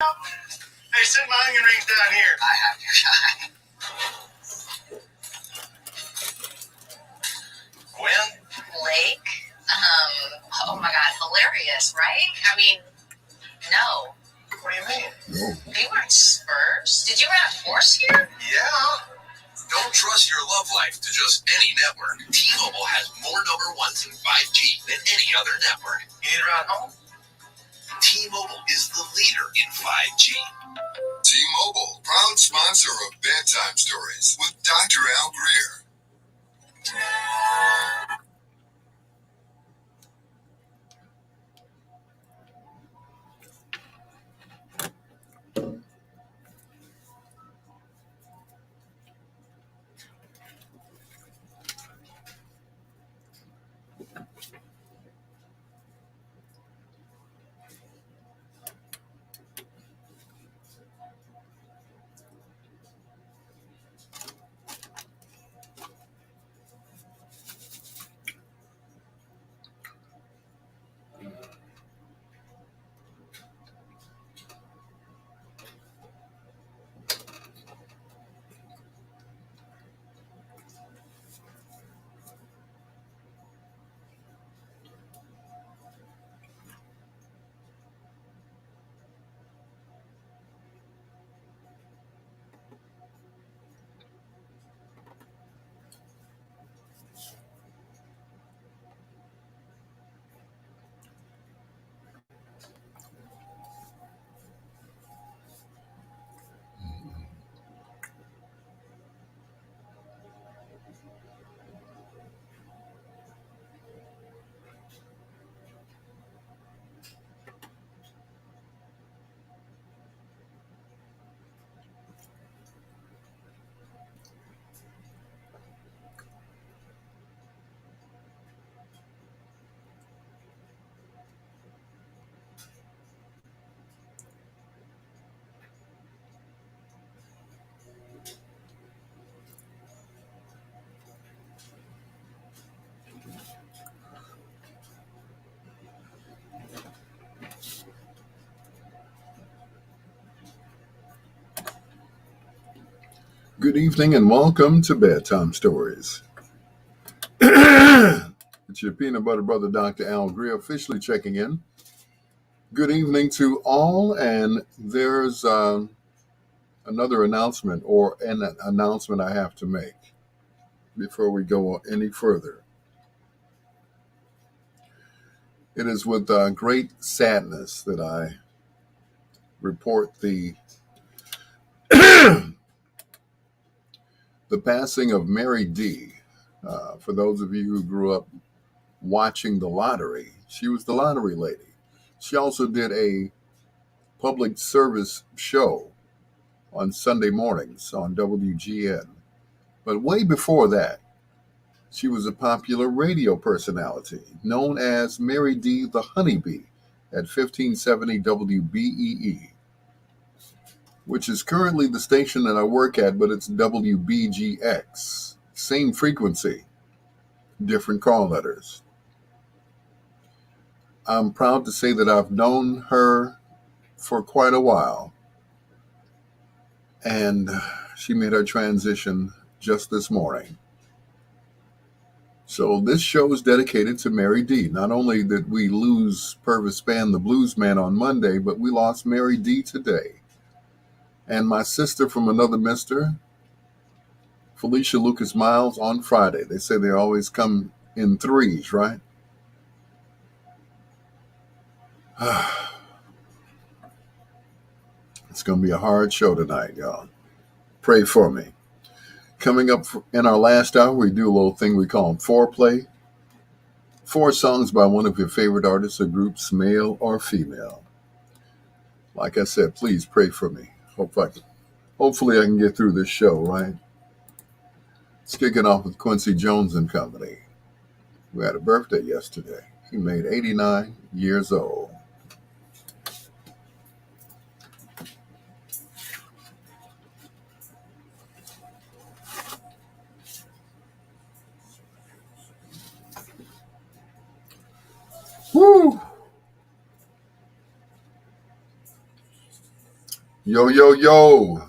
Hey, send my onion rings down here. I have your guy. When? Blake? Oh my God, hilarious, right? I mean, no. What do you mean? No. You weren't Smurfs. Did you run a force here? Yeah. Don't trust your love life to just any network. T-Mobile has more number ones in 5G than any other network. You need a ride home? T-Mobile is the leader in 5G. T-Mobile, proud sponsor of Bedtime Stories with Dr. Al Greer. Good evening and welcome to Bedtime Stories. It's your peanut butter brother, Dr. Al Greer, officially checking in. Good evening to all, and there's another announcement or an announcement I have to make before we go any further. It is with great sadness that I report the the passing of Mary D. For those of you who grew up watching the lottery, she was the lottery lady. She also did a public service show on Sunday mornings on WGN. But way before that, she was a popular radio personality known as Mary D. the Honeybee at 1570 WBEE, which is currently the station that I work at, but it's WBGX. Same frequency, different call letters. I'm proud to say that I've known her for quite a while, and she made her transition just this morning. So this show is dedicated to Mary D. Not only did we lose Purvis Spann, the blues man, on Monday, but we lost Mary D. today. And my sister from another mister, Felicia Lucas Miles, on Friday. They say they always come in threes, right? It's going to be a hard show tonight, y'all. Pray for me. Coming up in our last hour, we do a little thing we call foreplay. 4 songs by one of your favorite artists or groups, male or female. Like I said, please pray for me. Hopefully I can get through this show, right? Let's kick it off with Quincy Jones and Company. We had a birthday yesterday. He made 89 years old. Woo! Yo, yo, yo.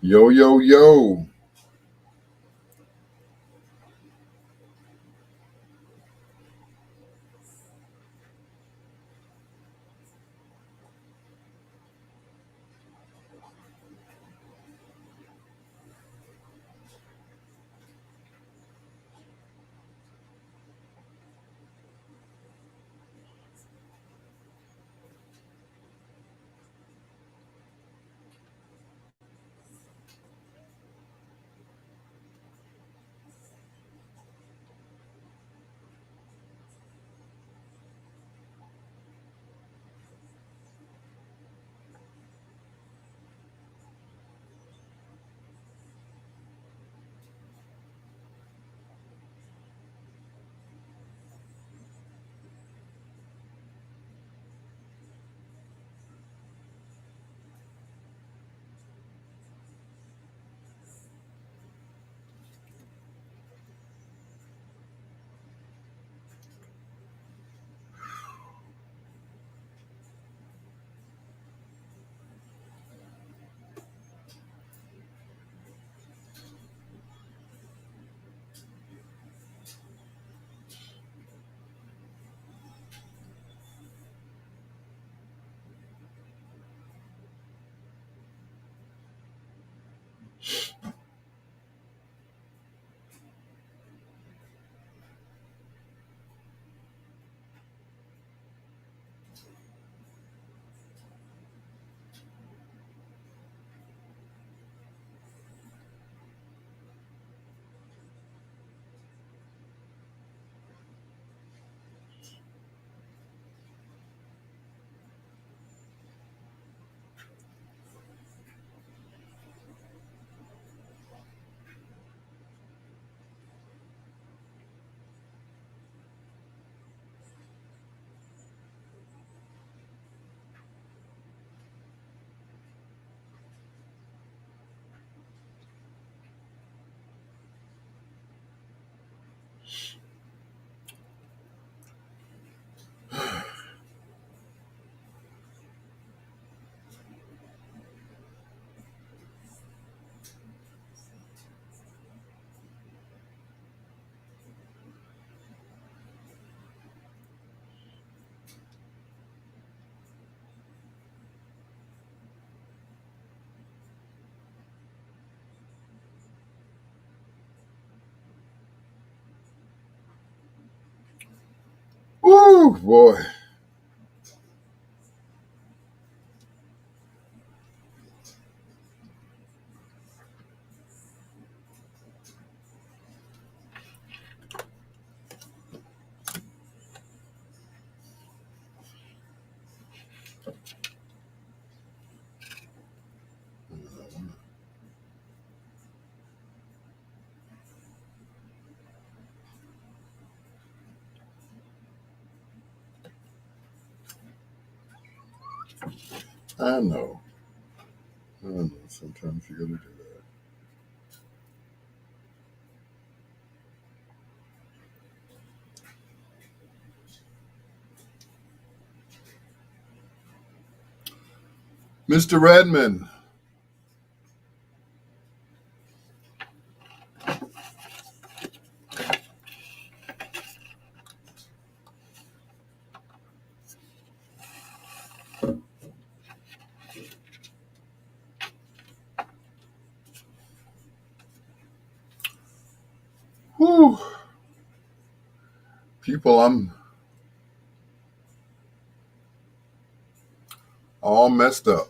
Yo, yo, yo. Woo, boy. I know. I know. Sometimes you gotta do that. Mr. Redman. Whew. People, I'm all messed up.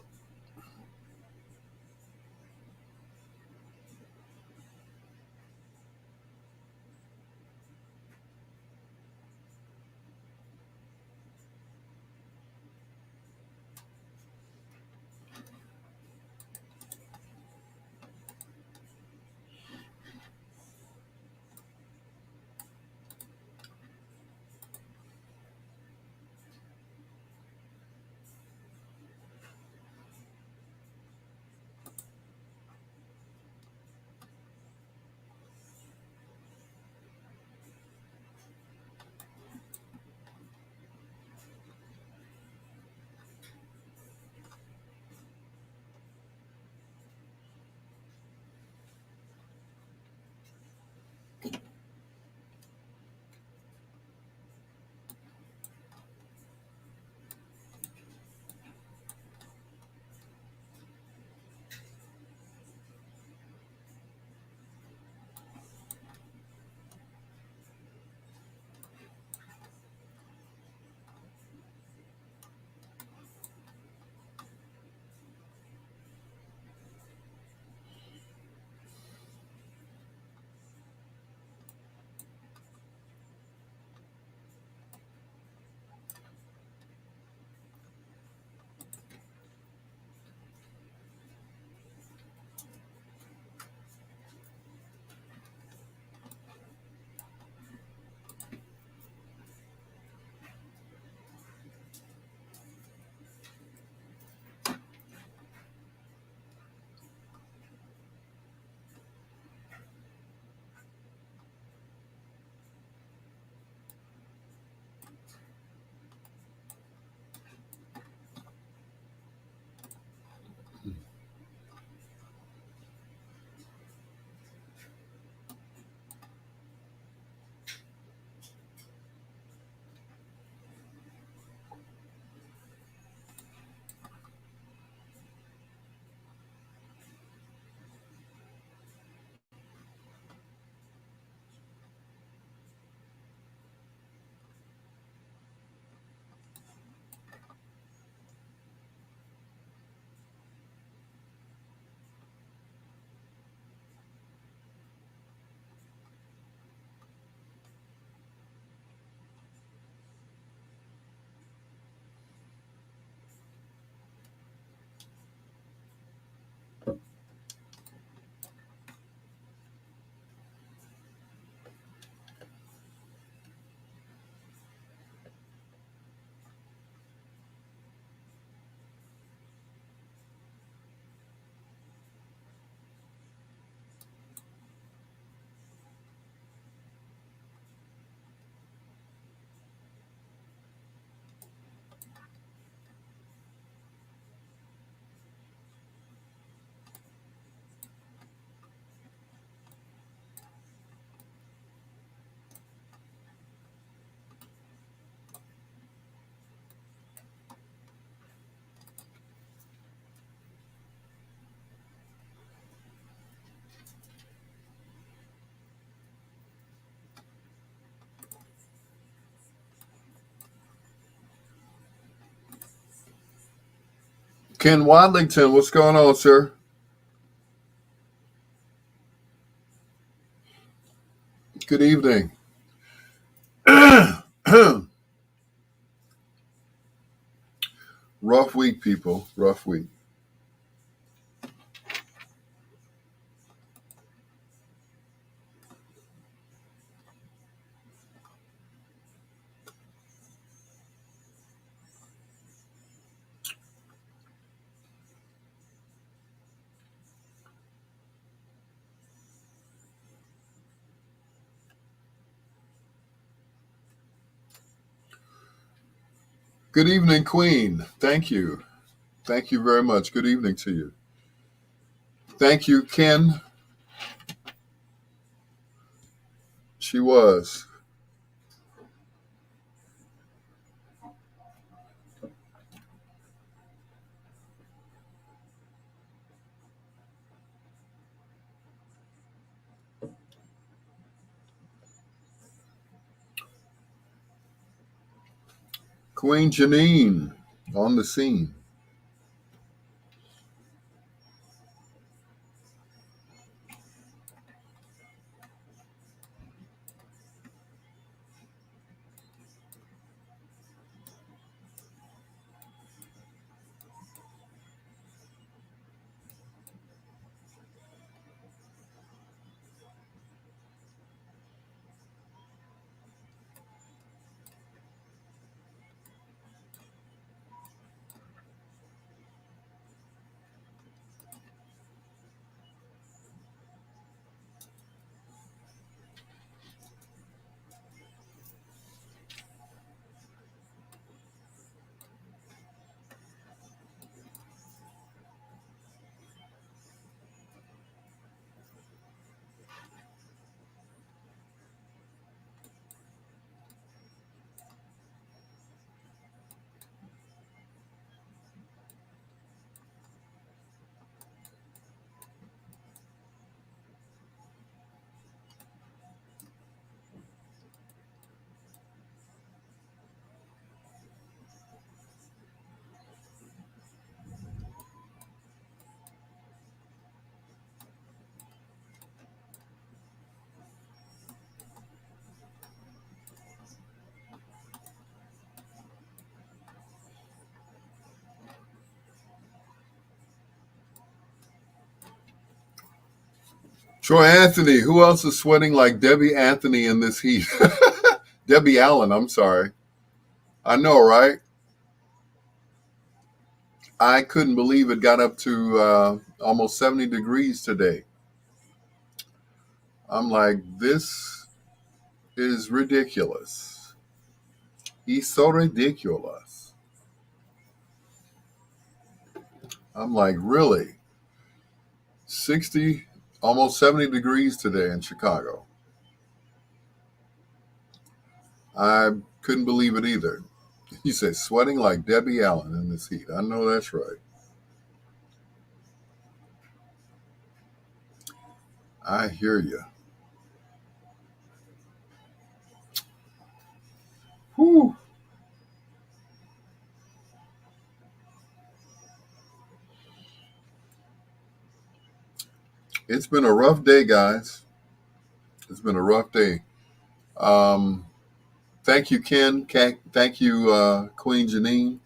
Ken Wadlington, what's going on, sir? Good evening. Rough week, people. Rough week. Good evening, Queen. Thank you. Thank you very much. Good evening to you. Thank you, Ken. She was. Queen Janine on the scene. Troy Anthony. Who else is sweating like Debbie Anthony in this heat? Debbie Allen, I'm sorry. I know, right? I couldn't believe it got up to almost 70 degrees today. I'm like, this is ridiculous. He's so ridiculous. I'm like, really? 60, almost 70 degrees today in Chicago. I couldn't believe it either. He said, sweating like Debbie Allen in this heat. I know that's right. I hear you. Whew. It's been a rough day, guys. It's been a rough day. Um, Thank you, Ken. Thank you, Queen Janine.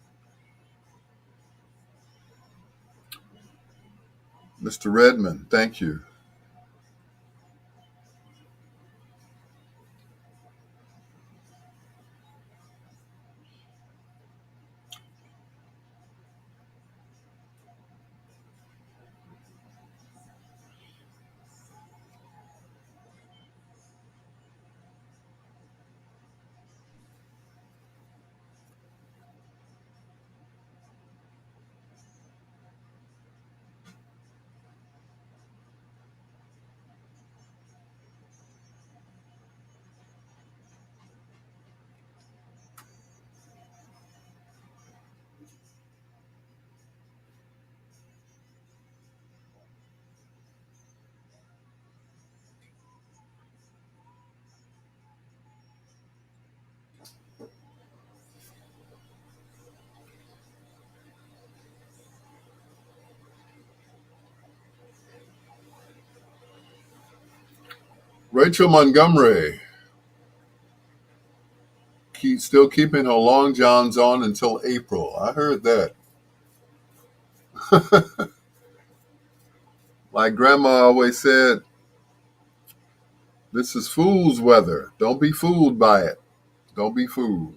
Mr. Redmond, thank you. Rachel Montgomery, still keeping her long johns on until April. I heard that. Like Grandma always said, this is fool's weather. Don't be fooled by it. Don't be fooled.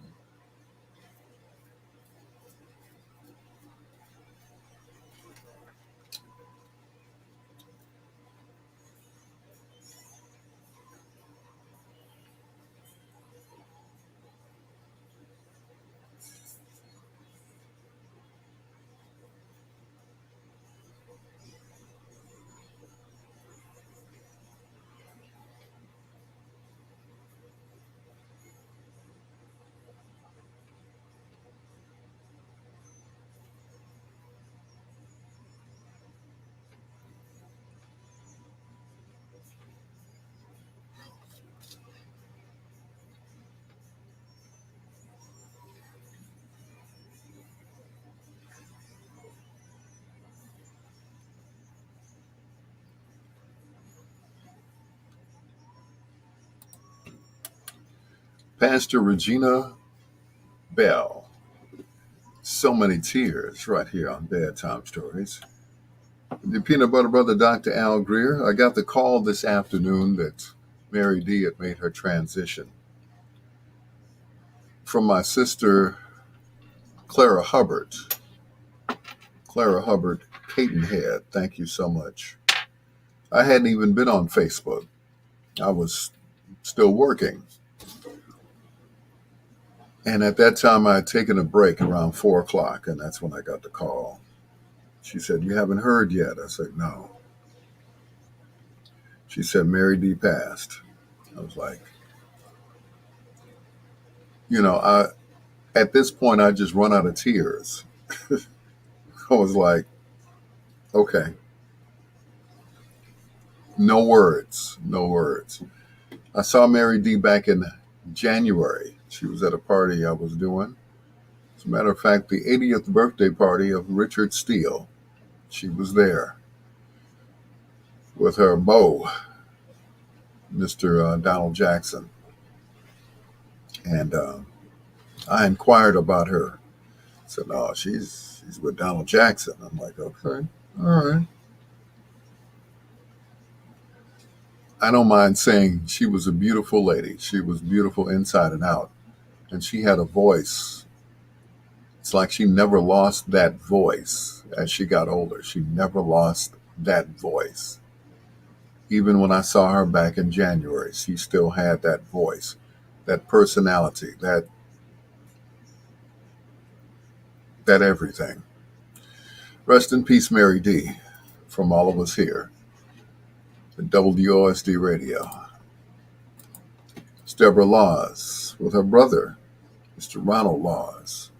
Pastor Regina Bell. So many tears right here on Bedtime Stories. The Peanut Butter Brother, Dr. Al Greer. I got the call this afternoon that Mary D had made her transition from my sister, Clara Hubbard. Clara Hubbard, Cadenhead, thank you so much. I hadn't even been on Facebook. I was still working. And at that time, I had taken a break around 4 o'clock, and that's when I got the call. She said, "You haven't heard yet?" I said, "No." She said, "Mary D passed." I was like, at this point, I just run out of tears. I was like, okay, no words, no words. I saw Mary D back in January. She was at a party I was doing. As a matter of fact, the 80th birthday party of Richard Steele. She was there with her beau, Mr. Donald Jackson. And I inquired about her. I said, "No, she's with Donald Jackson." I'm like, "Okay, all right." I don't mind saying she was a beautiful lady. She was beautiful inside and out. And she had a voice. It's like she never lost that voice as she got older. She never lost that voice. Even when I saw her back in January, she still had that voice, that personality, that everything. Rest in peace, Mary D, from all of us here at WOSD Radio. It's Deborah Laws with her brother, Mr. Ronald Laws.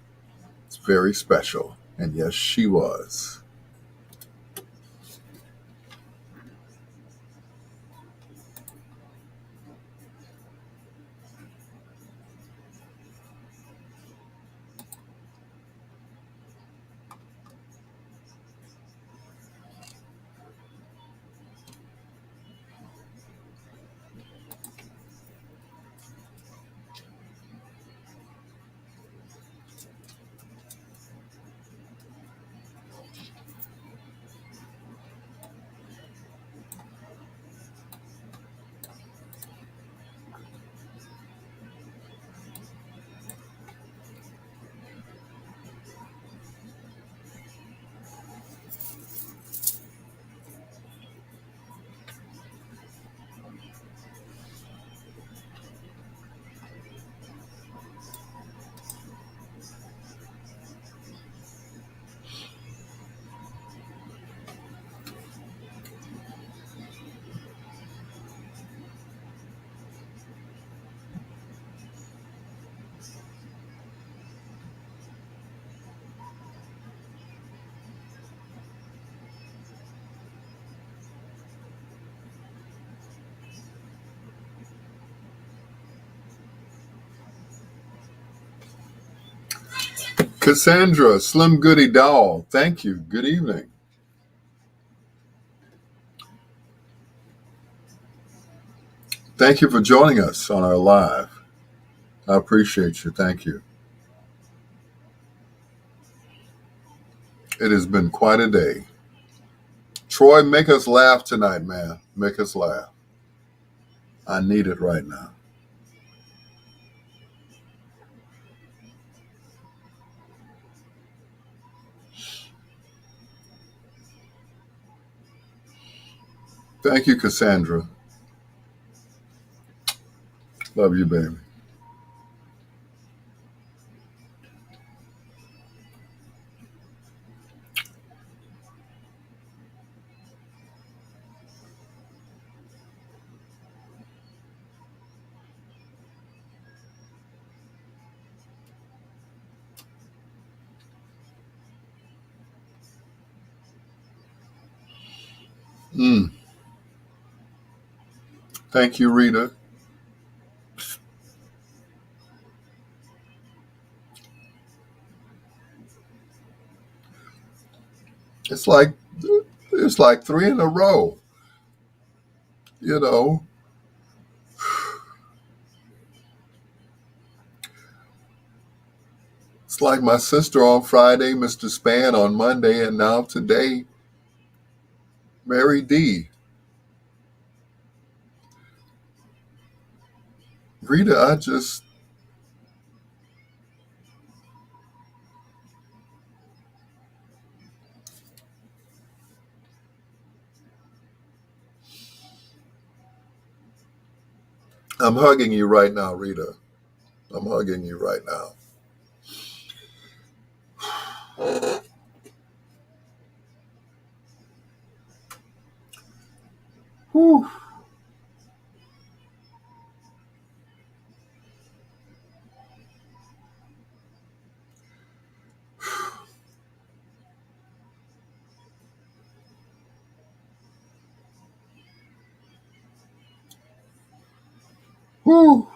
It's very special. And yes, she was. Cassandra, Slim Goody Doll, thank you. Good evening. Thank you for joining us on our live. I appreciate you. Thank you. It has been quite a day. Troy, make us laugh tonight, man. Make us laugh. I need it right now. Thank you, Cassandra. Love you, baby. Mm. Thank you, Rita. It's like it's like three in a row. You know, it's like my sister on Friday, Mr. Span on Monday, and now today, Mary D. Rita, I'm hugging you right now, Rita. I'm hugging you right now. Whew. Whew.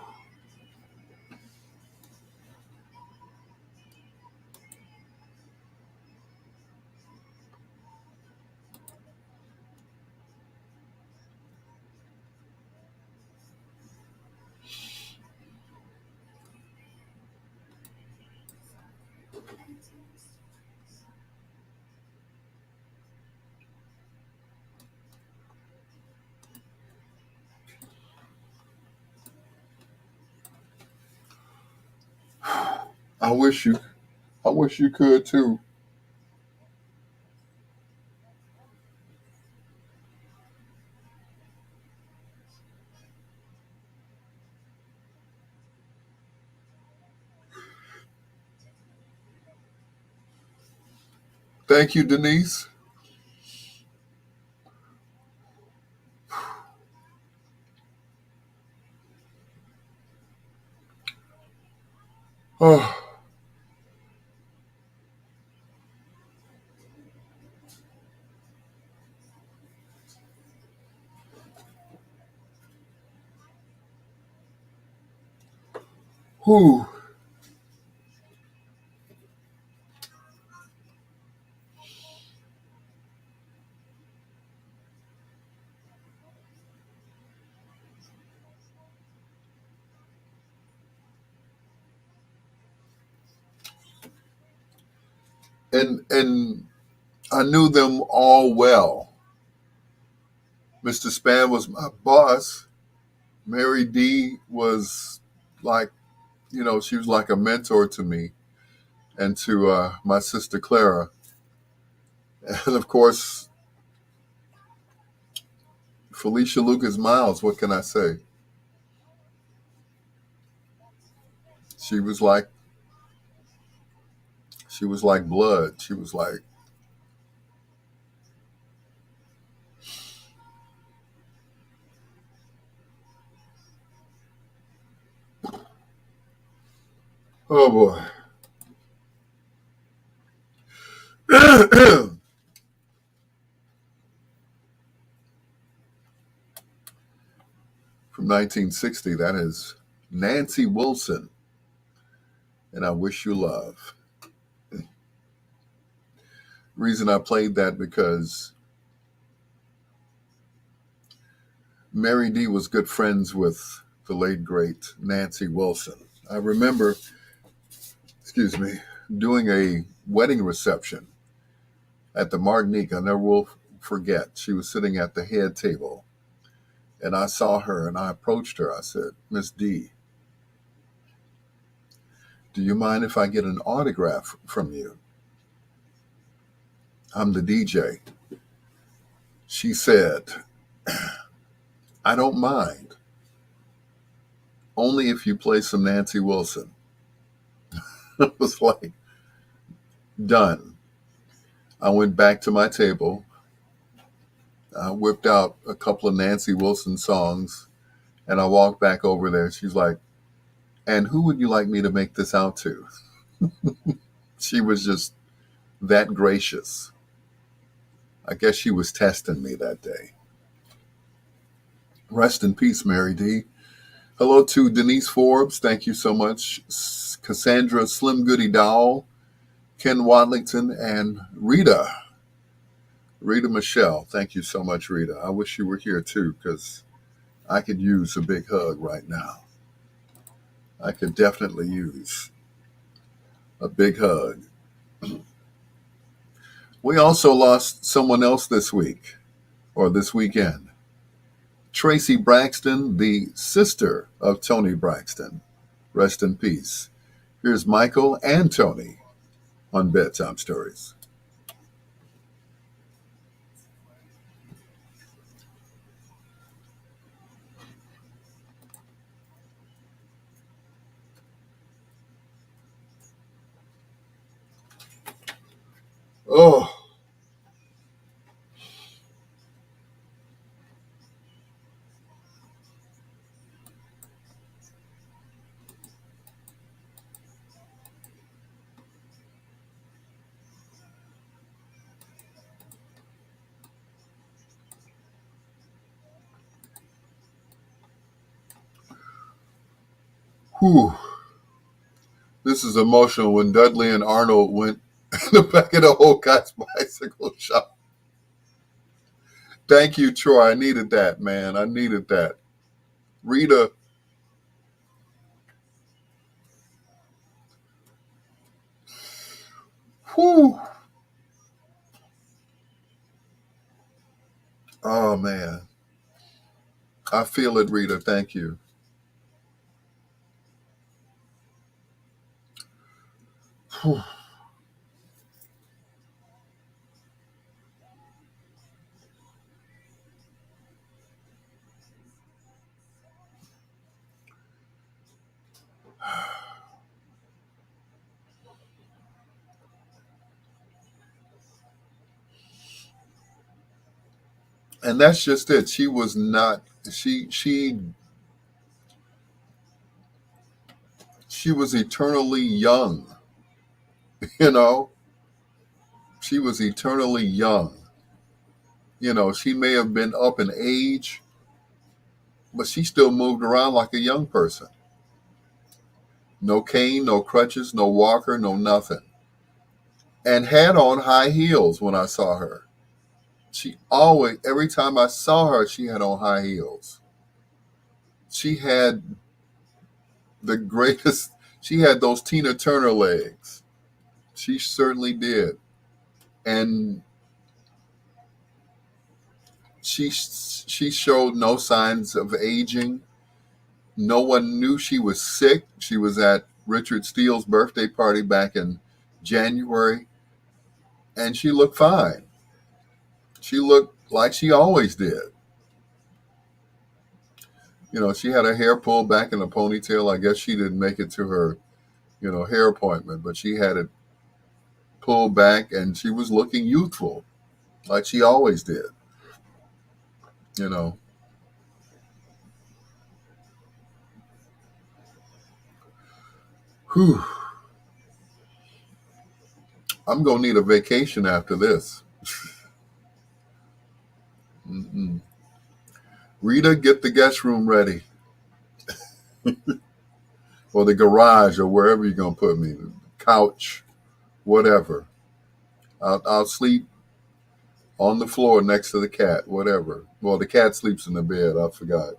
I wish you I wish you could too. Thank you, Denise. Oh, whew. And I knew them all well. Mr. Span was my boss. Mary D was like, she was like a mentor to me and to my sister Clara. And of course, Felicia Lucas Miles, what can I say? She was like she was like blood. She was like, oh boy. From 1960, that is Nancy Wilson, and I Wish You Love. Reason I played that because Mary D was good friends with the late great Nancy Wilson. I remember, excuse me, doing a wedding reception at the Martinique. I never will forget. She was sitting at the head table, and I saw her and I approached her. I said, "Miss D, do you mind if I get an autograph from you? I'm the DJ." She said, "I don't mind, only if you play some Nancy Wilson." It was like, done. I went back to my table. I whipped out a couple of Nancy Wilson songs, and I walked back over there. She's like, "And who would you like me to make this out to?" She was just that gracious. I guess she was testing me that day. Rest in peace, Mary D. Hello to Denise Forbes. Thank you so much. Cassandra Slim Goody Dowell, Ken Wadlington, and Rita Michelle. Thank you so much, Rita. I wish you were here too, because I could use a big hug right now. I could definitely use a big hug. We also lost someone else this week, or this weekend. Tracy Braxton, the sister of Tony Braxton. Rest in peace. Here's Michael and Tony on Bedtime Stories. Oh, whew. This is emotional when Dudley and Arnold went in the back of the old guy's bicycle shop. Thank you, Troy. I needed that, man. I needed that. Rita, whew. Oh, man. I feel it, Rita. Thank you. Whew. And that's just it. She was not, she was eternally young, you know? She was eternally young. You know, she may have been up in age, but she still moved around like a young person. No cane, no crutches, no walker, no nothing. And had on high heels when I saw her. She always, every time I saw her, she had on high heels. She had the greatest, she had those Tina Turner legs. She certainly did. And she showed no signs of aging. No one knew she was sick. She was at Richard Steele's birthday party back in January, and she looked fine. She looked like she always did. You know, she had her hair pulled back in a ponytail. I guess she didn't make it to her, hair appointment, but she had it pulled back and she was looking youthful, like she always did. You know, whew. I'm going to need a vacation after this. Mm-mm. Rita, get the guest room ready, or the garage, or wherever you're going to put me, couch, whatever. I'll sleep on the floor next to the cat, whatever. Well, the cat sleeps in the bed. I forgot.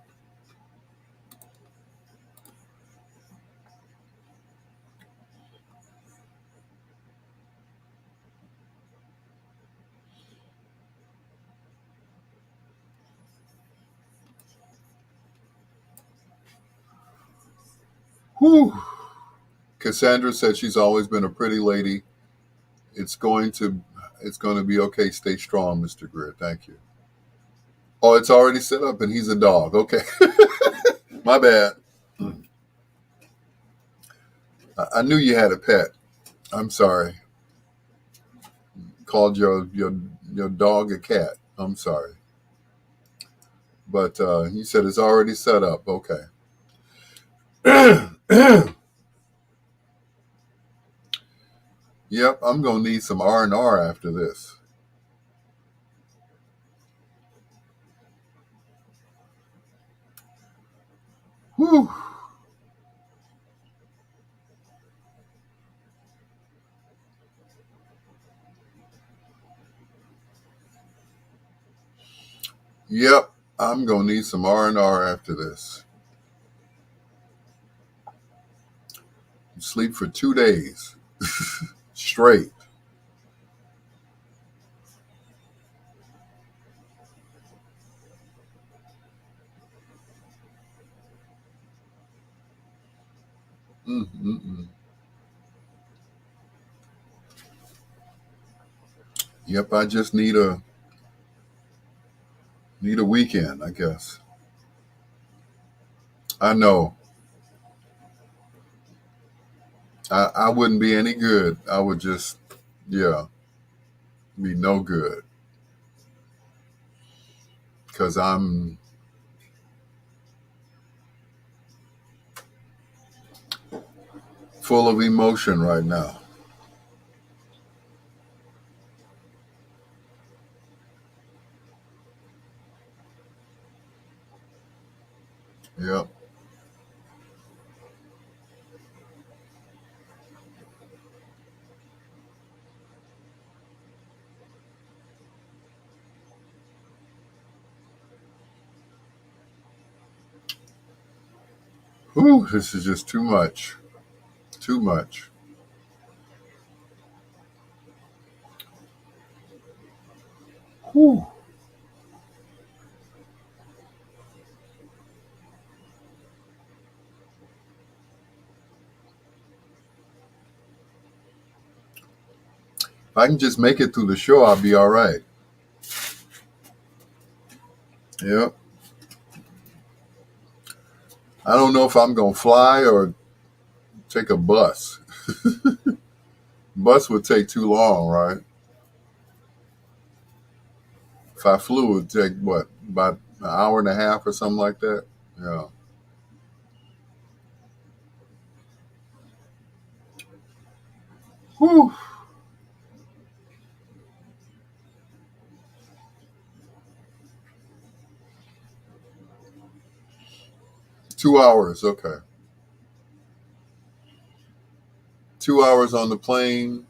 Whew. Cassandra said she's always been a pretty lady. It's going to it's going to be okay. Stay strong, Mr. Greer. Thank you. Oh, it's already set up, and he's a dog. Okay, my bad. I knew you had a pet. I'm sorry. Called your dog a cat. I'm sorry, but you said it's already set up. Okay. Yep, I'm gonna need some R&R after this. Whew. Yep, I'm gonna need some R&R after this. Sleep for 2 days straight. Mm-mm-mm. Yep, I just need a weekend, I guess. I know. I wouldn't be any good. I would just, yeah, be no good because I'm full of emotion right now. Yep. Whew, this is just too much. Too much. Whew. If I can just make it through the show, I'll be all right. Yep. I don't know if I'm gonna fly or take a bus. Bus would take too long, right? If I flew, it would take what, about an hour and a half or something like that. Yeah. Whew. 2 hours. Okay. 2 hours on the plane,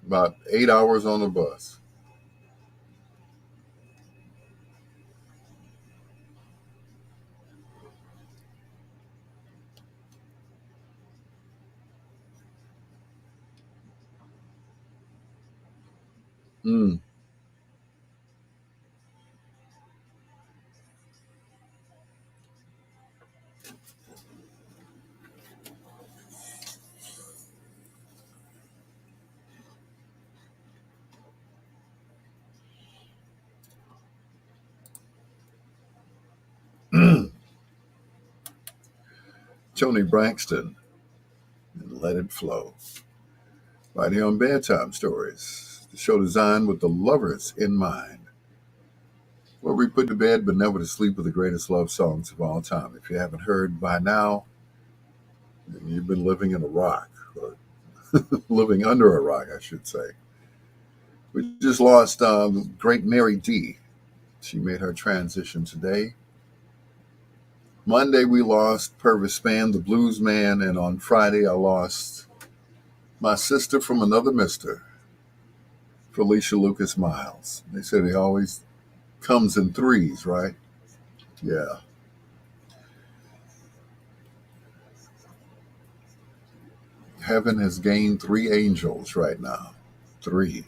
about 8 hours on the bus. Mm. Tony Braxton and Let It Flow. Right here on Bedtime Stories, the show designed with the lovers in mind, where we put to bed but never to sleep with the greatest love songs of all time. If you haven't heard by now, then you've been living in a rock, or living under a rock, I should say. We just lost great Mary D. She made her transition today. Monday, we lost Purvis Spann, the blues man, and on Friday, I lost my sister from another mister, Felicia Lucas Miles. They said he always comes in threes, right? Yeah. Heaven has gained 3 angels right now. 3.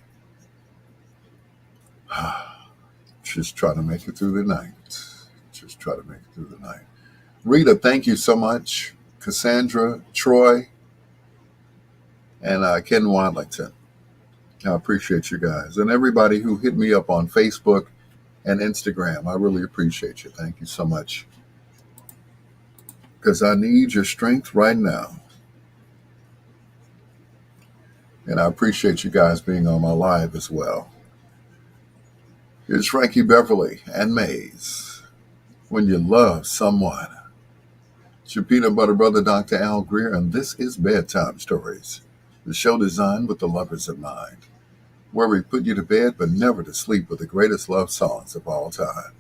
Just try to make it through the night. Just try to make it through the night. Rita, thank you so much. Cassandra, Troy, and Ken Wadlington. I appreciate you guys. And everybody who hit me up on Facebook and Instagram. I really appreciate you. Thank you so much. Because I need your strength right now. And I appreciate you guys being on my live as well. Here's Frankie Beverly and Maze. When you love someone. It's your peanut butter brother, Dr. Al Greer, and this is Bedtime Stories, the show designed with the lovers in mind, where we put you to bed but never to sleep with the greatest love songs of all time.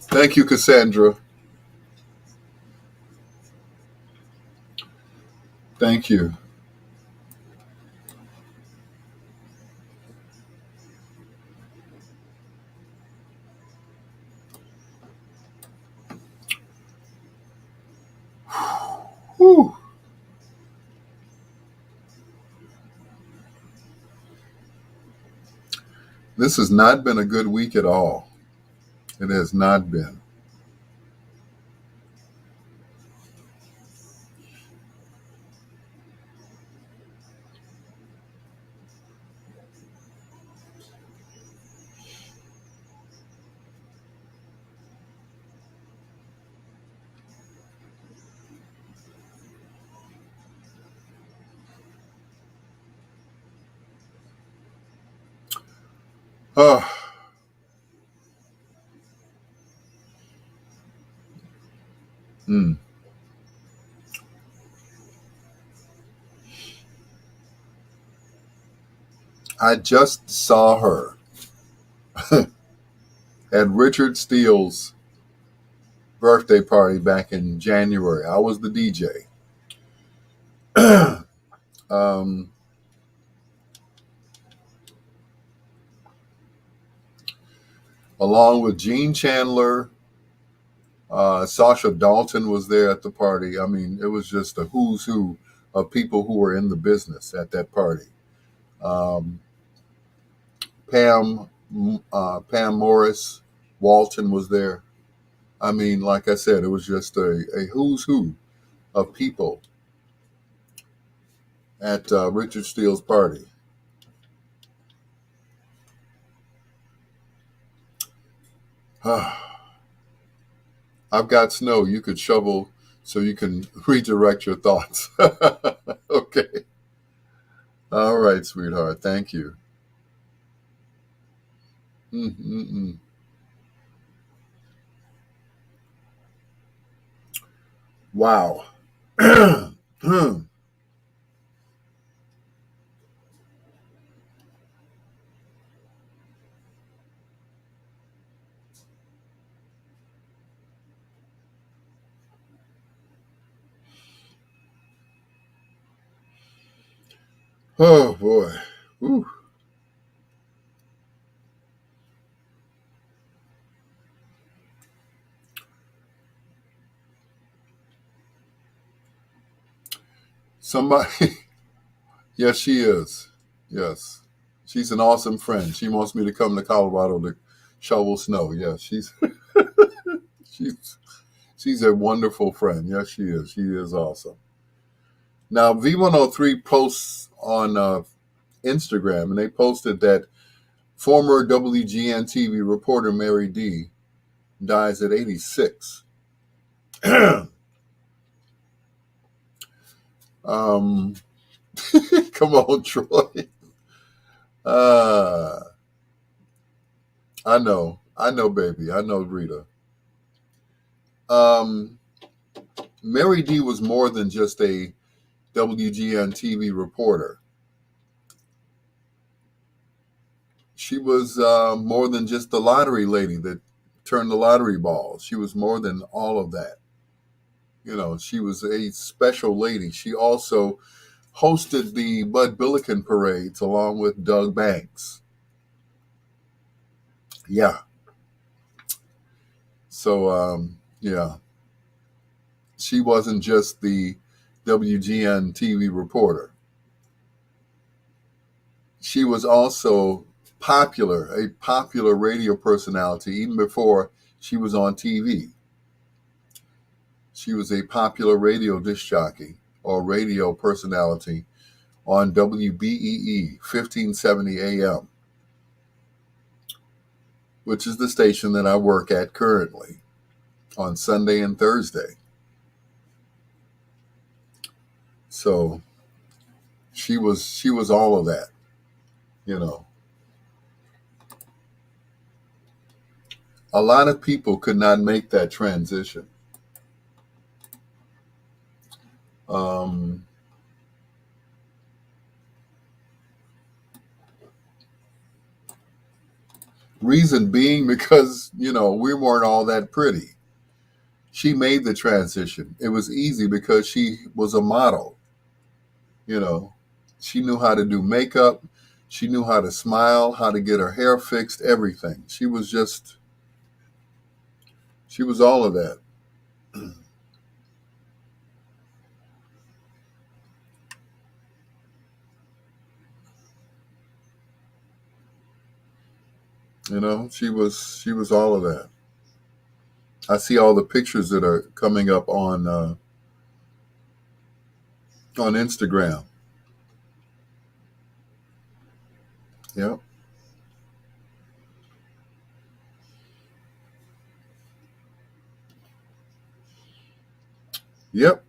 Thank you, Cassandra. Thank you. Whew. This has not been a good week at all. It has not been. Oh, mm. I just saw her at Richard Steele's birthday party back in January. I was the DJ. um, along with Gene Chandler, Sasha Dalton was there at the party. I mean, it was just a who's who of people who were in the business at that party. Um, Pam Morris, Walton was there. I mean, like I said, it was just a who's who of people at Richard Steele's party. I've got snow. You could shovel so you can redirect your thoughts. Okay. All right, sweetheart. Thank you. Mm-mm-mm. Wow. Oh, boy. Whew. Somebody. Yes, she is. Yes. She's an awesome friend. She wants me to come to Colorado to shovel snow. Yes, she's she's a wonderful friend. Yes, she is. She is awesome. Now, V103 posts on Instagram, and they posted that former WGN TV reporter Mary D dies at 86. um, Come on, Troy. Uh, I know, baby. I know, Rita. Um, Mary D was more than just a WGN TV reporter. She was more than just the lottery lady that turned the lottery balls. She was more than all of that. She was a special lady. She also hosted the Bud Billiken parades along with Doug Banks. Yeah. So, yeah, she wasn't just the WGN TV reporter. She was also a popular radio personality even before she was on TV. She was a popular radio disc jockey or radio personality on WBEE 1570 AM, which is the station that I work at currently on Sunday and Thursday. So she was all of that, you know. A lot of people could not make that transition. Um, reason being because, we weren't all that pretty. She made the transition. It was easy because she was a model, you know. She knew how to do makeup. She knew how to smile, how to get her hair fixed, everything. She was all of that. She was all of that. I see all the pictures that are coming up on Instagram. Yep. Yep.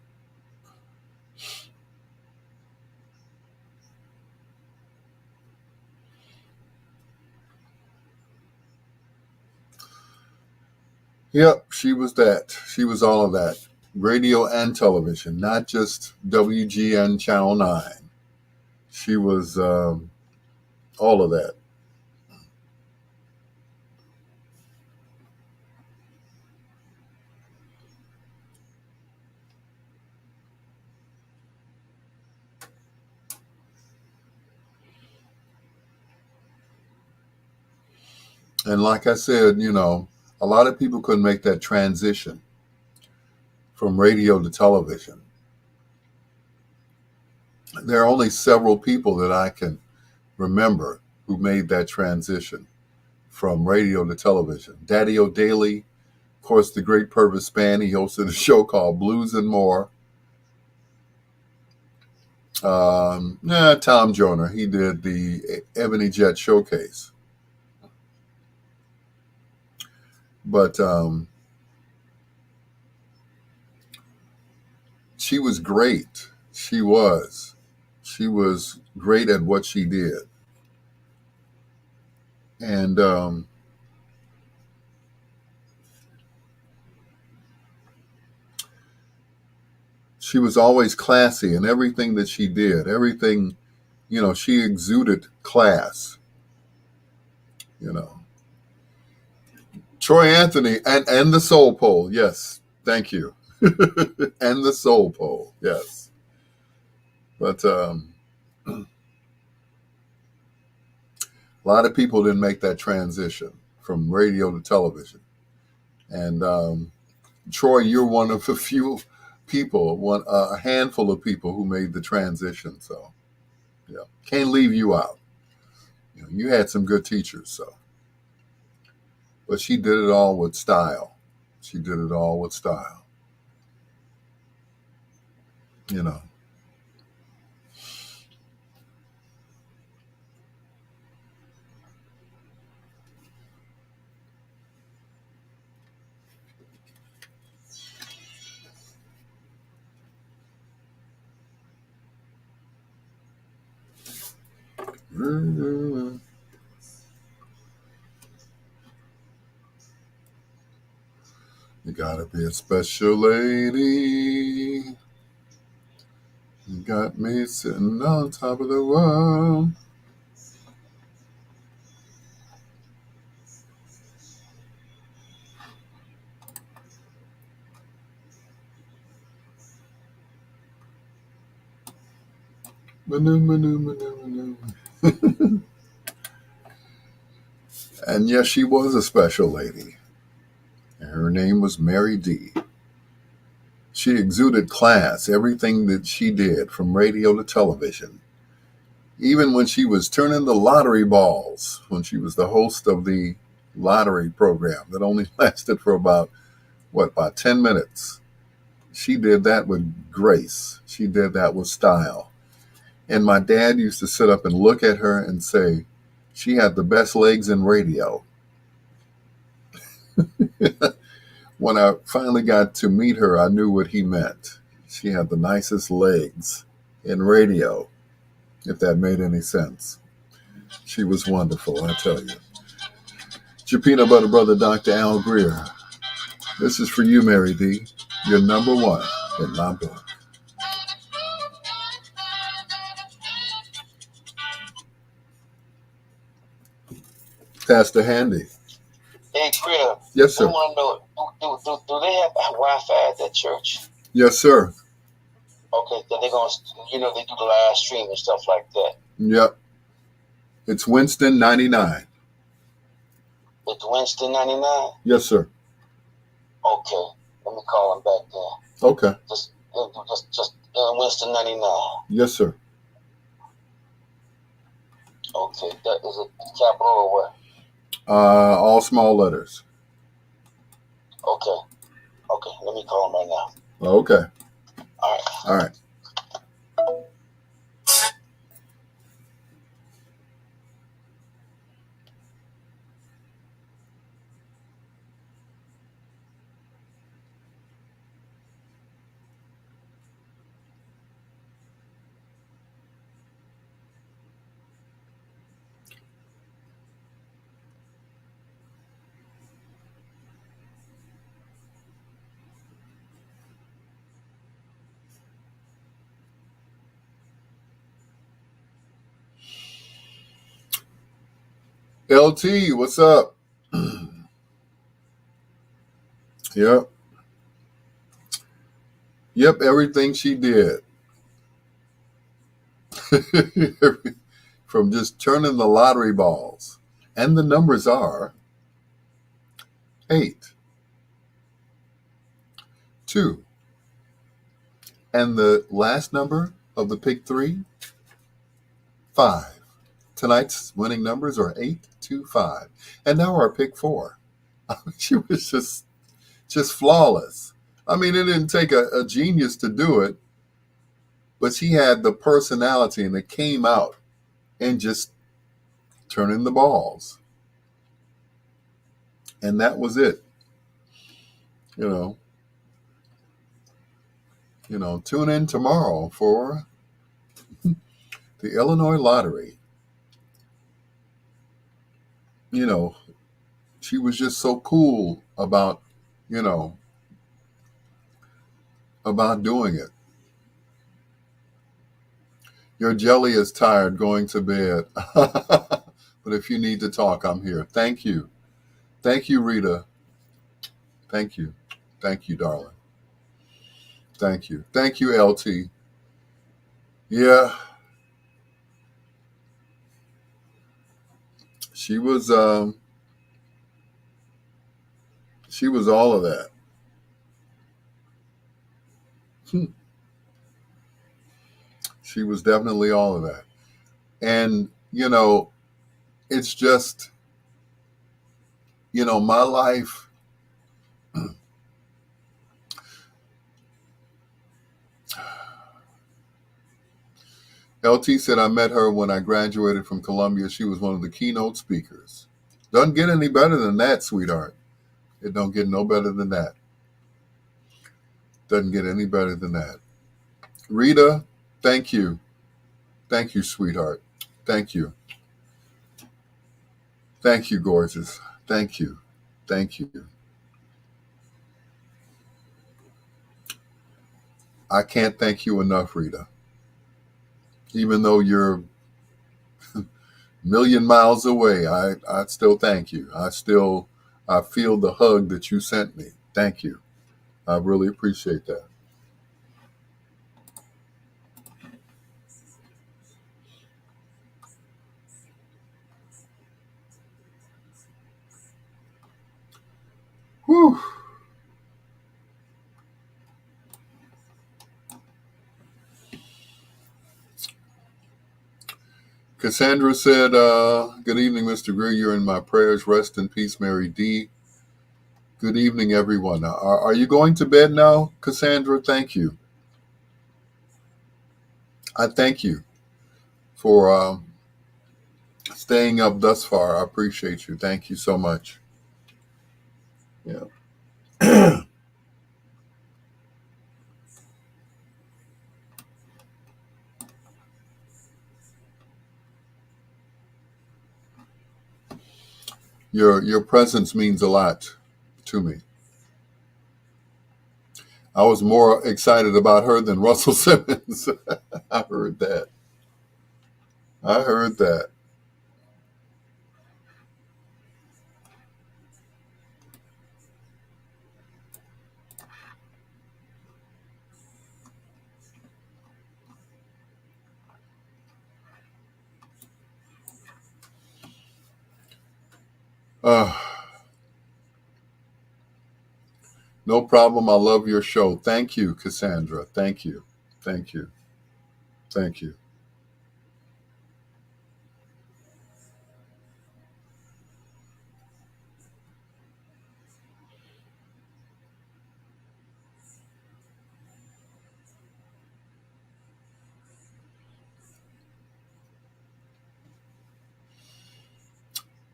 Yep. She was that. She was all of that. Radio and television, not just WGN Channel 9. She was all of that. And like I said, a lot of people couldn't make that transition from radio to television. There are only several people that I can remember who made that transition from radio to television. Daddy O'Daly, of course, the great Purvis Spann. He hosted a show called Blues and More. Tom Joyner. He did the Ebony Jet Showcase. But she was great. She was. She was great at what she did. And she was always classy in everything that she did. Everything, she exuded class. You know, Troy Anthony and the Soul Pole. Yes, thank you. And the Soul Pole. Yes, but a lot of people didn't make that transition from radio to television. And Troy, you're one of a few people, a handful of people who made the transition. So, yeah, can't leave you out. You had some good teachers, so. But she did it all with style. She did it all with style. You know. You gotta be a special lady. You got me sitting on top of the world. Manu, manu, manu, manu. And yes, she was a special lady. And her name was Mary D. She exuded class, everything that she did, from radio to television. Even when she was turning the lottery balls, when she was the host of the lottery program that only lasted for about 10 minutes. She did that with grace. She did that with style. And my dad used to sit up and look at her and say, she had the best legs in radio. When I finally got to meet her, I knew what he meant. She had the nicest legs in radio, if that made any sense. She was wonderful, I tell you. It's your peanut butter brother, Dr. Al Greer. This is for you, Mary D. You're number one in my book. Pastor Handy. Hey, Greer. Yes, sir. I want to know, do they have Wi-Fi at that church? Yes, sir. Okay, then they're going to, they do the live stream and stuff like that. Yep. It's Winston 99. It's Winston 99? Yes, sir. Okay, let me call him back there. Okay. Just Winston 99. Yes, sir. Okay, that is it capital or what? All small letters. Okay, let me call him right now. Okay. All right. LT, what's up? Yep. Yep, everything she did. From just turning the lottery balls. And the numbers are 8, 2. And the last number of the pick 3, 5. Tonight's winning numbers are 8, 2, 5. And now our pick 4. She was just flawless. I mean, it didn't take a genius to do it, but she had the personality and it came out and just turning the balls. And that was it. You know, tune in tomorrow for the Illinois Lottery. You know, she was just so cool about doing it. Your jelly is tired going to bed. But if you need to talk, I'm here. Thank you. Thank you, Rita. Thank you. Thank you, darling. Thank you. Thank you, LT. Yeah. She was all of that. She was definitely all of that. And, it's just, my life, LT said I met her when I graduated from Columbia. She was one of the keynote speakers. Doesn't get any better than that, sweetheart. It don't get no better than that. Doesn't get any better than that. Rita, thank you. Thank you, sweetheart. Thank you. Thank you, gorgeous. Thank you. Thank you. I can't thank you enough, Rita. Even though you're a million miles away, I still thank you. I feel the hug that you sent me. Thank you. I really appreciate that. Cassandra said, good evening, Mr. Greer. You're in my prayers. Rest in peace, Mary D. Good evening, everyone. Are you going to bed now, Cassandra? Thank you. I thank you for staying up thus far. I appreciate you. Thank you so much. Yeah. Your presence means a lot to me. I was more excited about her than Russell Simmons. I heard that. I heard that. Uh, no problem. I love your show. Thank you, Cassandra. Thank you. Thank you. Thank you.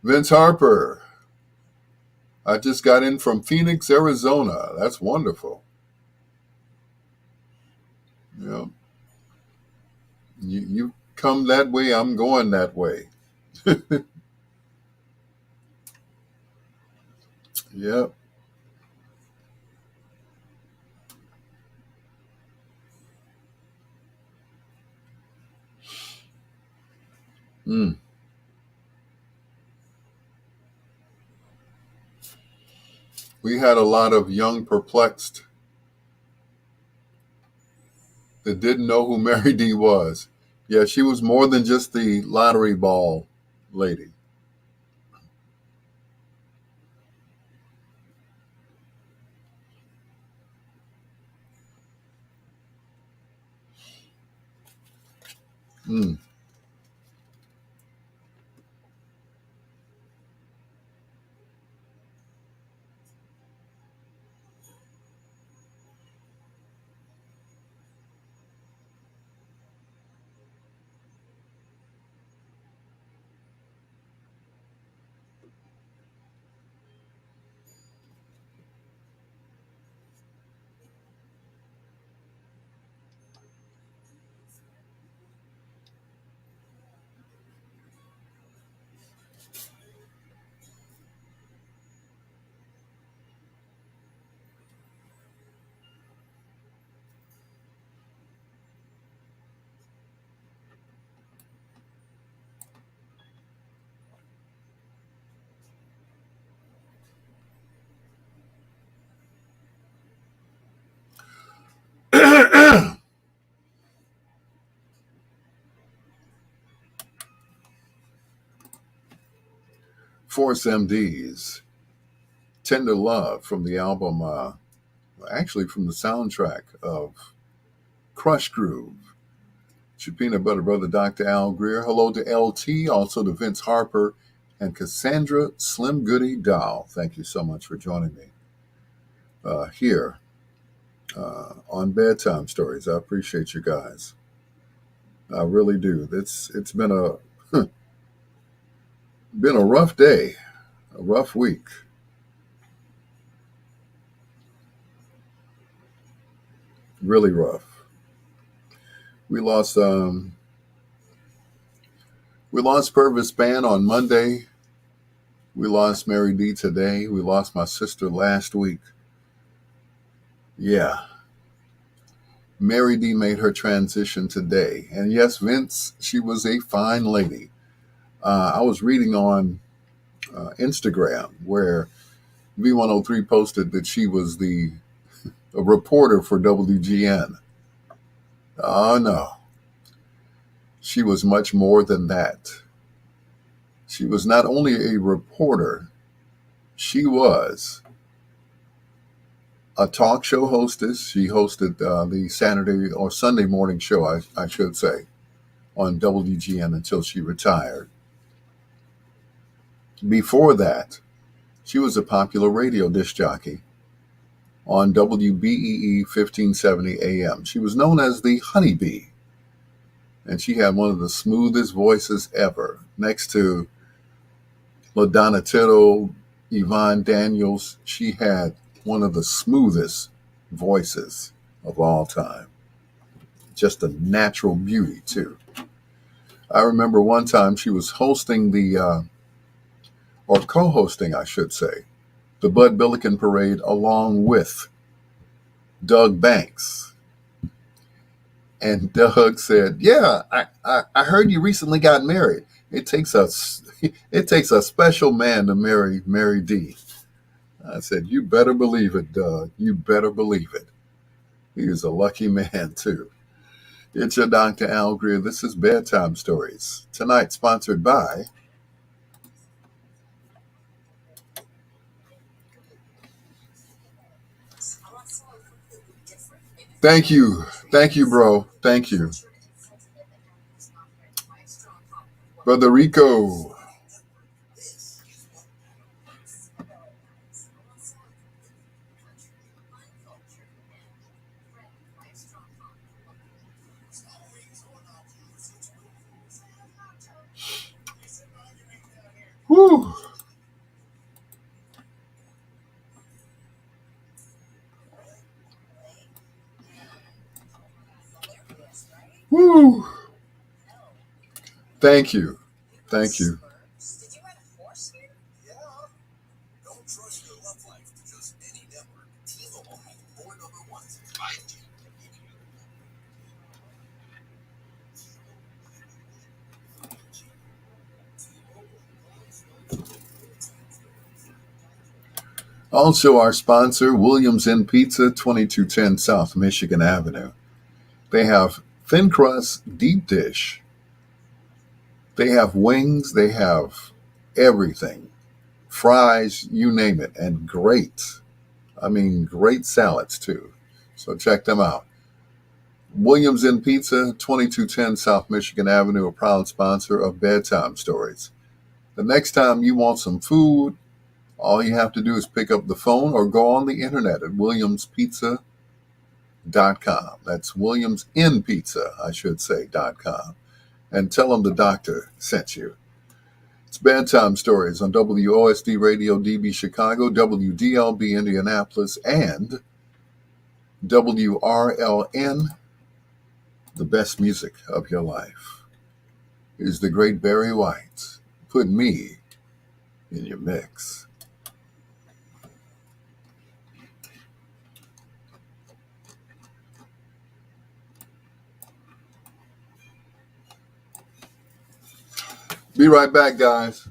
Vince Harper. I just got in from Phoenix, Arizona. That's wonderful. Yeah. You come that way, I'm going that way. Yep. Mm. We had a lot of young perplexed that didn't know who Mary D was. Yeah, she was more than just the lottery ball lady. Mm. Force MDs. Tender Love from the album, actually from the soundtrack of Crush Groove. It's your peanut butter brother, Dr. Al Greer. Hello to LT, also to Vince Harper and Cassandra Slim Goody Dow. Thank you so much for joining me here on Bedtime Stories. I appreciate you guys. I really do. It's been been a rough day, a rough week. Really rough. We lost Purvis Ban on Monday. We lost Mary D today. We lost my sister last week. Yeah. Mary D made her transition today. And yes, Vince, she was a fine lady. I was reading on Instagram where V103 posted that she was a reporter for WGN. Oh, no. She was much more than that. She was not only a reporter, she was a talk show hostess. She hosted the Saturday or Sunday morning show, I should say, on WGN until she retired. Before that, she was a popular radio disc jockey on WBEE 1570 AM. She was known as the Honeybee, and she had one of the smoothest voices ever. Next to LaDonna Tittle, Yvonne Daniels, she had one of the smoothest voices of all time. Just a natural beauty, too. I remember one time she was hosting or co-hosting, I should say, the Bud Billiken Parade along with Doug Banks. And Doug said, "Yeah, I heard you recently got married. It takes a special man to marry Mary D." I said, "You better believe it, Doug. You better believe it." He was a lucky man, too. It's your Dr. Al Greer. This is Bedtime Stories. Tonight, sponsored by... Thank you. Thank you, bro. Thank you. Brother Rico. Woo. Woo. Thank you. Thank you. Also, our sponsor, Williams Inn Pizza, 2210 South Michigan Avenue. They have thin crust, deep dish. They have wings. They have everything. Fries, you name it. And great salads, too. So check them out. Williams Inn Pizza, 2210 South Michigan Avenue, a proud sponsor of Bedtime Stories. The next time you want some food, all you have to do is pick up the phone or go on the internet at williamspizza.com. That's williamsinpizza, I should say, .com. And tell them the doctor sent you. It's Bedtime Stories on WOSD Radio DB Chicago, WDLB Indianapolis, and WRLN, the best music of your life. Here's the great Barry White. Put me in your mix. Be right back, guys.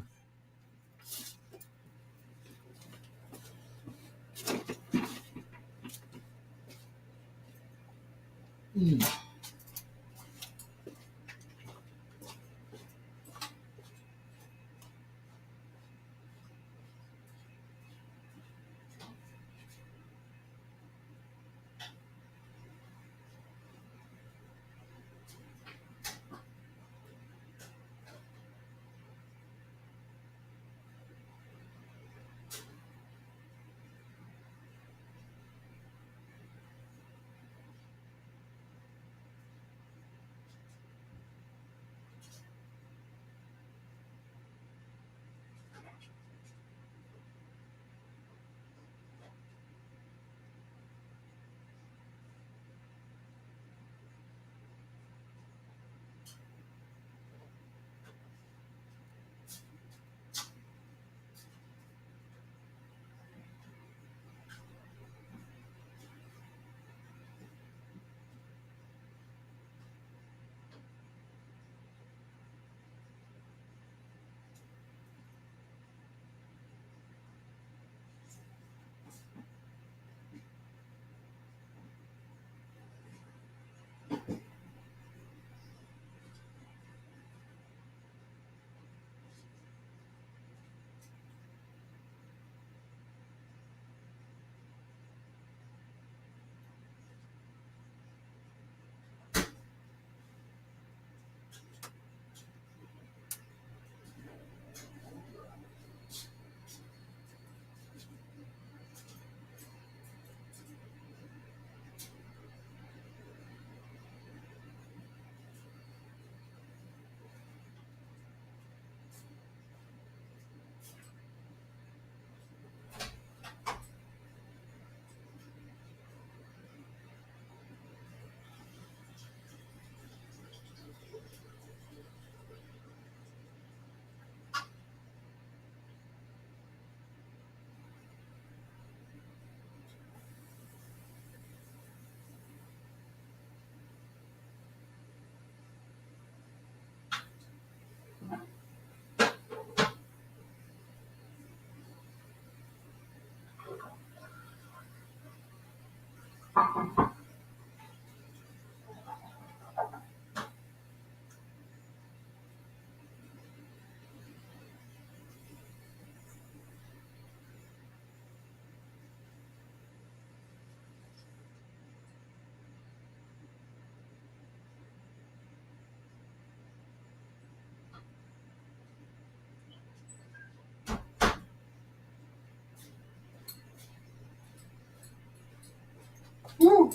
Woo.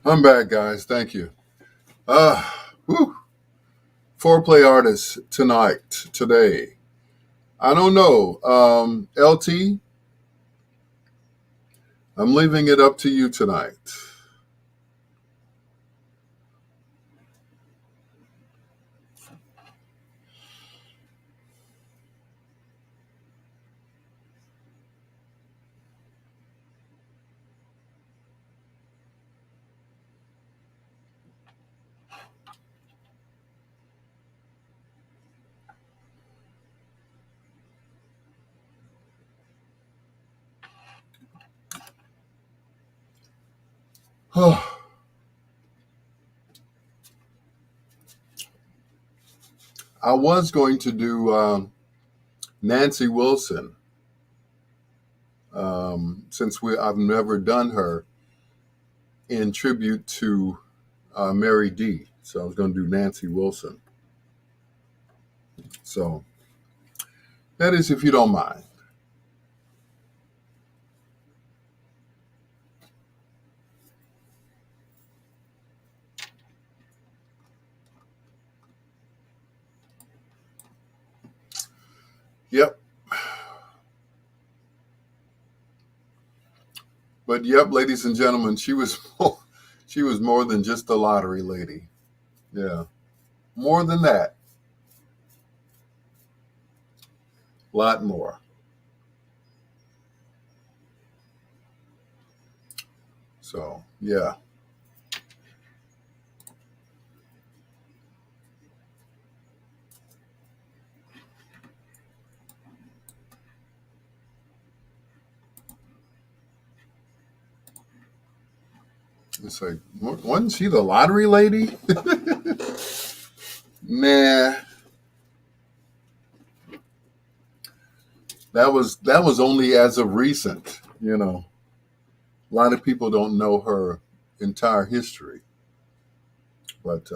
I'm back, guys. Thank you. Woo. Foreplay artists today. I don't know. LT, I'm leaving it up to you tonight. I was going to do Nancy Wilson, since I've never done her in tribute to Mary D. So I was going to do Nancy Wilson. So that is, if you don't mind. Yep. But yep, ladies and gentlemen, she was more than just a lottery lady. Yeah, more than that. A lot more. So yeah. It's like, wasn't she the lottery lady? Nah, that was only as of recent. A lot of people don't know her entire history. But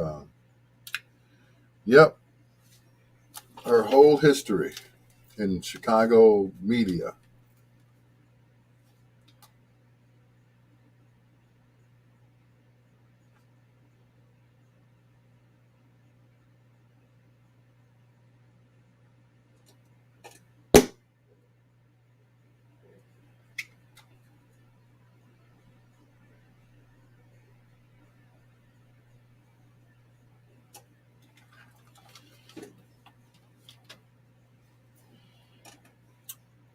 yep, her whole history in Chicago media.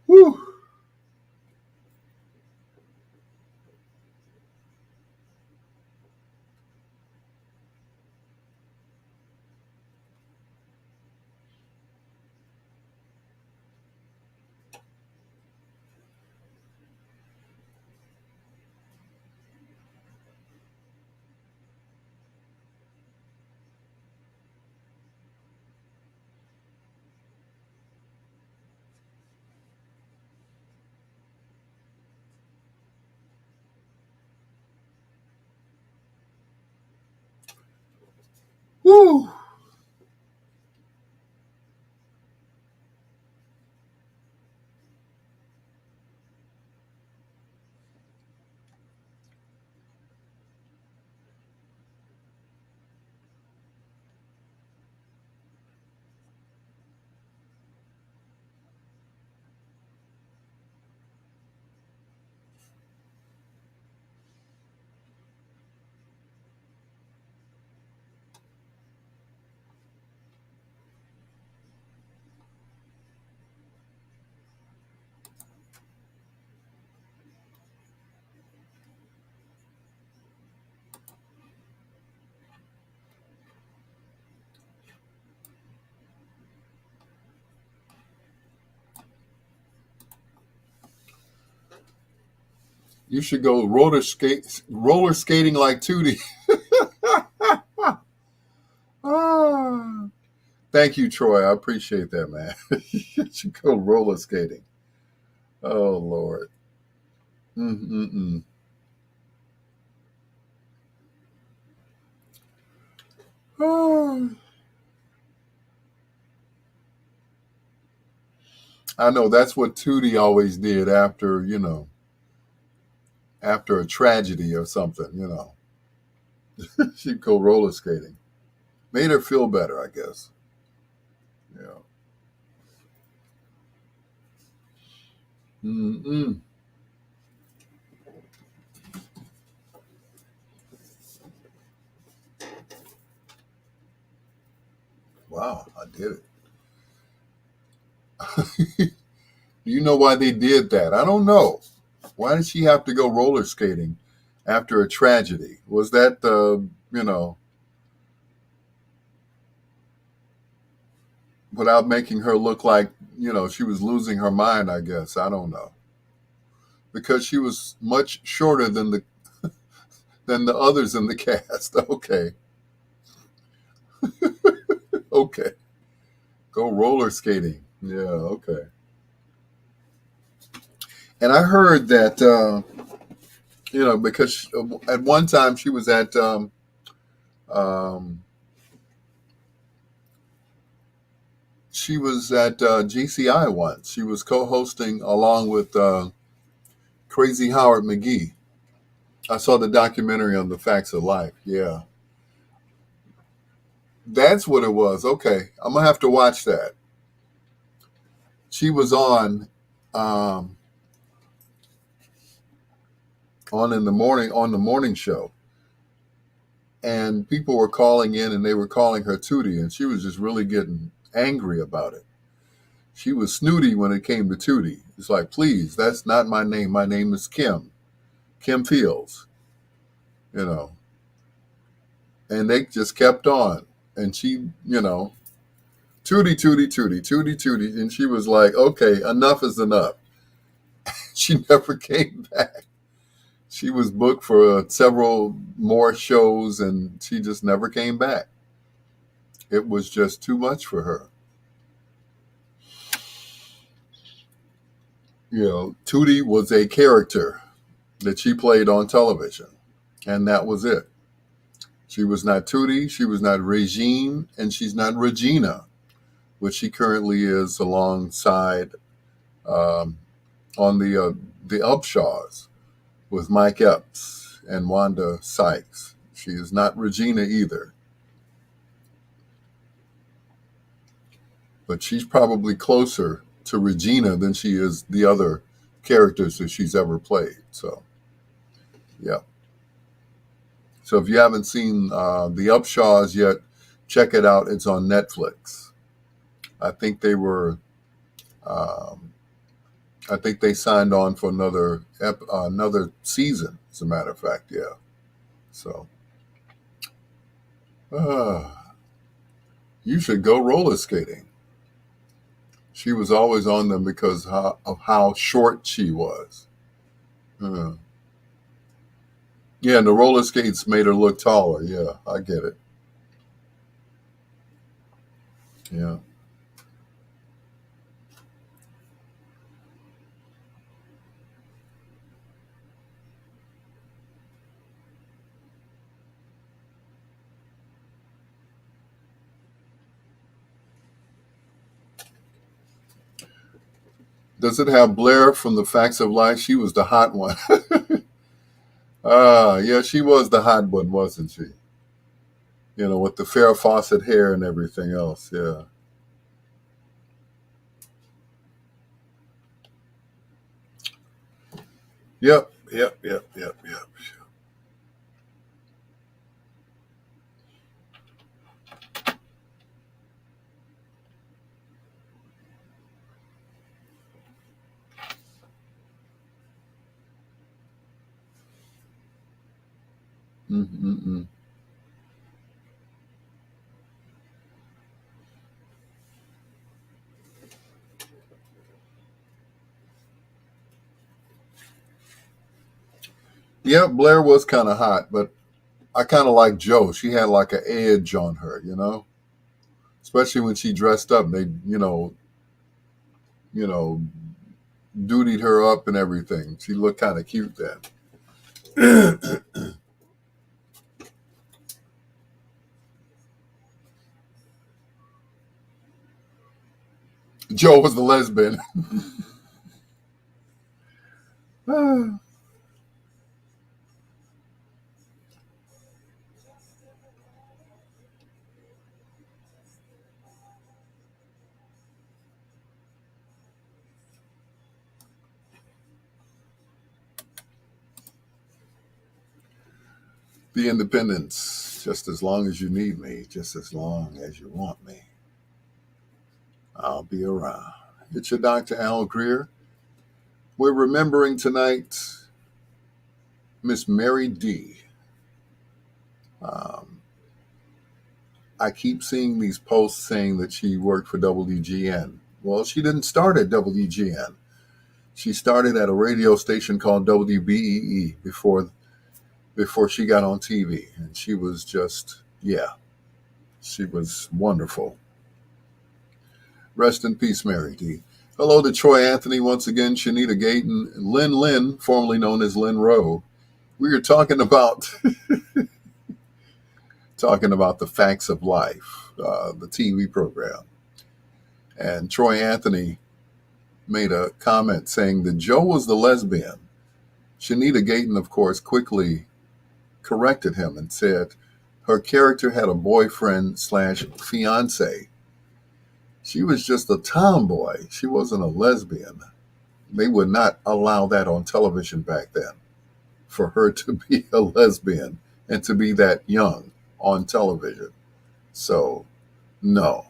Whew. Whew. You should go roller skating like Tootie. Ah. Thank you, Troy. I appreciate that, man. You should go roller skating. Oh Lord. Mm-mm-mm. Oh. I know that's what Tootie always did after, after a tragedy or something, She'd go roller skating. Made her feel better, I guess. Yeah. Mm-mm. Wow, I did it. Do you know why they did that? I don't know. Why did she have to go roller skating after a tragedy? Was that without making her look like, she was losing her mind, I guess. I don't know. Because she was much shorter than the others in the cast. Okay. Okay. Go roller skating. Yeah, okay. And I heard that because at one time she was at um, GCI once. She was co-hosting along with Crazy Howard McGee. I saw the documentary on the Facts of Life. Yeah, that's what it was. Okay, I'm gonna have to watch that. She was um, on the morning show, and people were calling in, and they were calling her Tootie, and she was just really getting angry about it. She was snooty when it came to Tootie. It's like, please, that's not my name. My name is Kim Fields. You know, and they just kept on. And she, Tootie, Tootie, Tootie, Tootie, Tootie. And she was like, okay, enough is enough. She never came back. She was booked for several more shows and she just never came back. It was just too much for her. Tootie was a character that she played on television, and that was it. She was not Tootie, she was not Regine, and she's not Regina, which she currently is alongside um, on the Upshaws with Mike Epps and Wanda Sykes. She is not Regina either, but she's probably closer to Regina than she is the other characters that she's ever played. So, yeah. So if you haven't seen the Upshaws yet, check it out. It's on Netflix. I think they were. Um, I think they signed on for another season. As a matter of fact, yeah. So uh, you should go roller skating. She was always on them because of how short she was. Uh, yeah, and the roller skates made her look taller. Yeah, I get it. Yeah. Does it have Blair from the Facts of Life? She was the hot one. Yeah, she was the hot one, wasn't she? With the Farrah Fawcett hair and everything else. Yeah. Yep. Yep. Yep. Yep. Yep. Mm-mm-mm. Yeah, Blair was kind of hot, but I kind of like Joe. She had like an edge on her. Especially when she dressed up. They, you know, dutied her up and everything. She looked kind of cute then. Joe was the lesbian. The Independence. Just as long as you need me, just as long as you want me, I'll be around. It's your Dr. Al Greer. We're remembering tonight Miss Mary D. Um, I keep seeing these posts saying that she worked for WGN. Well, she didn't start at WGN. She started at a radio station called WBEE before she got on TV, and she was just, yeah, she was wonderful. Rest in peace, Mary D. Hello to Troy Anthony once again, Shanita Gayton, Lynn, formerly known as Lynn Rowe. We are talking about the facts of life, the TV program. And Troy Anthony made a comment saying that Joe was the lesbian. Shanita Gayton, of course, quickly corrected him and said her character had a boyfriend / fiance. She was just a tomboy. She wasn't a lesbian. They would not allow that on television back then, for her to be a lesbian and to be that young on television. So, no.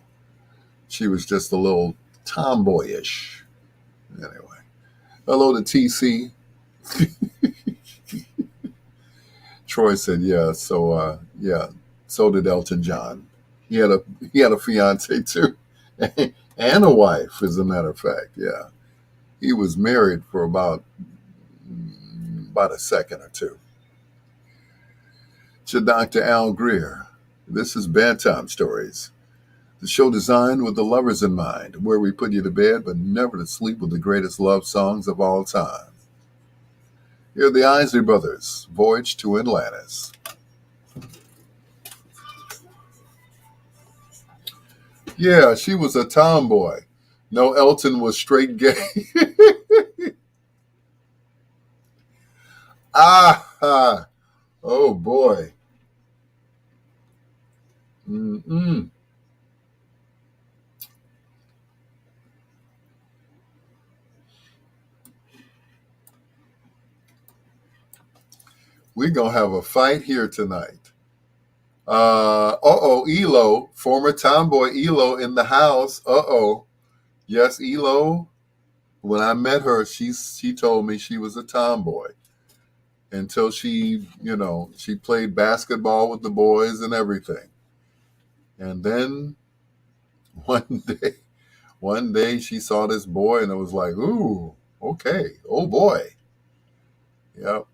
She was just a little tomboyish. Anyway. Hello to TC. Troy said, yeah, so did Elton John. He had a fiance too. And a wife, as a matter of fact, yeah. He was married for about a second or two. To Dr. Al Greer. This is Bedtime Stories, the show designed with the lovers in mind, where we put you to bed but never to sleep with the greatest love songs of all time. Here are the Isley Brothers, Voyage to Atlantis. Yeah, she was a tomboy. No, Elton was straight gay. Ah, oh boy. Mm-mm. We're going to have a fight here tonight. Elo, former tomboy Elo in the house. Yes, Elo. When I met her, she told me she was a tomboy until she played basketball with the boys and everything. And then one day she saw this boy and it was like, ooh, okay, oh boy. Yep.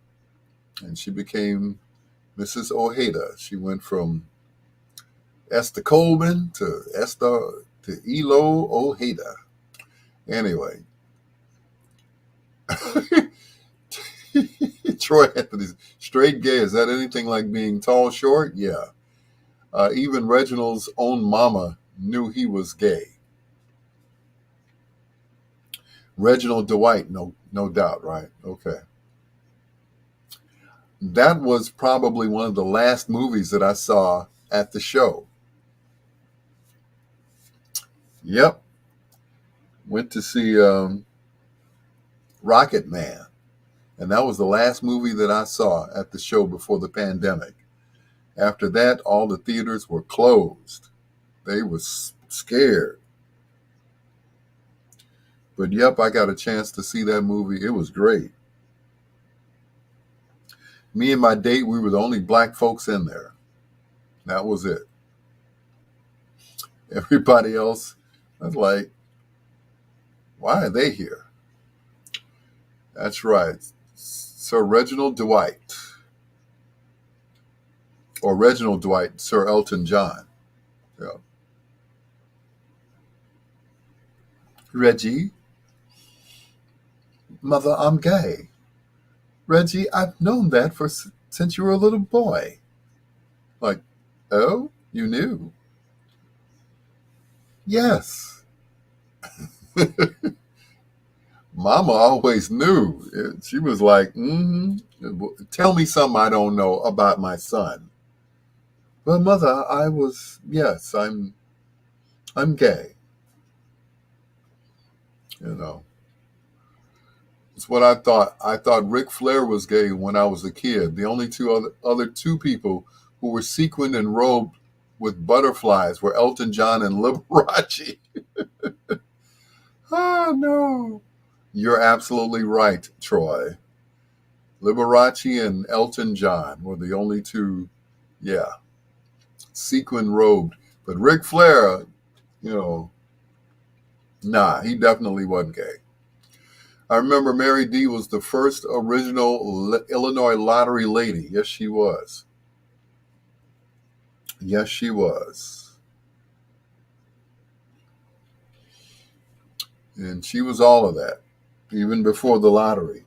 And she became Mrs. Ojeda. She went from Esther Coleman to Elo Ojeda. Anyway. Troy Anthony, straight gay. Is that anything like being tall, short? Yeah. Even Reginald's own mama knew he was gay. Reginald Dwight, no doubt, right? Okay. That was probably one of the last movies that I saw at the show. Yep. Went to see Rocket Man. And that was the last movie that I saw at the show before the pandemic. After that, all the theaters were closed. They were scared. But yep, I got a chance to see that movie. It was great. Me and my date, we were the only black folks in there. That was it. Everybody else, I was like, why are they here? That's right. Sir Reginald Dwight. Or Reginald Dwight, Sir Elton John. Yeah. Reggie, mother, I'm gay. Reggie, I've known that since you were a little boy. Like, oh, you knew? Yes. Mama always knew. She was like, tell me something I don't know about my son. Well, mother, yes, I'm gay. You know, it's what I thought. I thought Ric Flair was gay when I was a kid. The only other two people who were sequined and robed with butterflies were Elton John and Liberace. Oh no. You're absolutely right, Troy. Liberace and Elton John were the only two, yeah, sequin robed. But Ric Flair, you know, nah, he definitely wasn't gay. I remember Mary D was the first original Illinois lottery lady. Yes, she was. Yes, she was. And she was all of that, even before the lottery.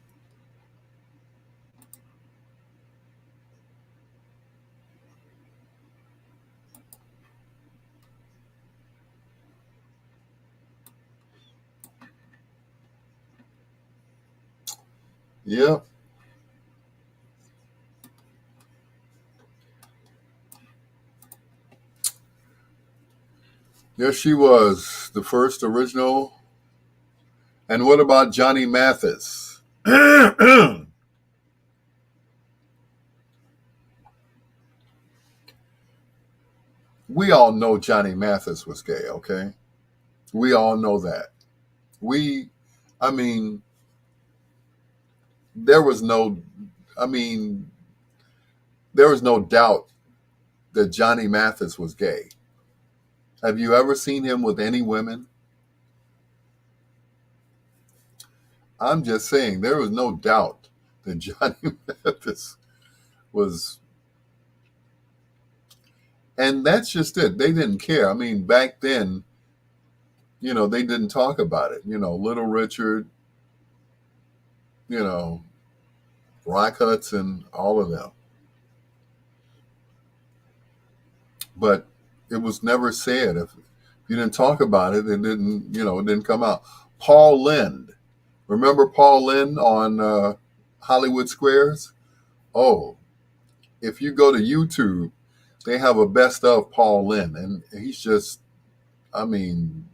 Yep. Yes, she was the first original. And what about Johnny Mathis? We all know Johnny Mathis was gay, okay? We all know that. We, I mean, there was no, I mean, there was no doubt that Johnny Mathis was gay. Have you ever seen him with any women? I'm just saying, there was no doubt that Johnny Mathis was, and that's just it. They didn't care. I mean, back then, they didn't talk about it. Little Richard, you know, Rock Hudson, all of them. But it was never said. If you didn't talk about it, it didn't come out. Paul Lynde. Remember Paul Lynde on Hollywood Squares? Oh, if you go to YouTube, they have a best of Paul Lynde, and he's just, I mean,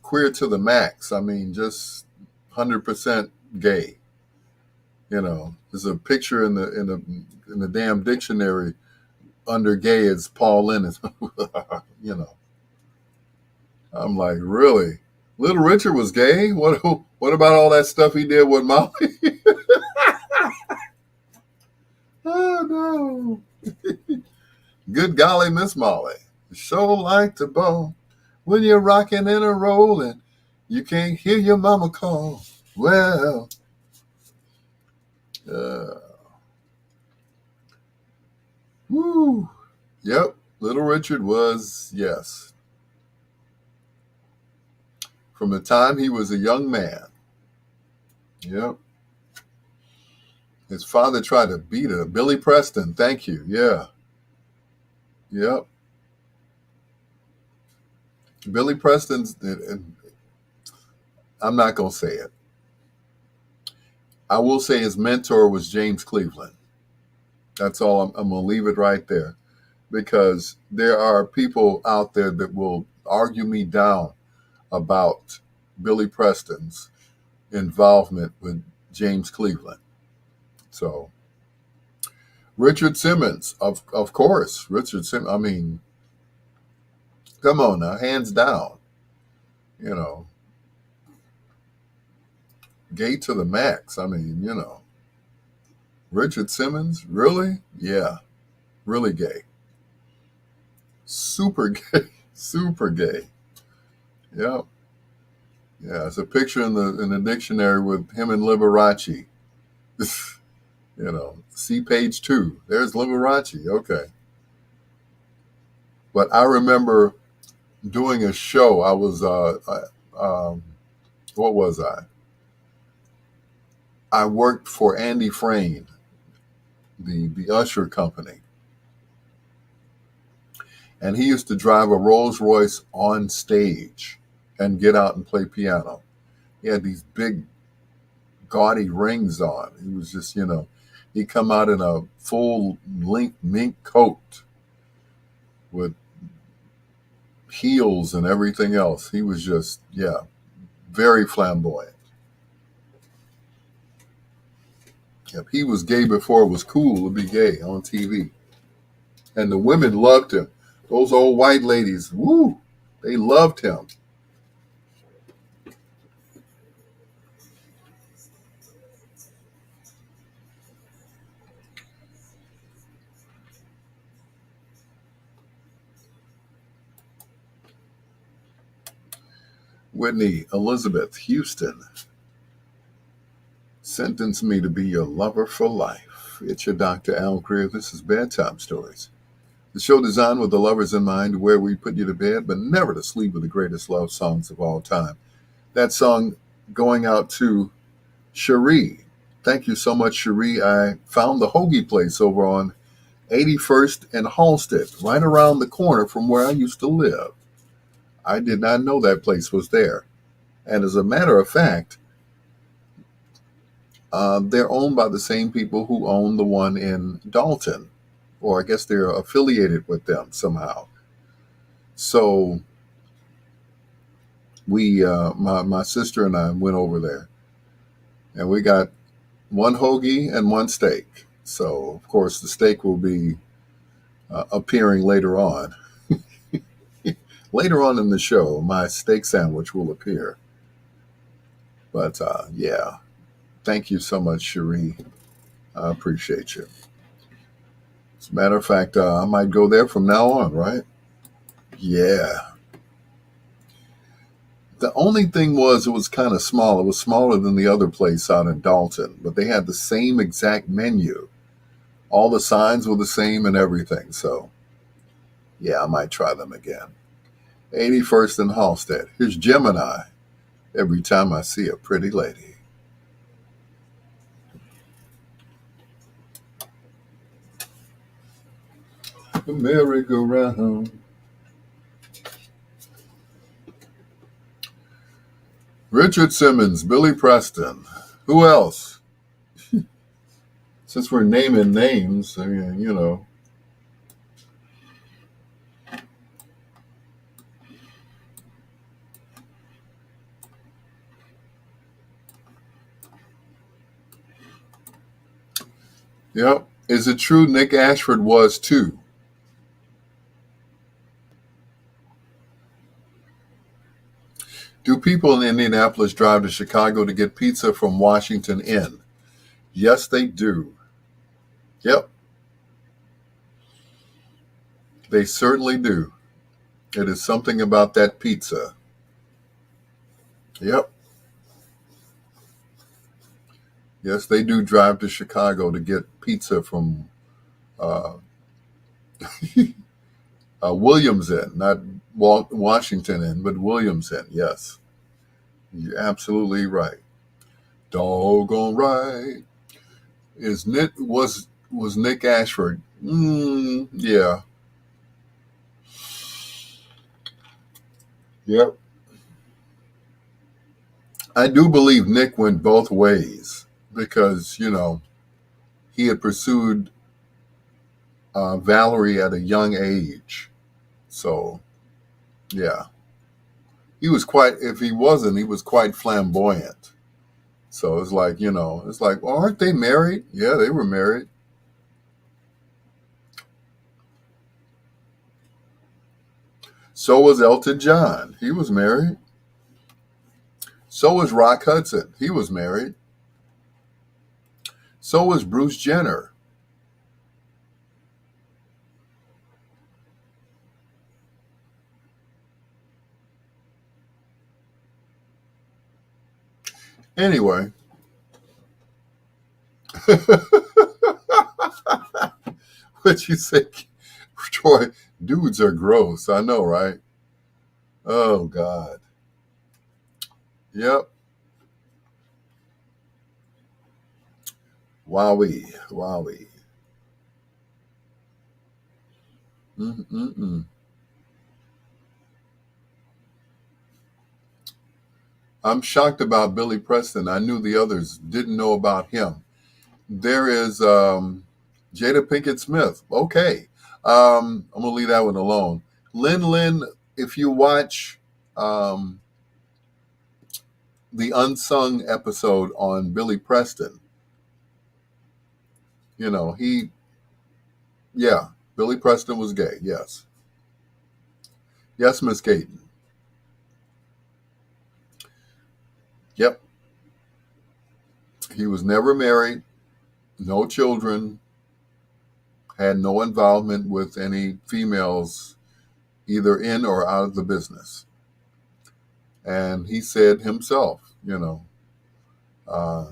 queer to the max. I mean, just 100% gay. There's a picture in the damn dictionary under gay. It's Paul Lynde. I'm like, really? Little Richard was gay? What about all that stuff he did with Molly? Oh no! Good golly, Miss Molly, so like the ball when you're rocking and a rolling, you can't hear your mama call. Well, uh, woo, yep. Little Richard was, yes, from the time he was a young man. Yep. His father tried to beat her. Billy Preston, thank you. Yeah. Yep. Billy Preston's, I'm not going to say it. I will say his mentor was James Cleveland. That's all. I'm going to leave it right there, because there are people out there that will argue me down about Billy Preston's involvement with James Cleveland. So, Richard Simmons, of course, Richard Simmons. I mean, come on now, hands down. You know, gay to the max. I mean, Richard Simmons, really? Yeah, really gay. Super gay. Super gay. Yeah. Yeah, it's a picture in the dictionary with him and Liberace. See page 2. There's Liberace. Okay. But I remember doing a show. I was, what was I? I worked for Andy Frayne, the Usher company. And he used to drive a Rolls Royce on stage and get out and play piano. He had these big, gaudy rings on. He was just, he'd come out in a full length mink coat with heels and everything else. He was just, very flamboyant. Yep, he was gay before it was cool to be gay on TV. And the women loved him. Those old white ladies, woo, they loved him. Whitney Elizabeth Houston, sentence me to be your lover for life. It's your Dr. Al Greer. This is Bedtime Stories, the show designed with the lovers in mind, where we put you to bed, but never to sleep, with the greatest love songs of all time. That song going out to Cherie. Thank you so much, Cherie. I found the hoagie place over on 81st and Halsted, right around the corner from where I used to live. I did not know that place was there. And as a matter of fact, they're owned by the same people who own the one in Dalton, or I guess they're affiliated with them somehow. So my sister and I went over there, and we got one hoagie and one steak. So of course the steak will be appearing later on. Later on in the show, my steak sandwich will appear. But thank you so much, Cherie. I appreciate you. As a matter of fact, I might go there from now on, right? Yeah. The only thing was, it was kind of small. It was smaller than the other place out in Dalton, but they had the same exact menu. All the signs were the same and everything. So, yeah, I might try them again. 81st and Halsted. Here's Gemini. Every time I see a pretty lady. The merry-go-round. Richard Simmons, Billy Preston. Who else? Since we're naming names, I mean, Yep. Is it true Nick Ashford was too? Do people in Indianapolis drive to Chicago to get pizza from Washington Inn? Yes, they do. Yep. They certainly do. It is something about that pizza. Yep. Yes, they do drive to Chicago to get pizza from Williams Inn, not Washington Inn, but Williams Inn. Yes, you're absolutely right. Doggone right. Was Nick Ashford? Yeah. Yep. I do believe Nick went both ways because, he had pursued Valerie at a young age. So, yeah. He was if he wasn't, he was quite flamboyant. So it's like, well, aren't they married? Yeah, they were married. So was Elton John. He was married. So was Rock Hudson. He was married. So was Bruce Jenner. Anyway. What you say, Troy? Dudes are gross. I know, right? Oh, God. Yep. Wowie. Mm-mm-mm. I'm shocked about Billy Preston. I knew the others didn't know about him. There is Jada Pinkett Smith. Okay. I'm going to leave that one alone. Lin, if you watch um, the unsung episode on Billy Preston, you know, yeah, Billy Preston was gay. Yes. Yes, Miss Caton. Yep. He was never married, no children, had no involvement with any females, either in or out of the business. And he said himself, uh,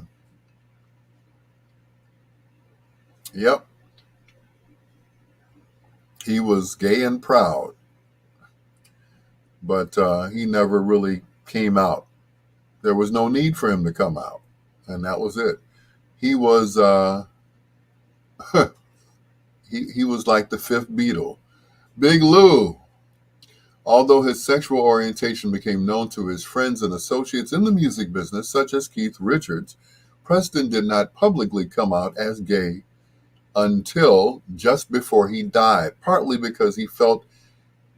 yep, he was gay and proud, but he never really came out. There was no need for him to come out, and that was it. He was he was like the fifth Beatle. Big Lou. Although his sexual orientation became known to his friends and associates in the music business, such as Keith Richards, Preston did not publicly come out as gay until just before he died, partly because he felt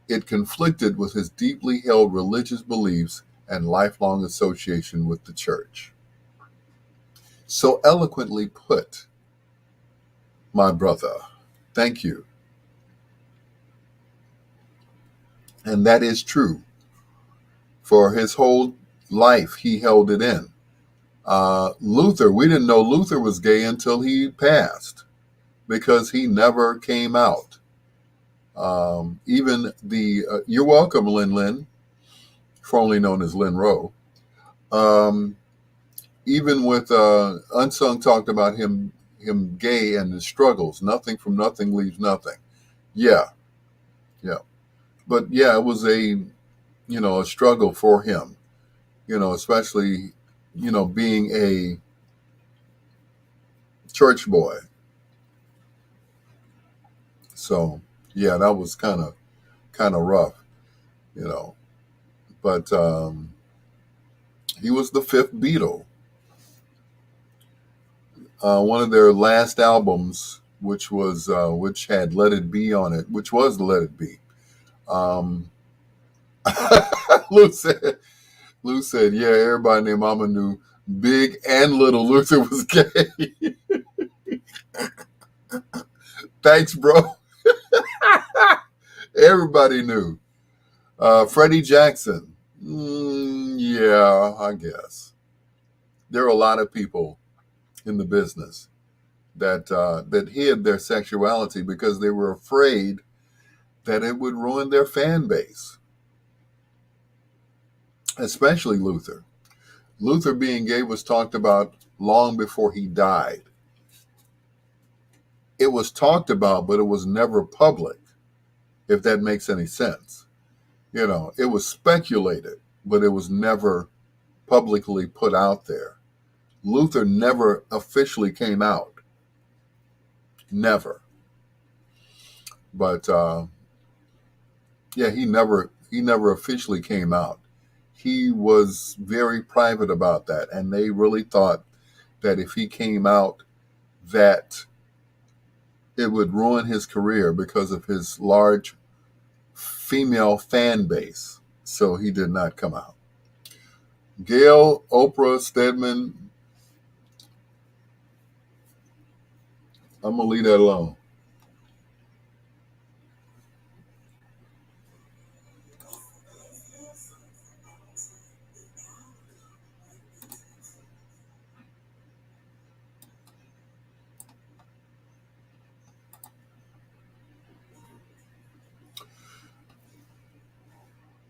it conflicted with his deeply held religious beliefs and lifelong association with the church. So eloquently put, my brother. Thank you. And that is true. For his whole life, he held it in. Luther, we didn't know Luther was gay until he passed because he never came out. Even you're welcome, Lin, formerly known as Lynn Rowe. Even with Unsung talked about him gay and his struggles. Nothing from nothing leaves nothing. Yeah, yeah. But yeah, it was a struggle for him. Especially being a church boy. So yeah, that was kind of rough, you know. But he was the fifth Beatle. One of their last albums, which had "Let It Be" on it, which was "Let It Be." Um, Lou said, "Yeah, everybody named Mama knew Big and Little Luther was gay." Thanks, bro. Everybody knew. Freddie Jackson. Yeah, I guess there are a lot of people in the business that hid their sexuality because they were afraid that it would ruin their fan base, especially Luther. Luther being gay was talked about long before he died. It was talked about, but it was never public, if that makes any sense. It was speculated, but it was never publicly put out there. Luther never officially came out. Never. But yeah, he never officially came out. He was very private about that, and they really thought that if he came out, that it would ruin his career because of his large female fan base. So he did not come out. Gail, Oprah, Stedman, I'm gonna leave that alone.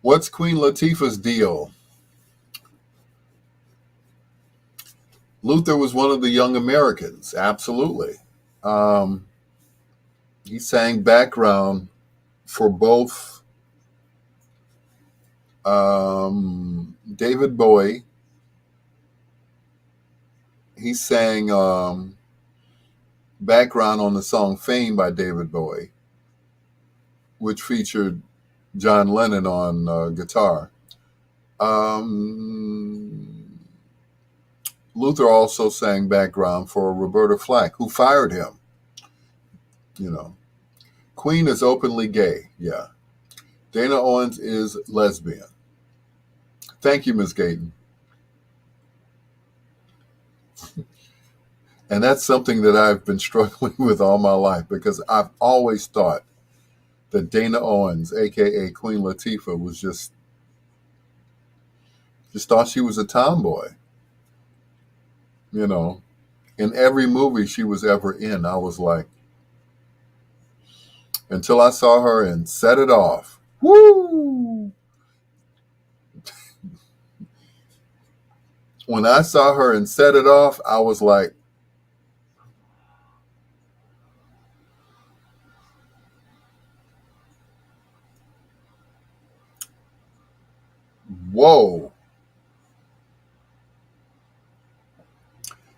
What's Queen Latifah's deal? Luther was one of the young Americans, absolutely. Um, he sang background for both David Bowie. He sang background on the song Fame by David Bowie. which featured John Lennon on guitar. Um, Luther also sang background for Roberta Flack, who fired him. You know, Queen is openly gay. Yeah. Dana Owens is lesbian. Thank you, Ms. Gayton. And that's something that I've been struggling with all my life because I've always thought that Dana Owens, aka Queen Latifah, was just thought she was a tomboy. You know, in every movie she was ever in, I was like, until I saw her in Set It Off. Woo! When I saw her in Set It Off, I was like, whoa.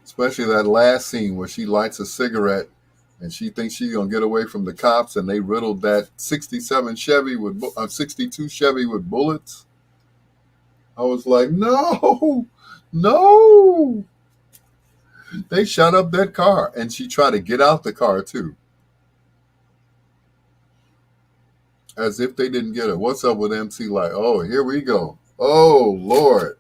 Especially that last scene where she lights a cigarette and she thinks she's gonna get away from the cops, and they riddled that 67 Chevy with 62 Chevy with bullets. I was like, no, no. They shot up that car, and she tried to get out the car too, as if they didn't get her. What's up with MC Light? Oh, here we go. Oh Lord.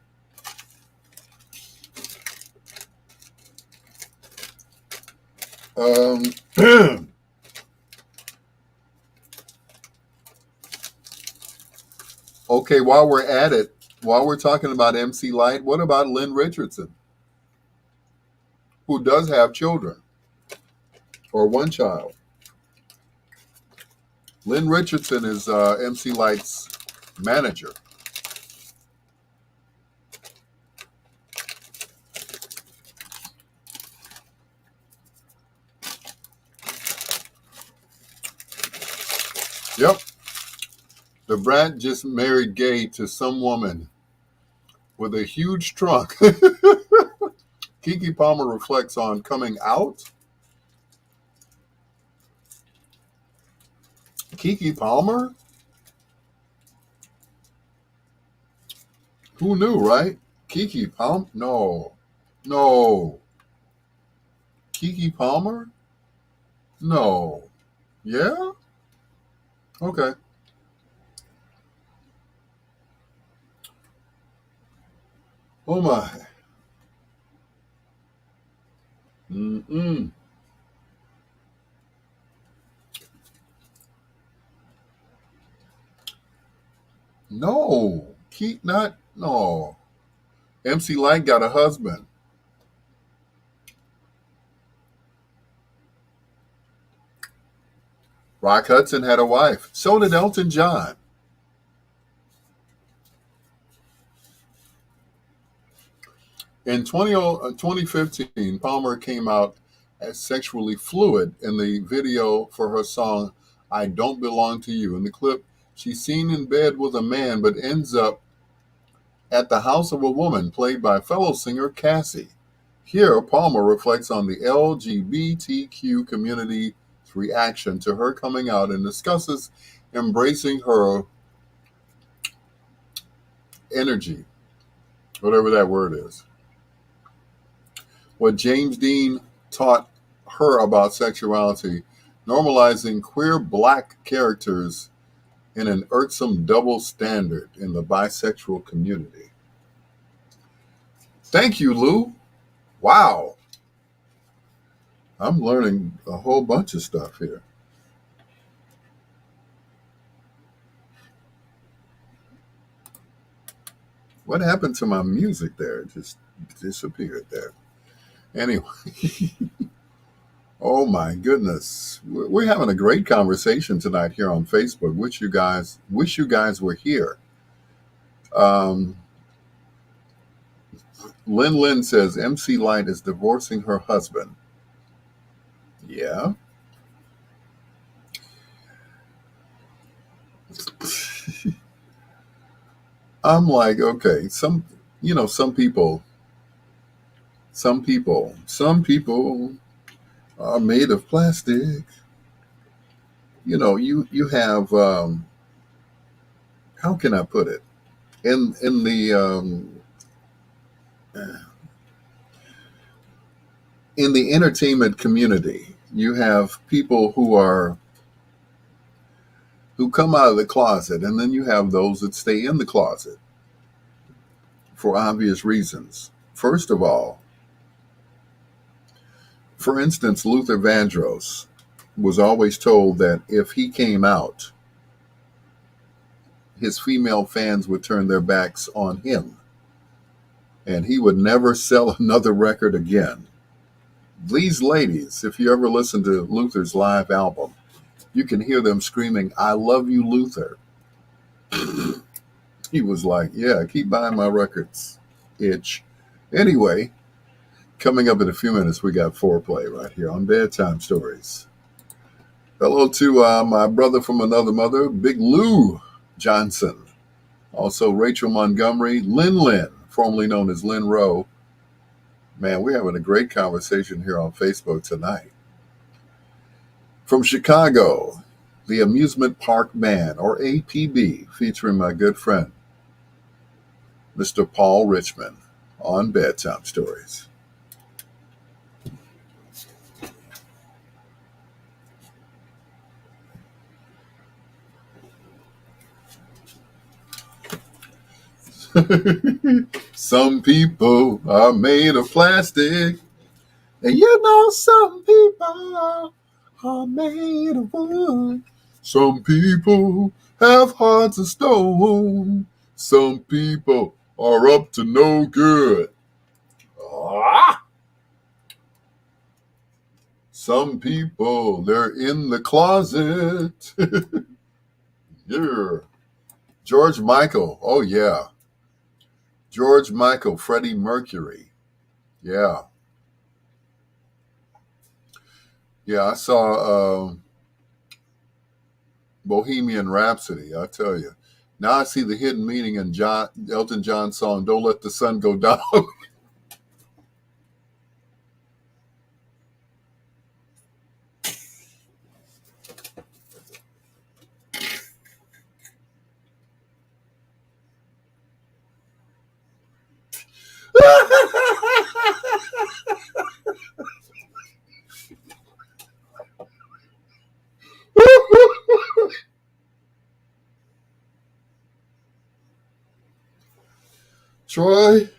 Okay, while we're at it, while we're talking about MC Light, what about Lynn Richardson, who does have children, or one child? Lynn Richardson is MC Light's manager. Yep. The brat just married Gaye to some woman with a huge trunk. Kiki Palmer reflects on coming out. Kiki Palmer? Who knew, right? Kiki Palmer? No. No. Kiki Palmer? No. Yeah? Okay. Oh my. Mm-mm. No. Keep not. No. MC Light got a husband. Rock Hudson had a wife. So did Elton John. In 2015, Palmer came out as sexually fluid in the video for her song, I Don't Belong to You. In the clip, she's seen in bed with a man but ends up at the house of a woman played by fellow singer Cassie. Here, Palmer reflects on the LGBTQ community's reaction to her coming out and discusses embracing her energy, whatever that word is. What James Dean taught her about sexuality, normalizing queer black characters in an irksome double standard in the bisexual community. Thank you, Lou. Wow. I'm learning a whole bunch of stuff here. What happened to my music there? It just disappeared there. Anyway. Oh my goodness. We're having a great conversation tonight here on Facebook. Wish you guys were here. Lynn says MC Light is divorcing her husband. Yeah. I'm like, okay, some people are made of plastic. you have how can I put it in the entertainment community, you have people who come out of the closet, and then you have those that stay in the closet for obvious reasons. First of all, for instance, Luther Vandross was always told that if he came out, his female fans would turn their backs on him and he would never sell another record again. These ladies, if you ever listen to Luther's live album, you can hear them screaming, "I love you, Luther." He was like, "Yeah, keep buying my records, itch." Anyway, coming up in a few minutes, we got foreplay right here on Bedtime Stories. Hello to my brother from another mother, Big Lou Johnson. Also, Rachel Montgomery, Lynn, formerly known as Lynn Rowe. Man, we're having a great conversation here on Facebook tonight. From Chicago, the Amusement Park Band, or APB, featuring my good friend, Mr. Paul Richmond, on Bedtime Stories. Some people are made of plastic, and some people are made of wood. Some people have hearts of stone. Some people are up to no good. Ah! Some people, they're in the closet. Yeah. George Michael. Oh, yeah. George Michael, Freddie Mercury. Yeah. Yeah, I saw Bohemian Rhapsody, I tell you. Now I see the hidden meaning in Elton John's song, "Don't Let the Sun Go Down." Troy.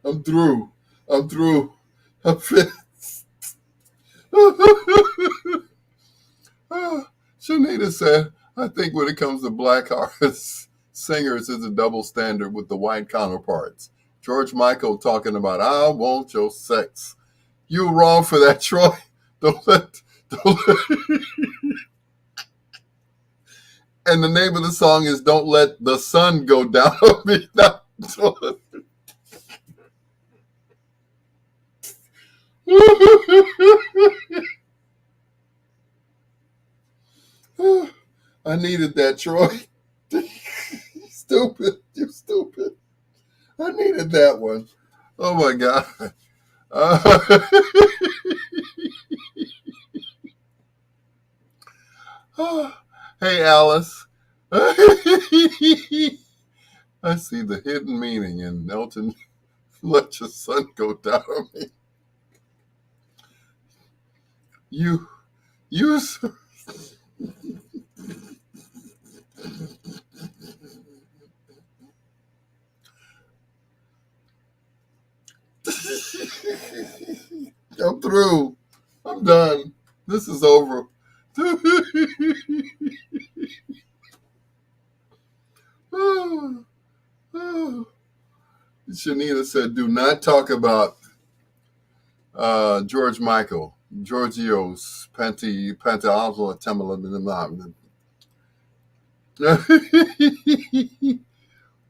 I'm through. I'm through. I'm finished. Shanita said, "I think when it comes to black artists, singers is a double standard with the white counterparts." George Michael talking about, "I want your sex." You were wrong for that, Troy. Don't let. And the name of the song is "Don't Let the Sun Go Down on Me." I needed that, Troy. Stupid. You stupid. I needed that one. Oh my God. Hey, Alice. I see the hidden meaning in Elton. Let your sun go down on me. You. I'm through. I'm done. This is over. Shanita said, "Do not talk about George Michael, Georgios Pantalalo Temala."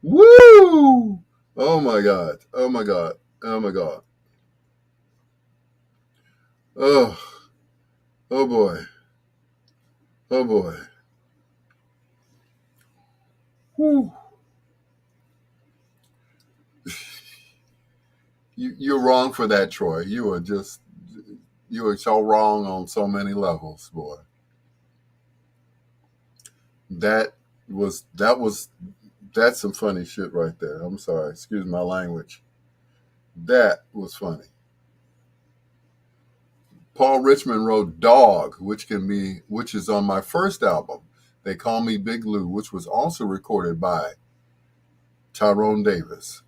Woo! Oh my God! Oh my God! Oh my God! Oh! Oh boy! Oh boy! Woo! You're wrong for that, Troy. You are so wrong on so many levels, boy. That that was that's some funny shit right there. I'm sorry, excuse my language. That was funny. Paul Richmond wrote "Dog," which is on my first album. They Call Me Big Lou, which was also recorded by Tyrone Davis.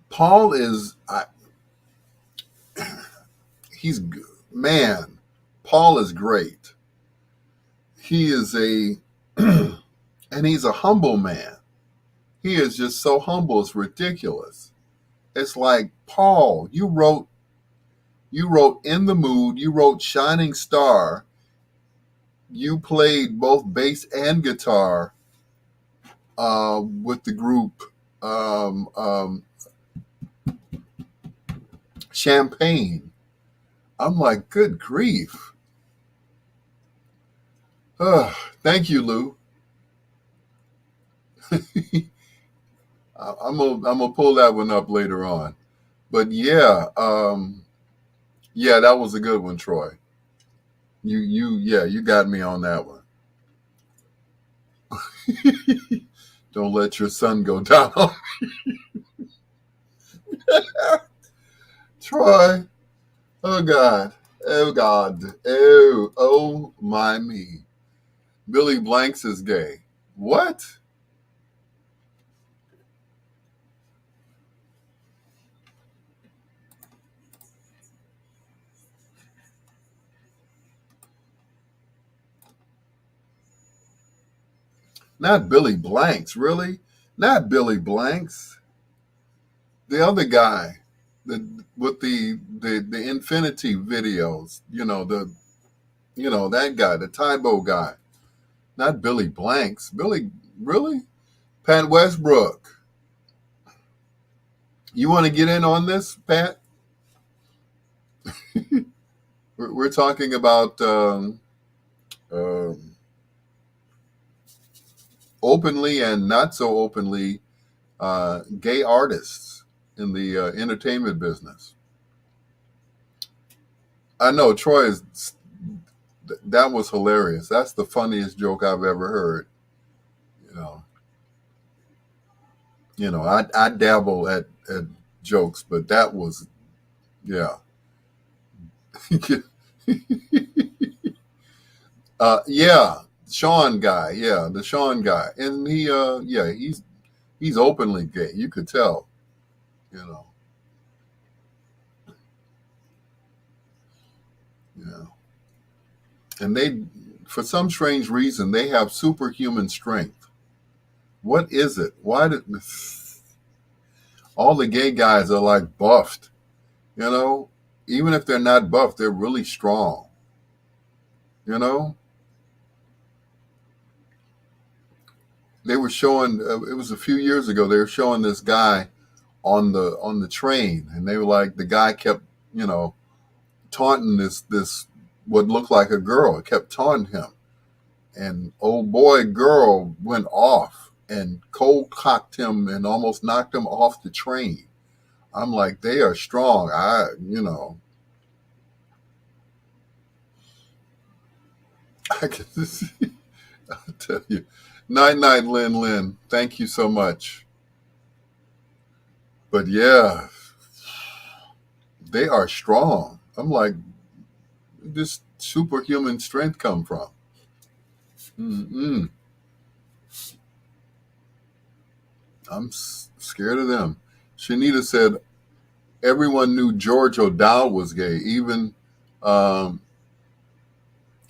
Paul is he's man. Paul is great. He is a and he's a humble man. He is just so humble. It's ridiculous. It's like, Paul, you wrote In the Mood, you wrote Shining Star, you played both bass and guitar with the group um, um, Champagne. I'm like, good grief. Thank you, Lou. I'm gonna pull that one up later on. But yeah, yeah, that was a good one, Troy. Yeah, you got me on that one. Don't let your sun go down. Troy. Oh God. Oh God. Oh my me. Billy Blanks is gay. What? Not Billy Blanks, really? Not Billy Blanks. The other guy, with the Infinity videos. That guy, the Tybo guy. Not Billy Blanks. Billy, really? Pat Westbrook. You want to get in on this, Pat? We're talking about um, openly and not so openly gay artists in the entertainment business. I know Troy is. That was hilarious. That's the funniest joke I've ever heard. You know, I dabble at jokes, but that was, yeah. Yeah, Sean guy, yeah, the Sean guy, and yeah, he's openly gay. You could tell, you know, yeah. And for some strange reason, they have superhuman strength. What is it? Why did all the gay guys are like buffed? You know, even if they're not buffed, they're really strong. You know, they were showing. It was a few years ago. They were showing this guy on the train, and they were like, the guy kept, you know, taunting this what looked like a girl. It kept taunting him, and old boy girl went off and cold cocked him and almost knocked him off the train. I'm like, they are strong. I can see. I'll tell you. Night night, Lynn Lynn. Thank you so much. But yeah, they are strong. I'm like, this superhuman strength come from? Mm-mm. I'm scared of them. Shanita said everyone knew George O'Dowd was gay. Even um,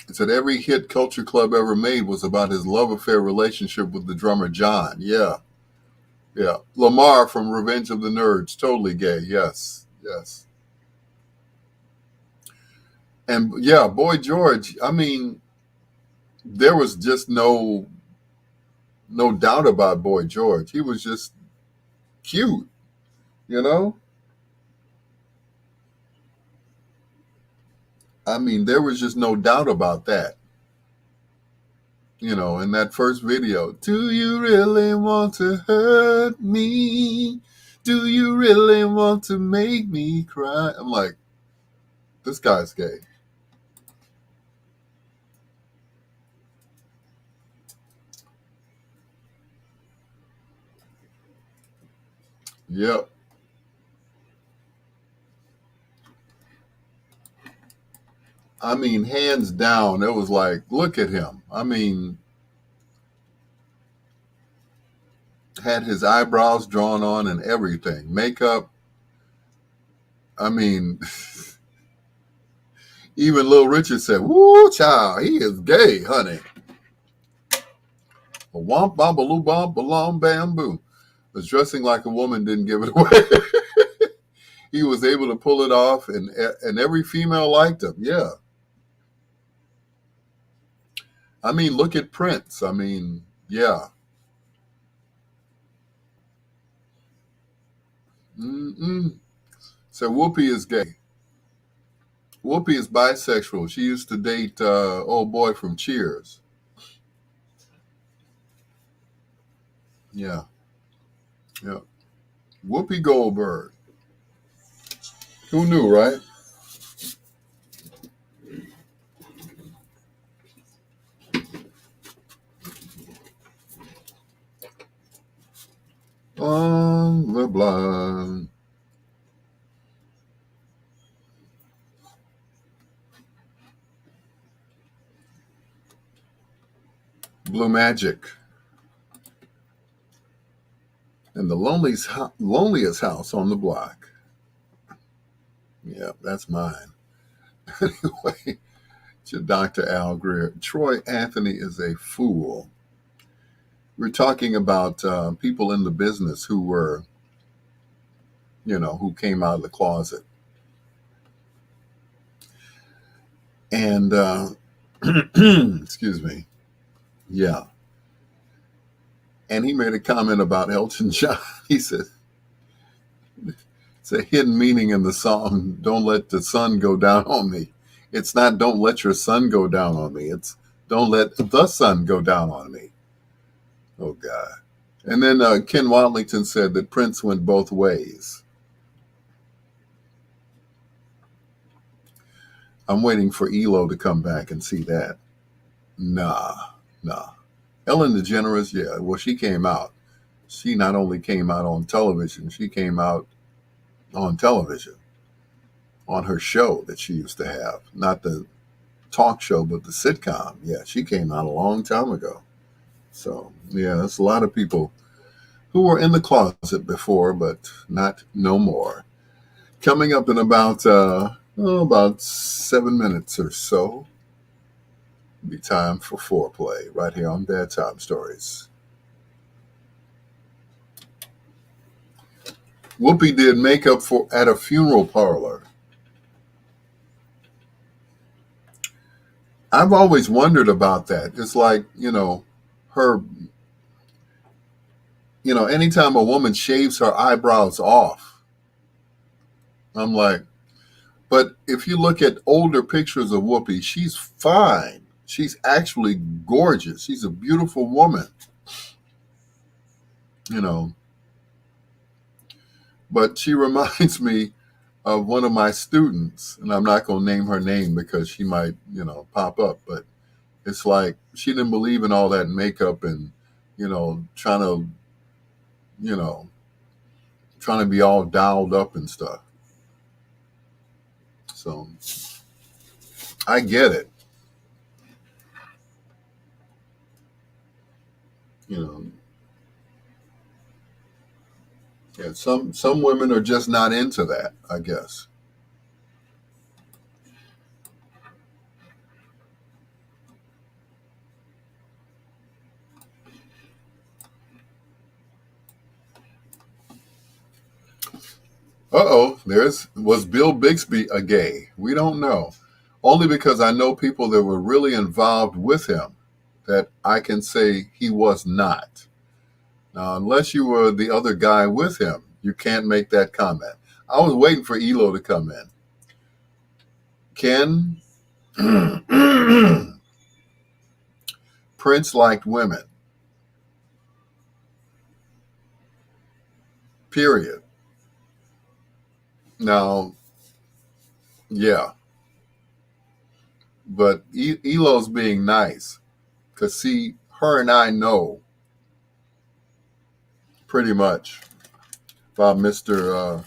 it said every hit Culture Club ever made was about his love affair relationship with the drummer John. Yeah, yeah. Lamar from Revenge of the Nerds, totally gay. Yes, yes. And yeah, Boy George. I mean, there was just no doubt about Boy George. He was just cute, you know. I mean, there was just no doubt about that. In that first video, do you really want to hurt me? Do you really want to make me cry? I'm like, this guy's gay. Yep. I mean, hands down, it was like, look at him. I mean, had his eyebrows drawn on and everything, makeup. I mean, even Little Richard said, woo, child, he is gay, honey. A womp, bambaloo, bump, balong, bamboo. Was dressing like a woman didn't give it away. He was able to pull it off, and every female liked him. Yeah. I mean, look at Prince. I mean, yeah. Mm-mm. So Whoopi is gay. Whoopi is bisexual. She used to date old boy from Cheers. Yeah. Yeah. Whoopi Goldberg. Who knew, right? On the blind. Blue Magic. And the loneliest house on the block. Yeah, that's mine. Anyway, to Dr. Al Greer. Troy Anthony is a fool. We're talking about people in the business who were, who came out of the closet. And, excuse me. Yeah. And he made a comment about Elton John. He said, it's a hidden meaning in the song, Don't Let the Sun Go Down on Me. It's not don't let your sun go down on me. It's don't let the sun go down on me. Oh, God. And then Ken Watlington said that Prince went both ways. I'm waiting for ELO to come back and see that. Nah. Ellen DeGeneres, yeah, well, she came out. She not only came out on television, she came out on television on her show that she used to have. Not the talk show, but the sitcom. Yeah, she came out a long time ago. So, yeah, there's a lot of people who were in the closet before, but not no more. Coming up in about 7 minutes or so, it'll be time for foreplay right here on Bedtime Stories. Whoopi did makeup at a funeral parlor. I've always wondered about that. It's like, her, anytime a woman shaves her eyebrows off, I'm like, but if you look at older pictures of Whoopi, she's fine. She's actually gorgeous. She's a beautiful woman, But she reminds me of one of my students, and I'm not going to name her name because she might, pop up. But it's like she didn't believe in all that makeup and, trying to be all dialed up and stuff. So I get it. Yeah, some women are just not into that, I guess. Was Bill Bixby a gay? We don't know. Only because I know people that were really involved with him that I can say he was not. Now, unless you were the other guy with him, you can't make that comment. I was waiting for ELO to come in. Ken, Prince liked women. Period. Now, yeah, but Elo's being nice because see, her and I know pretty much about Mr.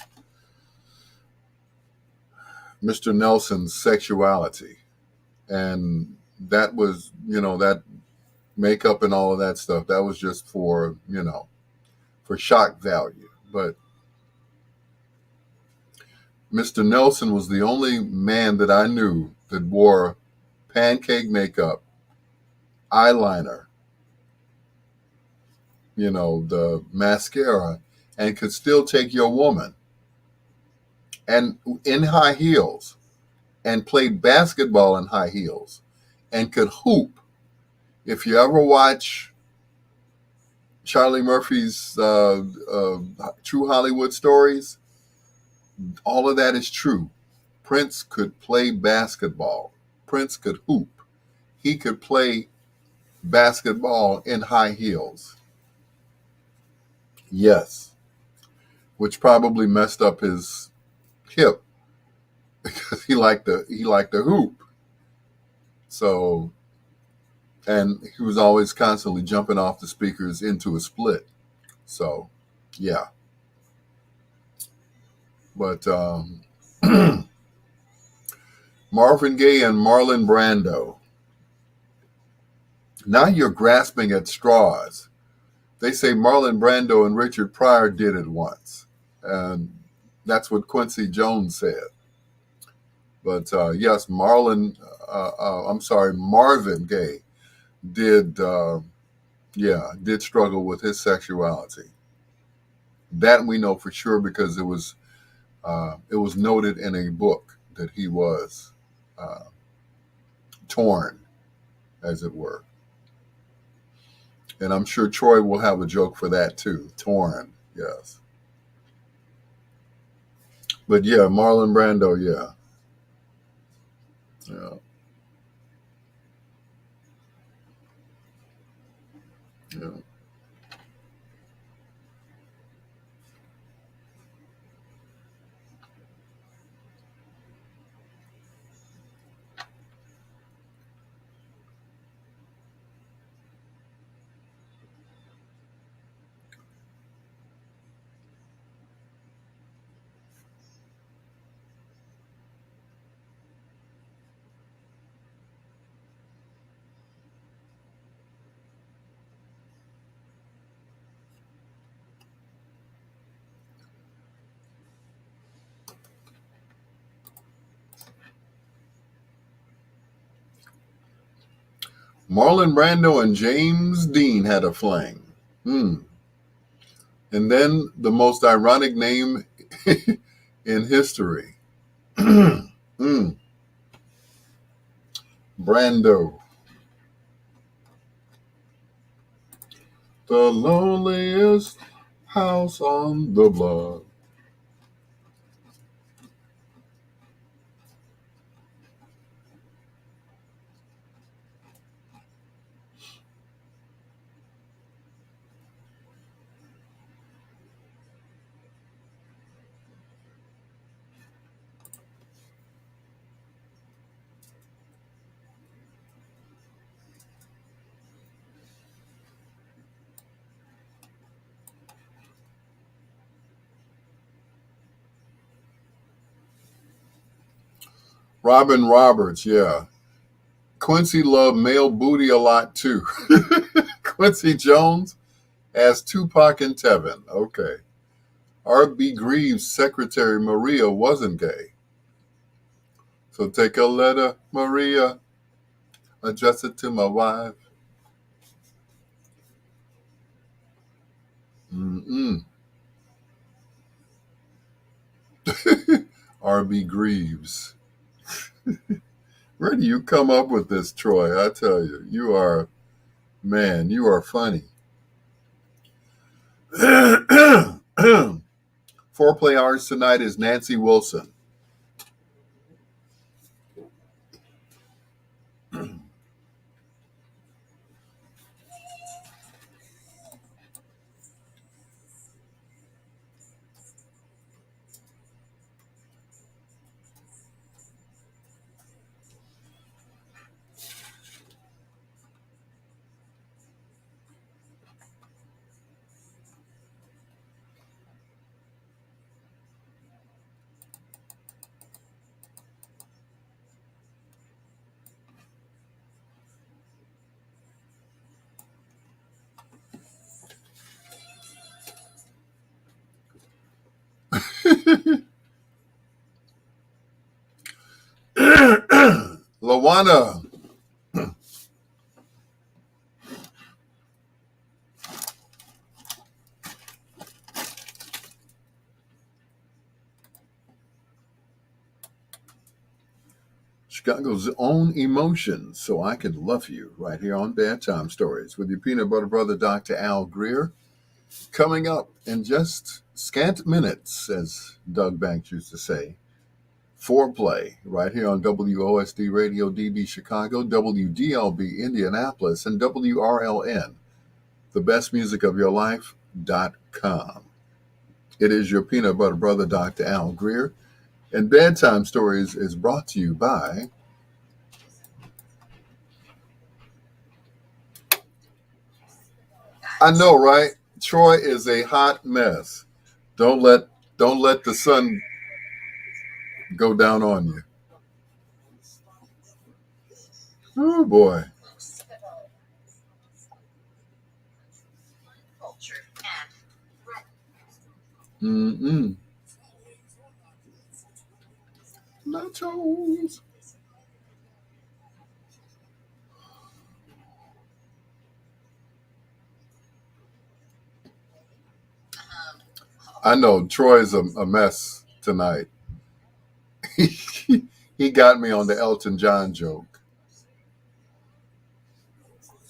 Nelson's sexuality, and that was, that makeup and all of that stuff. That was just for, for shock value. But Mr. Nelson was the only man that I knew that wore pancake makeup, eyeliner, the mascara, and could still take your woman and in high heels and play basketball in high heels and could hoop. If you ever watch Charlie Murphy's True Hollywood Stories, all of that is true. Prince could play basketball. Prince could hoop. He could play basketball in high heels. Yes, which probably messed up his hip because he liked to hoop. So, and he was always constantly jumping off the speakers into a split. So, yeah. But Marvin Gaye and Marlon Brando. Now you're grasping at straws. They say Marlon Brando and Richard Pryor did it once. And that's what Quincy Jones said. But yes, Marvin Gaye did struggle with his sexuality. That we know for sure because it was noted in a book that he was torn, as it were. And I'm sure Troy will have a joke for that too. Torn, yes. But yeah, Marlon Brando, yeah. Yeah. Yeah. Marlon Brando and James Dean had a fling. And then the most ironic name in history. Brando. The loneliest house on the block. Robin Roberts, yeah. Quincy loved male booty a lot too. Quincy Jones as Tupac and Tevin. Okay. R.B. Greaves' secretary Maria wasn't gay. So take a letter, Maria, address it to my wife. R.B. Greaves. Where do you come up with this, Troy? I tell you, you are funny. Foreplay artist tonight is Nancy Wilson. Lawana. Chicago's own emotions, so I can love you, right here on Bedtime Stories with your peanut butter brother, Dr. Al Greer. Coming up in just scant minutes, as Doug Banks used to say, Foreplay, right here on WOSD Radio DB Chicago, WDLB Indianapolis, and WRLN, the best music of your life.com. It is your peanut butter brother, Dr. Al Greer, and Bedtime Stories is brought to you by I know, right? Troy is a hot mess. Don't let the sun go down on you. Oh boy. Mm-mm. Nachos. I know Troy's a mess tonight. He got me on the Elton John joke.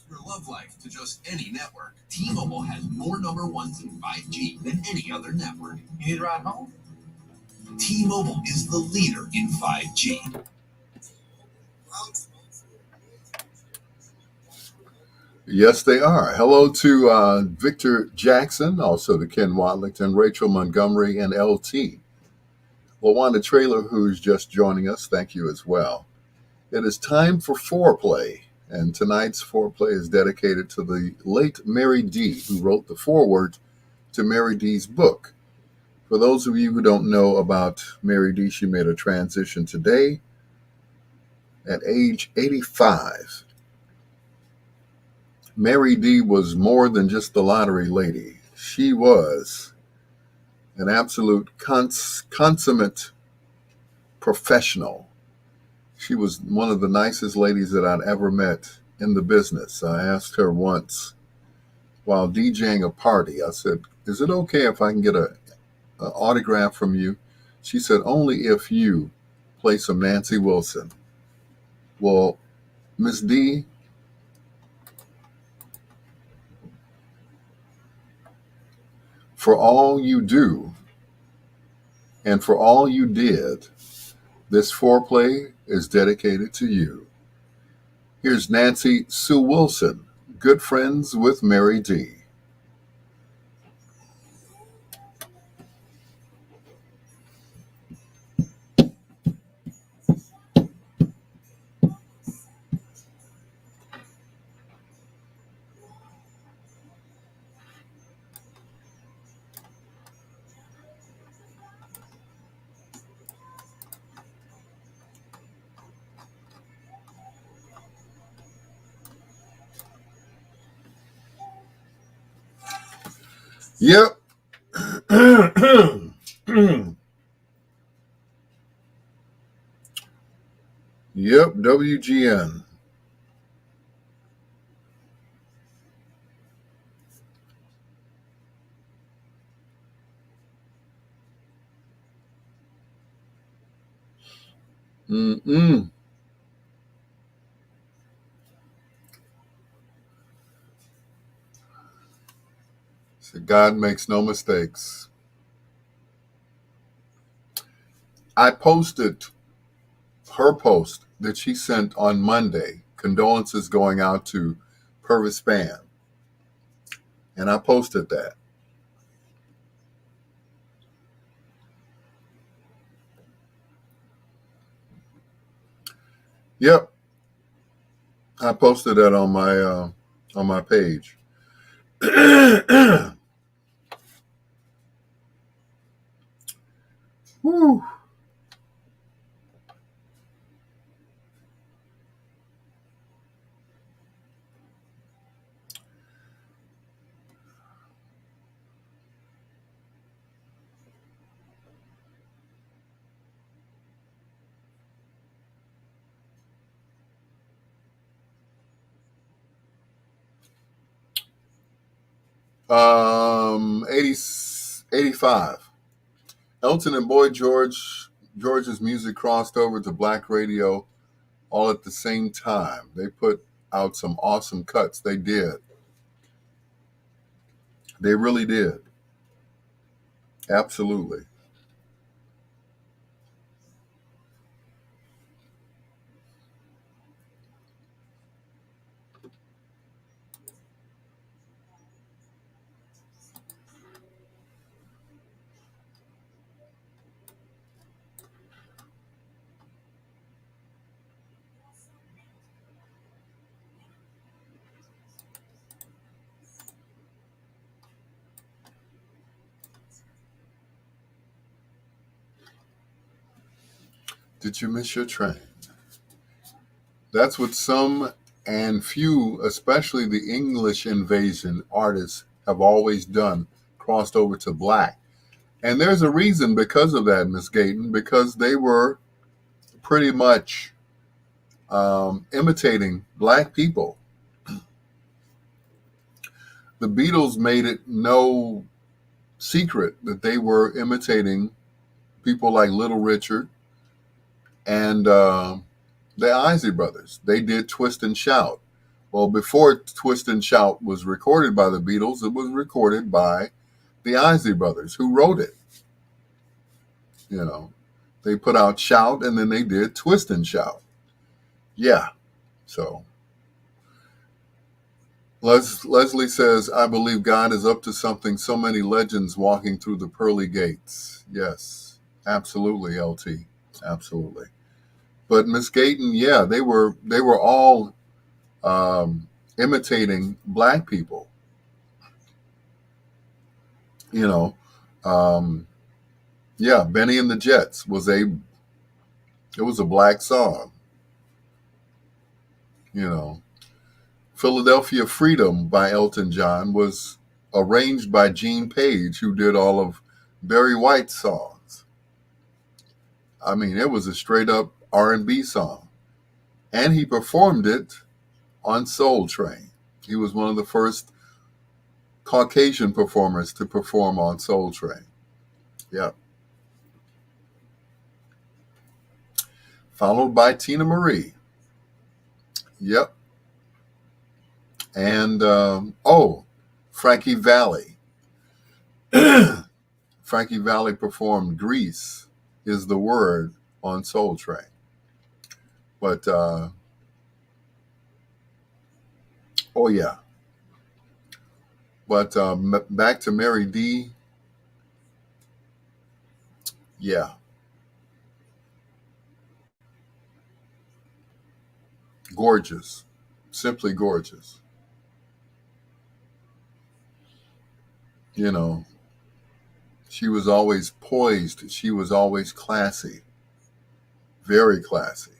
Your love life to just any network. T-Mobile has more number ones in 5G than any other network. You need a ride home? T-Mobile is the leader in 5G. Yes, they are. Hello to Victor Jackson, also to Ken Watlington, Rachel Montgomery, and LT. Lawanda Trailer, who's just joining us, thank you as well. It is time for Foreplay, and tonight's Foreplay is dedicated to the late Mary D., who wrote the foreword to Mary D's book. For those of you who don't know about Mary D., she made a transition today at age 85. Mary D. was more than just the lottery lady. She was an absolute consummate professional. She was one of the nicest ladies that I'd ever met in the business. I asked her once while DJing a party, I said, "Is it okay if I can get an autograph from you?" She said, "Only if you play some Nancy Wilson." Well, Miss D, for all you do and for all you did, this Foreplay is dedicated to you. Here's Nancy Sue Wilson, good friends with Mary D. Yep. Yep, WGN. Mm-mm. So God makes no mistakes. I posted her post that she sent on Monday, condolences going out to Purvis Spann. And I posted that. Yep. I posted that on my page. Whew. 80, 85. Elton and George's music crossed over to black radio all at the same time. They put out some awesome cuts. They did. They really did. Absolutely. Did you miss your train? That's what some and few, especially the English invasion artists, have always done, crossed over to black. And there's a reason because of that, Miss Gayton, because they were pretty much imitating black people. The Beatles made it no secret that they were imitating people like Little Richard and the Isley Brothers. They did Twist and Shout. Well, before Twist and Shout was recorded by the Beatles, it was recorded by the Isley Brothers, who wrote it. You know, they put out Shout and then they did Twist and Shout. Yeah. So Leslie says, I believe God is up to something. So many legends walking through the pearly gates. Yes, absolutely, LT. Absolutely. But Miss Gayton, yeah, they were all imitating black people. You know, yeah, Benny and the Jets was a black song. You know, Philadelphia Freedom by Elton John was arranged by Gene Page, who did all of Barry White's songs. I mean, it was a straight up R&B song, and he performed it on Soul Train. He was one of the first Caucasian performers to perform on Soul Train. Yeah. Followed by Tina Marie. Yep. And, Frankie Valli. Frankie Valli performed Grease is the Word on Soul Train. But, oh yeah. But back to Mary D. Yeah. Gorgeous. Simply gorgeous. You know, she was always poised. She was always classy. Very classy.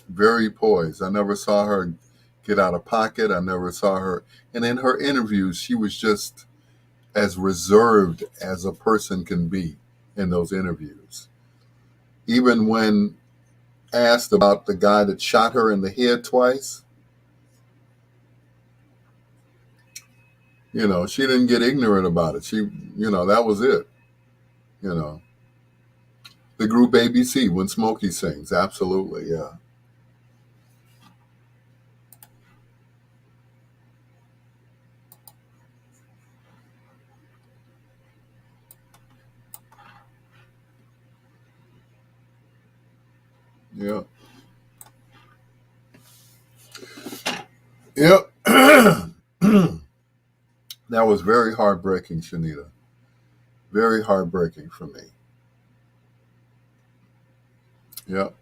Very poised. I never saw her get out of pocket. I never saw her. And in her interviews, she was just as reserved as a person can be in those interviews. Even when asked about the guy that shot her in the head twice, you know, she didn't get ignorant about it. She, you know, that was it. You know, the group ABC, When Smokey Sings. Absolutely. Yeah. Yeah. Yep. That was very heartbreaking, Shanita. Very heartbreaking for me. Yep.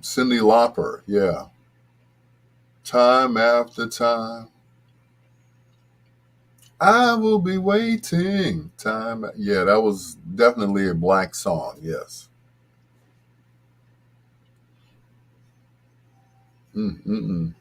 Cyndi Lauper. Yeah. Time after time, I will be waiting. Time. Yeah, that was definitely a black song. Yes. Mm-mm-mm.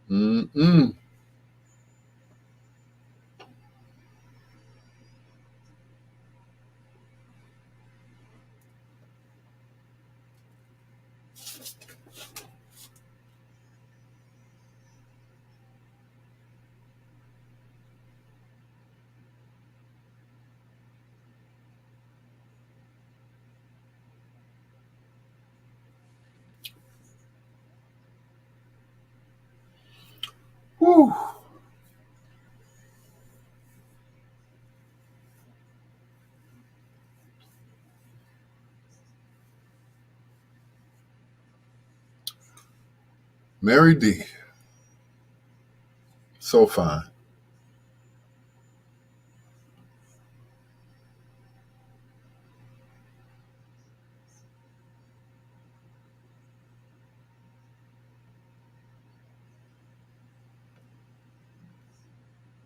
Mm-mm. Whew. Mary D. So fine.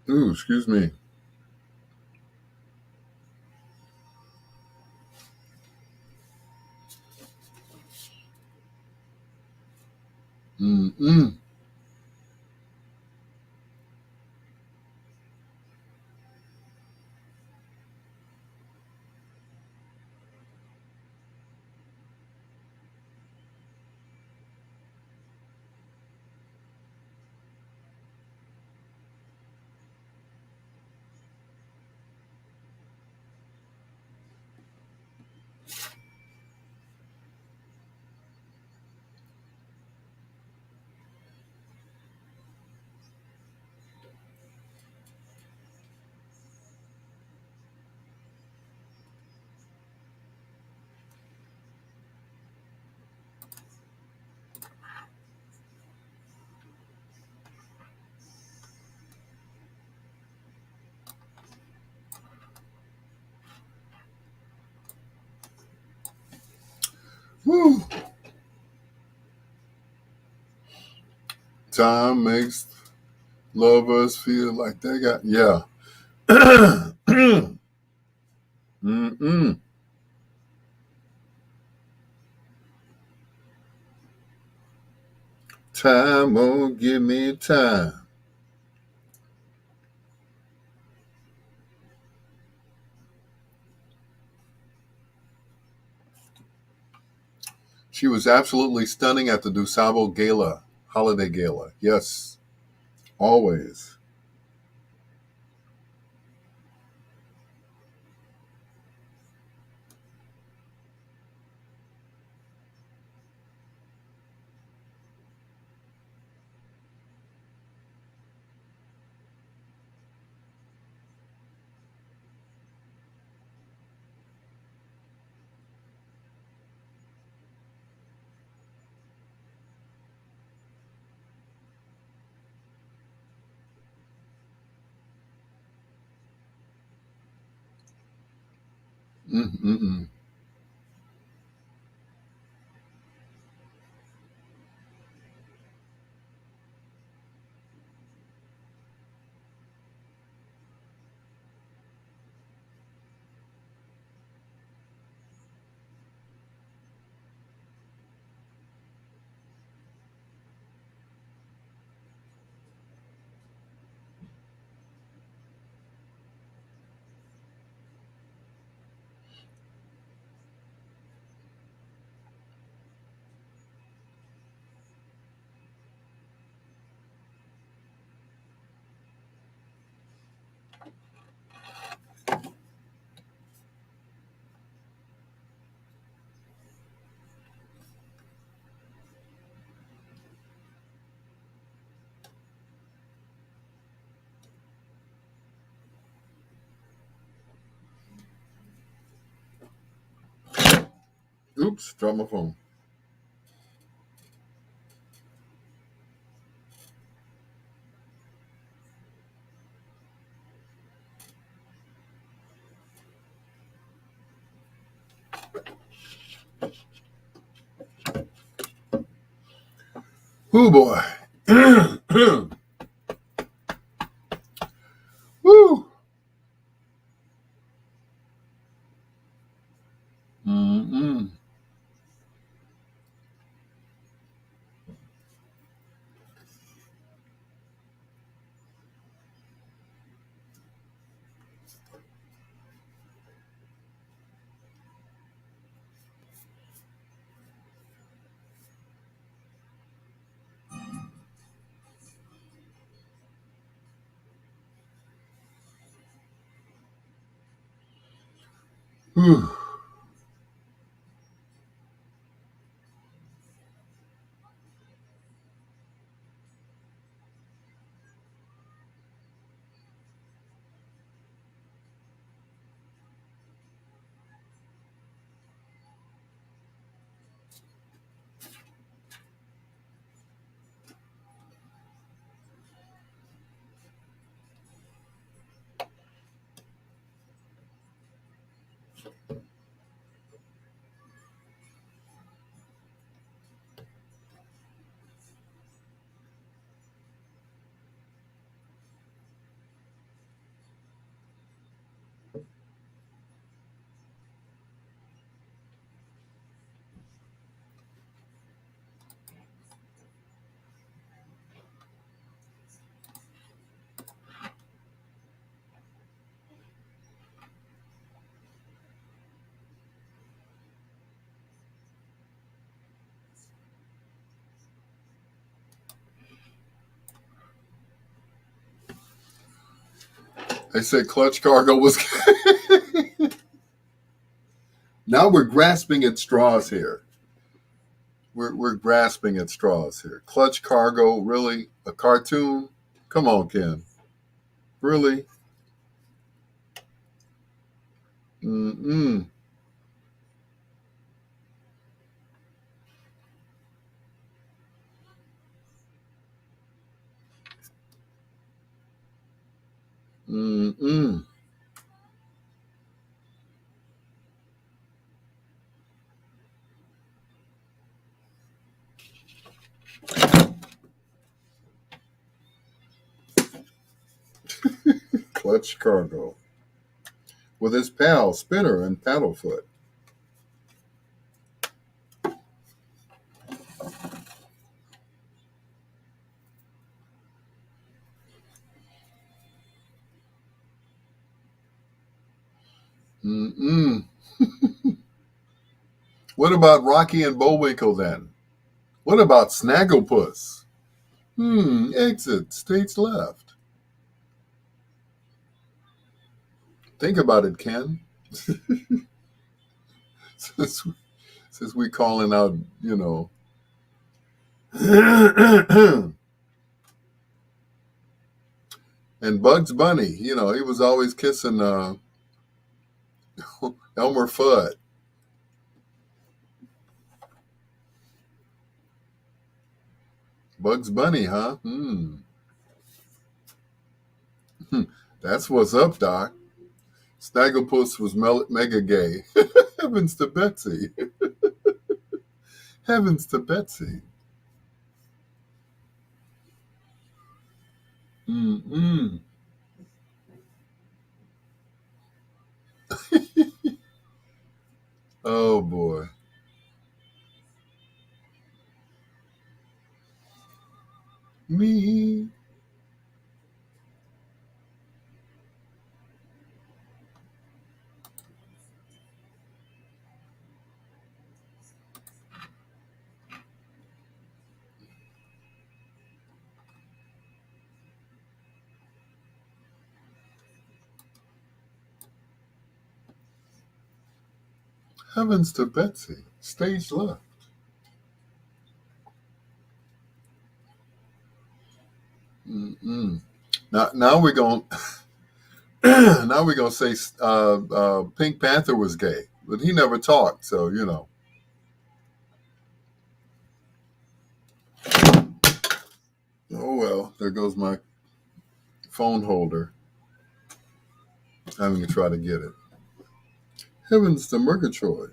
Ooh, excuse me. Mm-mm. Whew. Time makes lovers feel like they got, yeah. Mm-mm. Time won't give me time. She was absolutely stunning at the DuSable Gala, holiday gala. Yes, always. Mm-mm-mm. Oops, dropped my phone. Whoo boy. Woo. Mm-mm. Whew. They said clutch cargo was. Now we're grasping at straws here. We're grasping at straws here. Clutch cargo, really? A cartoon? Come on, Ken. Really? Mm-mm. Mm-mm. Clutch cargo. With his pal, Spinner and Paddlefoot. Mm-mm. What about Rocky and Bullwinkle then? What about Snagglepuss? Exit, stage left. Think about it, Ken. since, since we calling out, and Bugs Bunny, he was always kissing Elmer Fudd. Bugs Bunny, huh? That's what's up, Doc. Snagglepuss was mega gay. Heavens to Betsy. Heavens to Betsy. Mm-mm. Oh, boy. Me. Heavens to Betsy. Stage left. Mm-mm. Now we're going. Now we're gonna say Pink Panther was gay, but he never talked, so Oh well, there goes my phone holder. Having to try to get it. Heavens to Murgatroyd.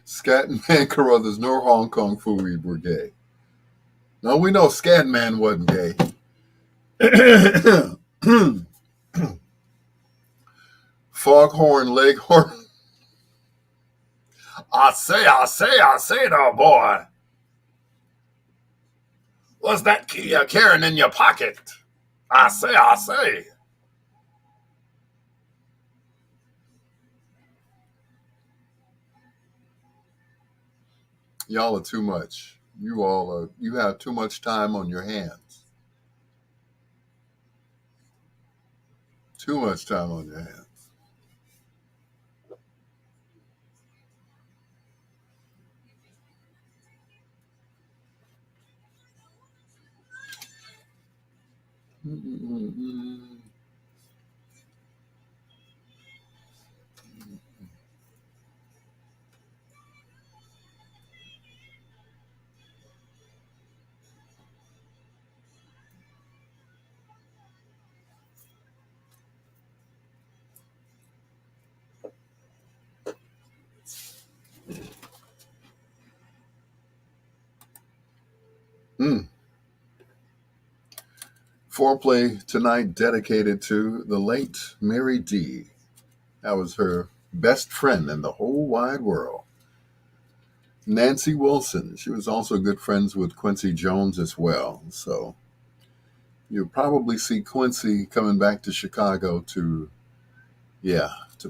Scatman Carruthers, no Hong Kong Phooey were gay. No, we know Scatman wasn't gay. Foghorn Leghorn. I say, now, boy. What's that key you're carrying in your pocket? I say. Y'all are too much. You have too much time on your hands. Too much time on your hands. Mm-mm-mm. Mm. Foreplay tonight dedicated to the late Mary D. That was her best friend in the whole wide world. Nancy Wilson. She was also good friends with Quincy Jones as well. So you'll probably see Quincy coming back to Chicago to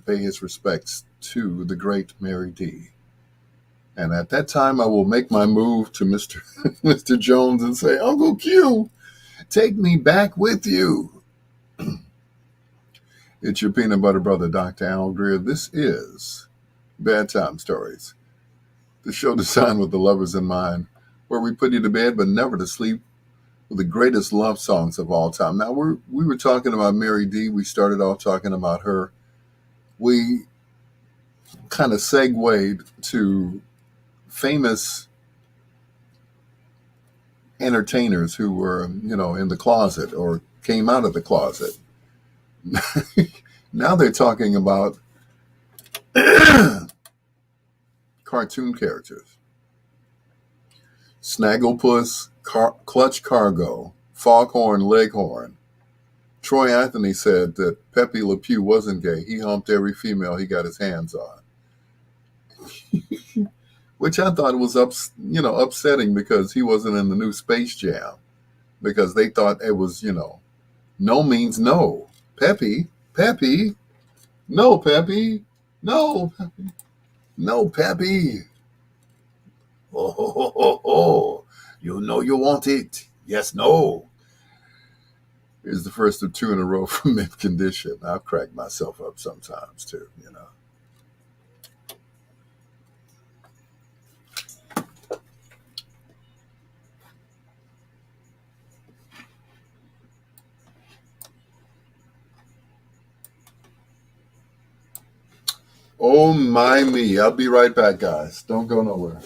pay his respects to the great Mary D. And at that time, I will make my move to Mr. Mr. Jones and say, Uncle Q, take me back with you. It's your peanut butter brother, Dr. Al Greer. This is Bedtime Stories, the show designed with the lovers in mind, where we put you to bed but never to sleep with the greatest love songs of all time. Now, we were talking about Mary D. We started off talking about her. We kind of segued to famous entertainers who were, in the closet or came out of the closet. Now they're talking about cartoon characters. Snagglepuss, Clutch Cargo, Foghorn Leghorn. Troy Anthony said that Pepe Le Pew wasn't gay. He humped every female he got his hands on. Which I thought was upsetting because he wasn't in the new Space Jam. Because they thought it was, no means no. Pepe, no, Pepe, no, Pepe, no, Pepe. Oh, ho, ho, ho, ho. You know you want it. Yes, no. Here's the first of two in a row from Mid Condition. I'll crack myself up sometimes too, Oh my me. I'll be right back, guys. Don't go nowhere.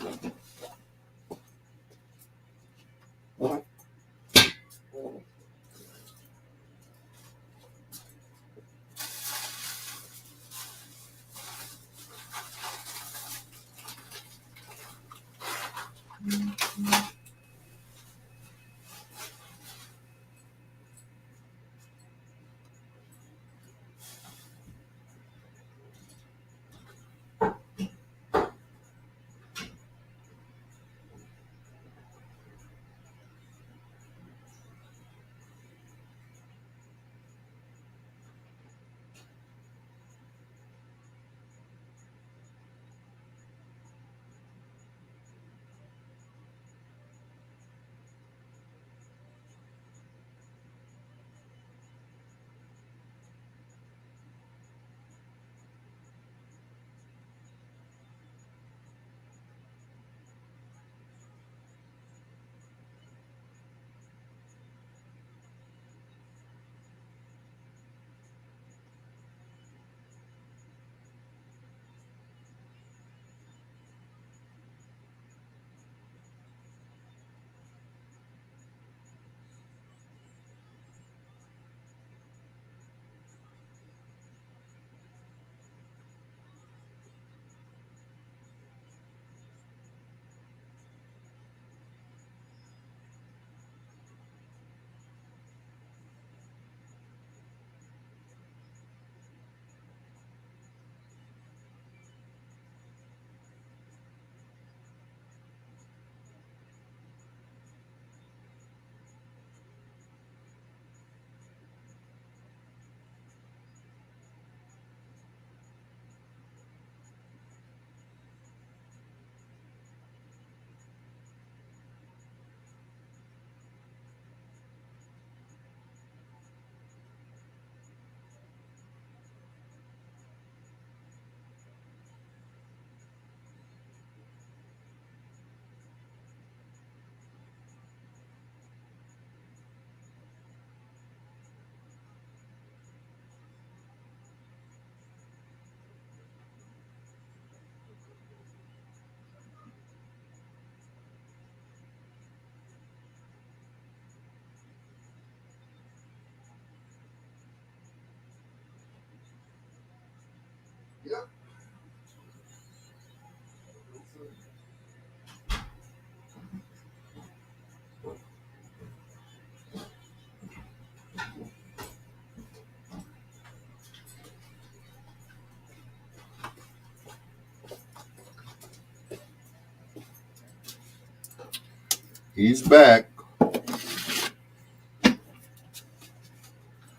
He's back.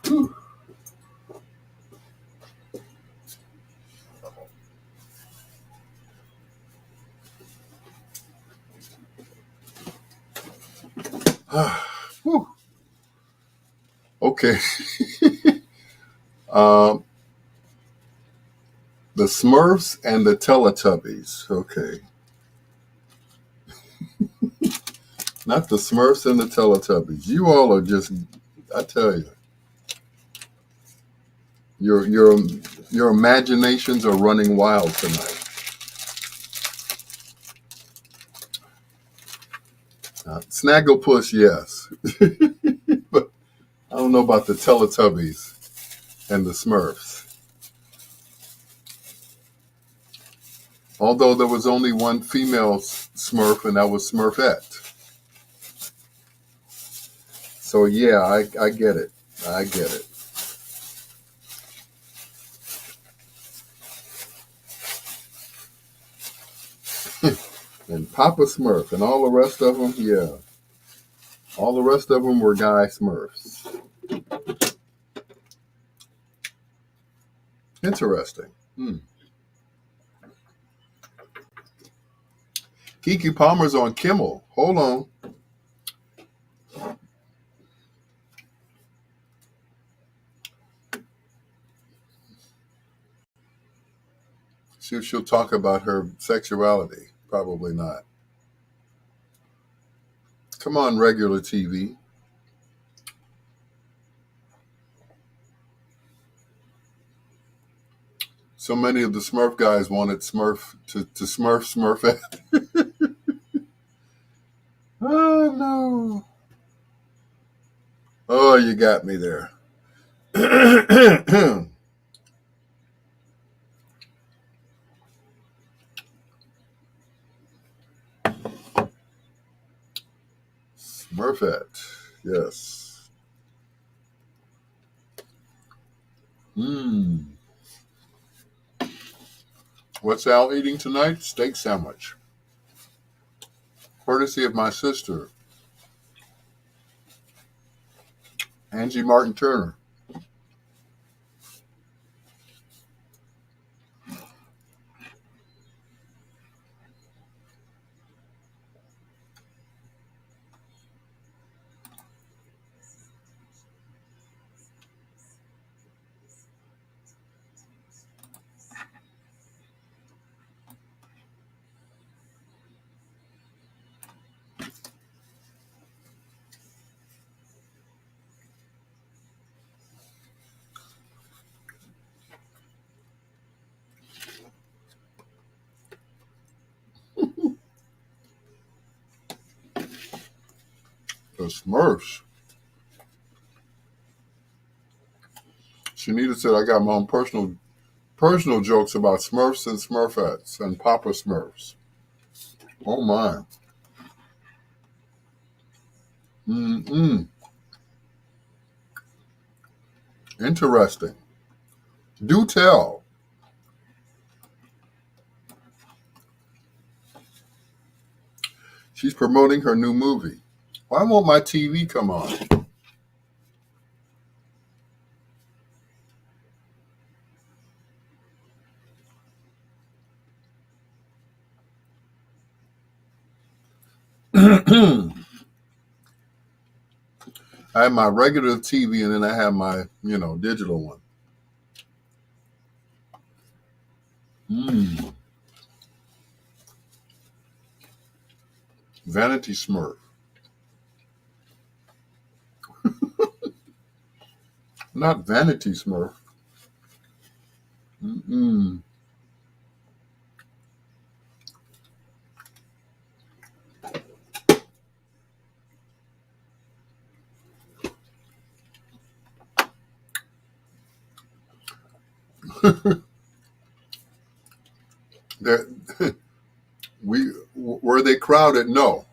Whew. Whew. Okay. um, the Smurfs and the Teletubbies. Okay. Not the Smurfs and the Teletubbies. You all are just, I tell you, your imaginations are running wild tonight. Snagglepuss, yes. But I don't know about the Teletubbies and the Smurfs. Although there was only one female Smurf, and that was Smurfette. So yeah, I get it. I get it. And Papa Smurf and all the rest of them, yeah. All the rest of them were Guy Smurfs. Interesting. Kiki Palmer's on Kimmel. Hold on. See if she'll talk about her sexuality. Probably not. Come on, regular TV. So many of the Smurf guys wanted Smurf to Smurf Smurfette. Oh, no. Oh, you got me there. Smurfette. Yes. What's Al eating tonight? Steak sandwich. Courtesy of my sister, Angie Martin Turner. The Smurfs. Shanita said I got my own personal jokes about Smurfs and Smurfettes and Papa Smurfs. Oh my. Interesting. Do tell. She's promoting her new movie. Why won't my TV come on? I have my regular TV and then I have my, digital one. Vanity Smurf. Not Vanity Smurf. there, were they crowded? No.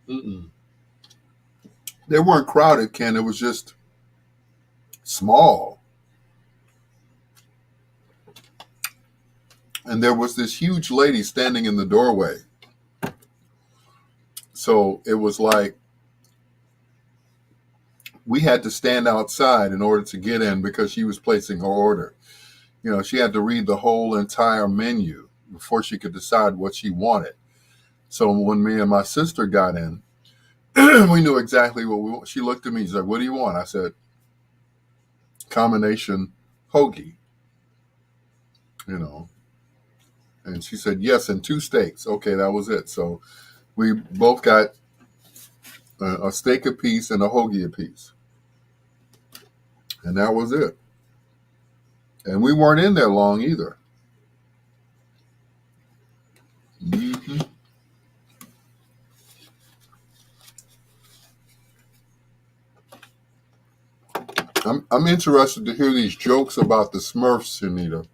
Mm-mm. They weren't crowded, Ken. It was just small. And there was this huge lady standing in the doorway. So it was like we had to stand outside in order to get in because she was placing her order. You know, she had to read the whole entire menu before she could decide what she wanted. So when me and my sister got in, we knew exactly what we want. She looked at me. She's like, "What do you want?" I said, "Combination hoagie." You know, and she said, "Yes, and 2 steaks." Okay, that was it. So we both got a steak apiece and a hoagie apiece, and that was it. And we weren't in there long either. hmm I'm interested to hear these jokes about the Smurfs, Anita.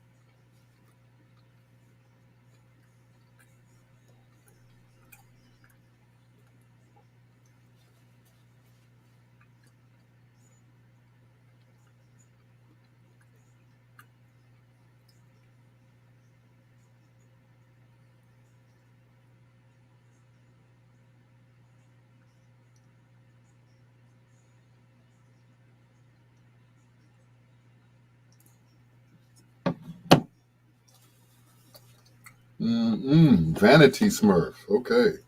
Vanity Smurf. Okay.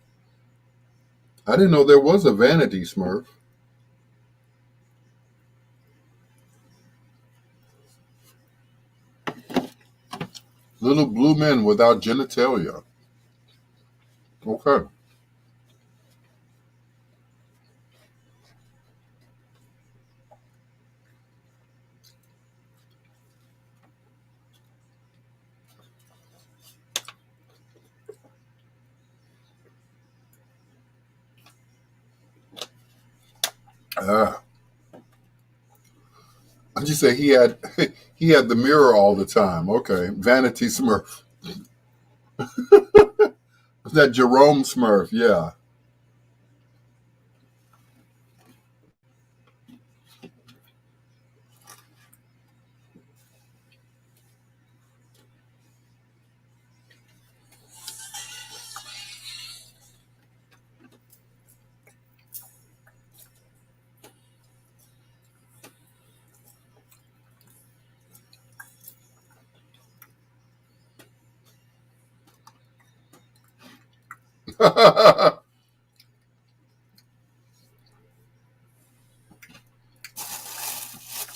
I didn't know there was a Vanity Smurf. Little blue men without genitalia. Okay. Ah. I just say he had he had the mirror all the time. Okay. Vanity Smurf. That Jerome Smurf, yeah.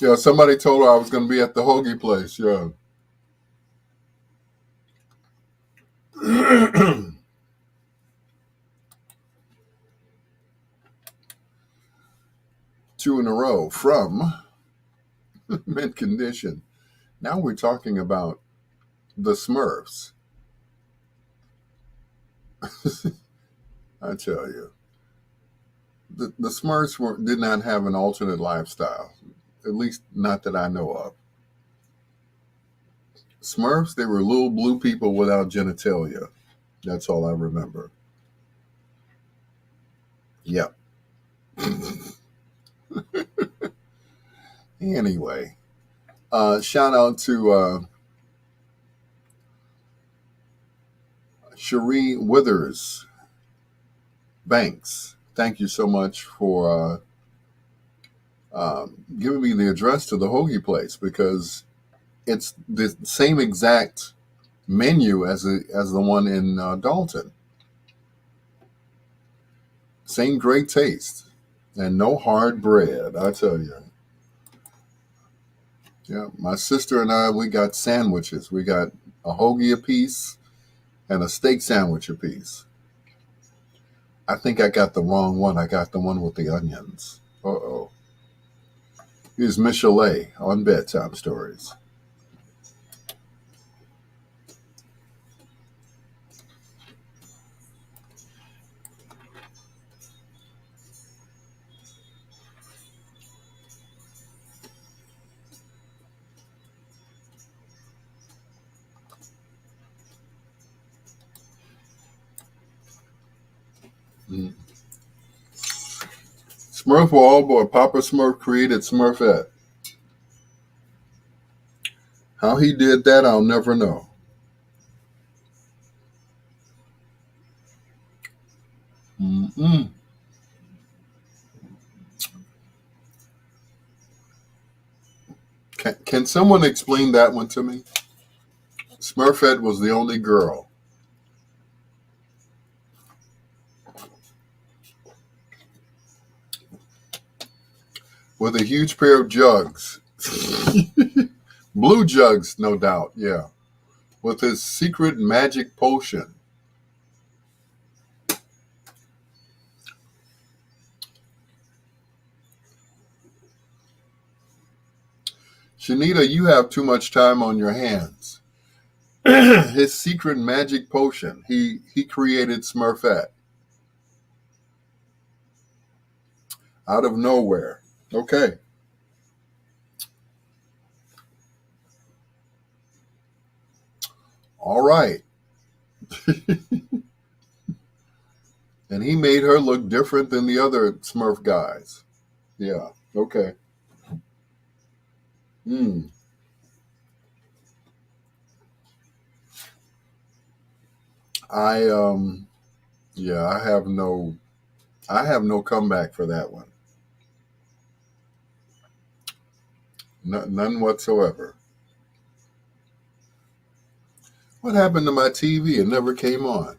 Yeah, somebody told her I was going to be at the hoagie place. Yeah. Two in a row from mint condition. Now we're talking about the Smurfs. I tell you, the Smurfs did not have an alternate lifestyle, at least not that I know of. Smurfs, they were little blue people without genitalia. That's all I remember. Yep. Anyway, shout out to Cherie Withers Banks. Thank you so much for giving me the address to the hoagie place because it's the same exact menu as the one in Dalton. Same great taste and no hard bread. I tell you. Yeah, my sister and I, we got sandwiches. We got a hoagie apiece and a steak sandwich apiece. I think I got the wrong one. I got the one with the onions. Uh-oh. Here's Michelet on Bedtime Stories. Mm. Smurf or all boy, Papa Smurf created Smurfette. How he did that, I'll never know. Mm-mm. Can someone explain that one to me? Smurfette was the only girl with a huge pair of jugs. Blue jugs, no doubt, yeah. With his secret magic potion. Shanita, you have too much time on your hands. His secret magic potion. He created Smurfette out of nowhere. Okay. All right. And he made her look different than the other Smurf guys. Yeah. Okay. Hmm. I yeah, I have no comeback for that one. None whatsoever. What happened to my TV? It never came on.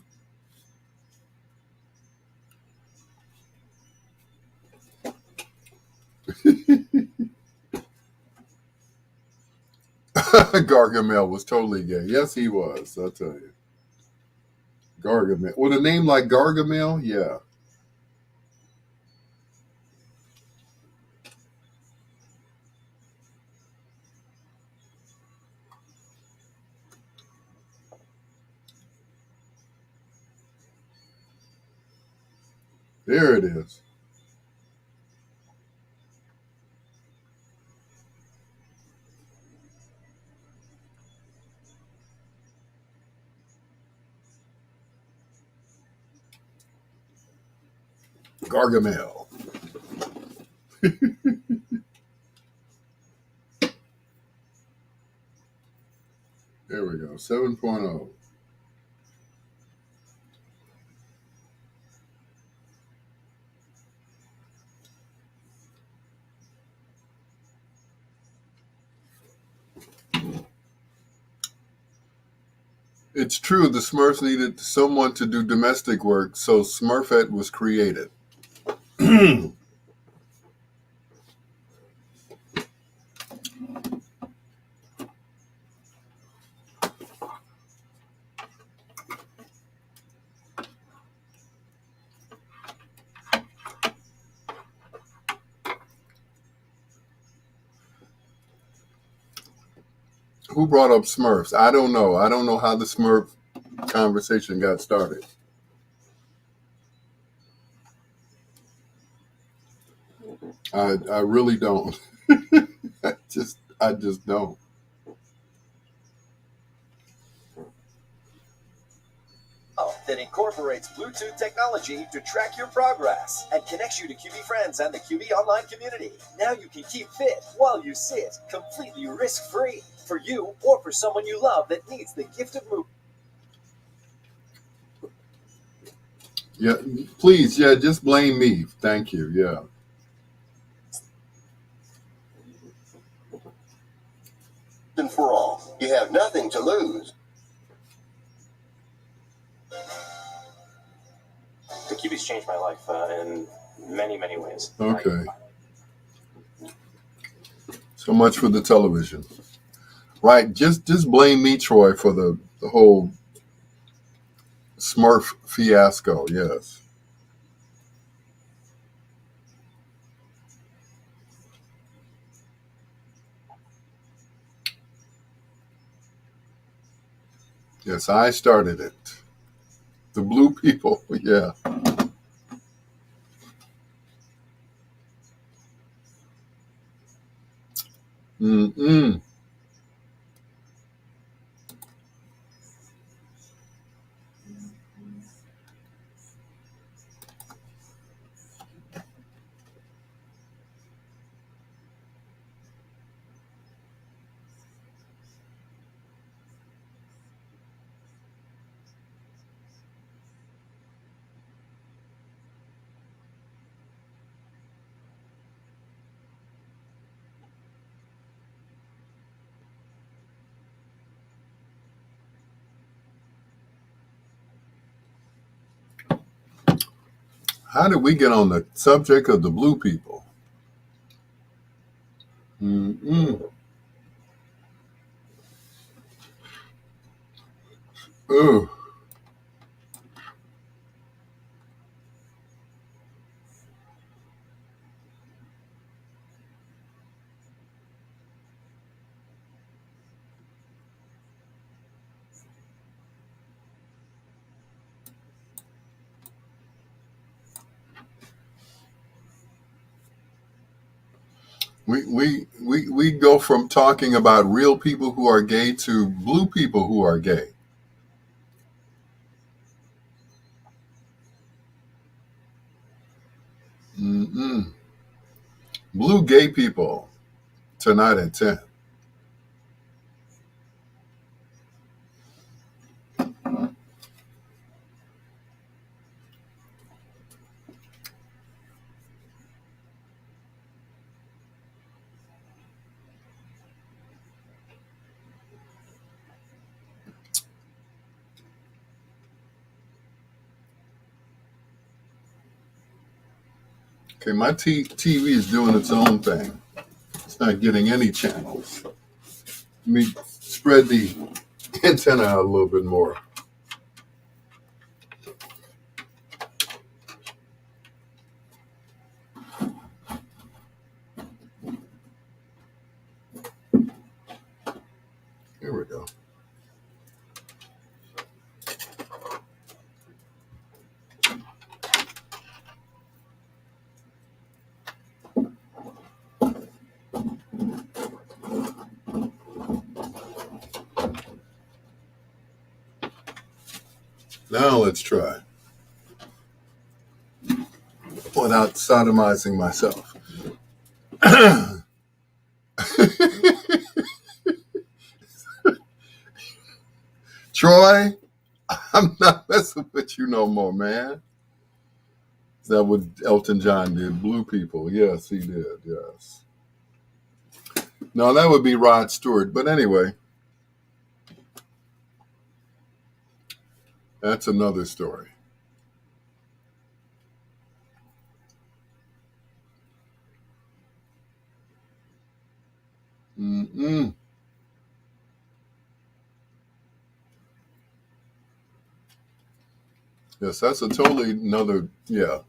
Gargamel was totally gay. Yes, he was. I'll tell you. Gargamel. With a name like Gargamel, yeah. There it is. Gargamel. There we go. 7.0. It's true, the Smurfs needed someone to do domestic work, so Smurfette was created. Who brought up Smurfs? I don't know. I don't know how the Smurf conversation got started. I really don't. I just don't. That incorporates Bluetooth technology to track your progress and connects you to QB friends and the QB online community. Now you can keep fit while you sit, completely risk-free, for you or for someone you love that needs the gift of movement. Yeah, please, yeah, just blame me. Thank you. Yeah. And for all, you have nothing to lose. The QB's changed my life in many, many ways. Okay. So much for the television. Right. Just blame me, Troy, for the whole Smurf fiasco. Yes. Yes, I started it. The blue people. Yeah. Mm-mm. How did we get on the subject of the blue people? Ooh. We go from talking about real people who are gay to blue people who are gay. Blue gay people tonight at 10. Okay, my TV is doing its own thing. It's not getting any channels. Let me spread the antenna out a little bit more. Here we go. Now let's try. Without sodomizing myself. Troy, I'm not messing with you no more, man. Is that what Elton John did? Blue people. Yes, he did. Yes. No, that would be Rod Stewart. But anyway, that's another story. Yes, that's a totally another, yeah.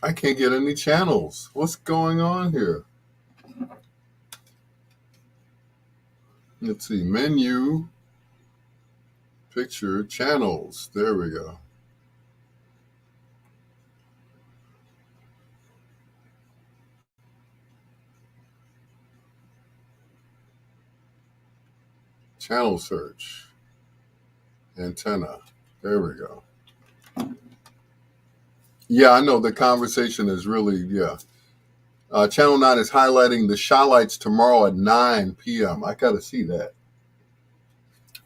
I can't get any channels. What's going on here? Let's see. Menu, picture, channels. There we go. Channel search. Antenna. There we go. Yeah, I know the conversation is really, yeah. Channel 9 is highlighting the Shalites tomorrow at 9 p.m. I got to see that.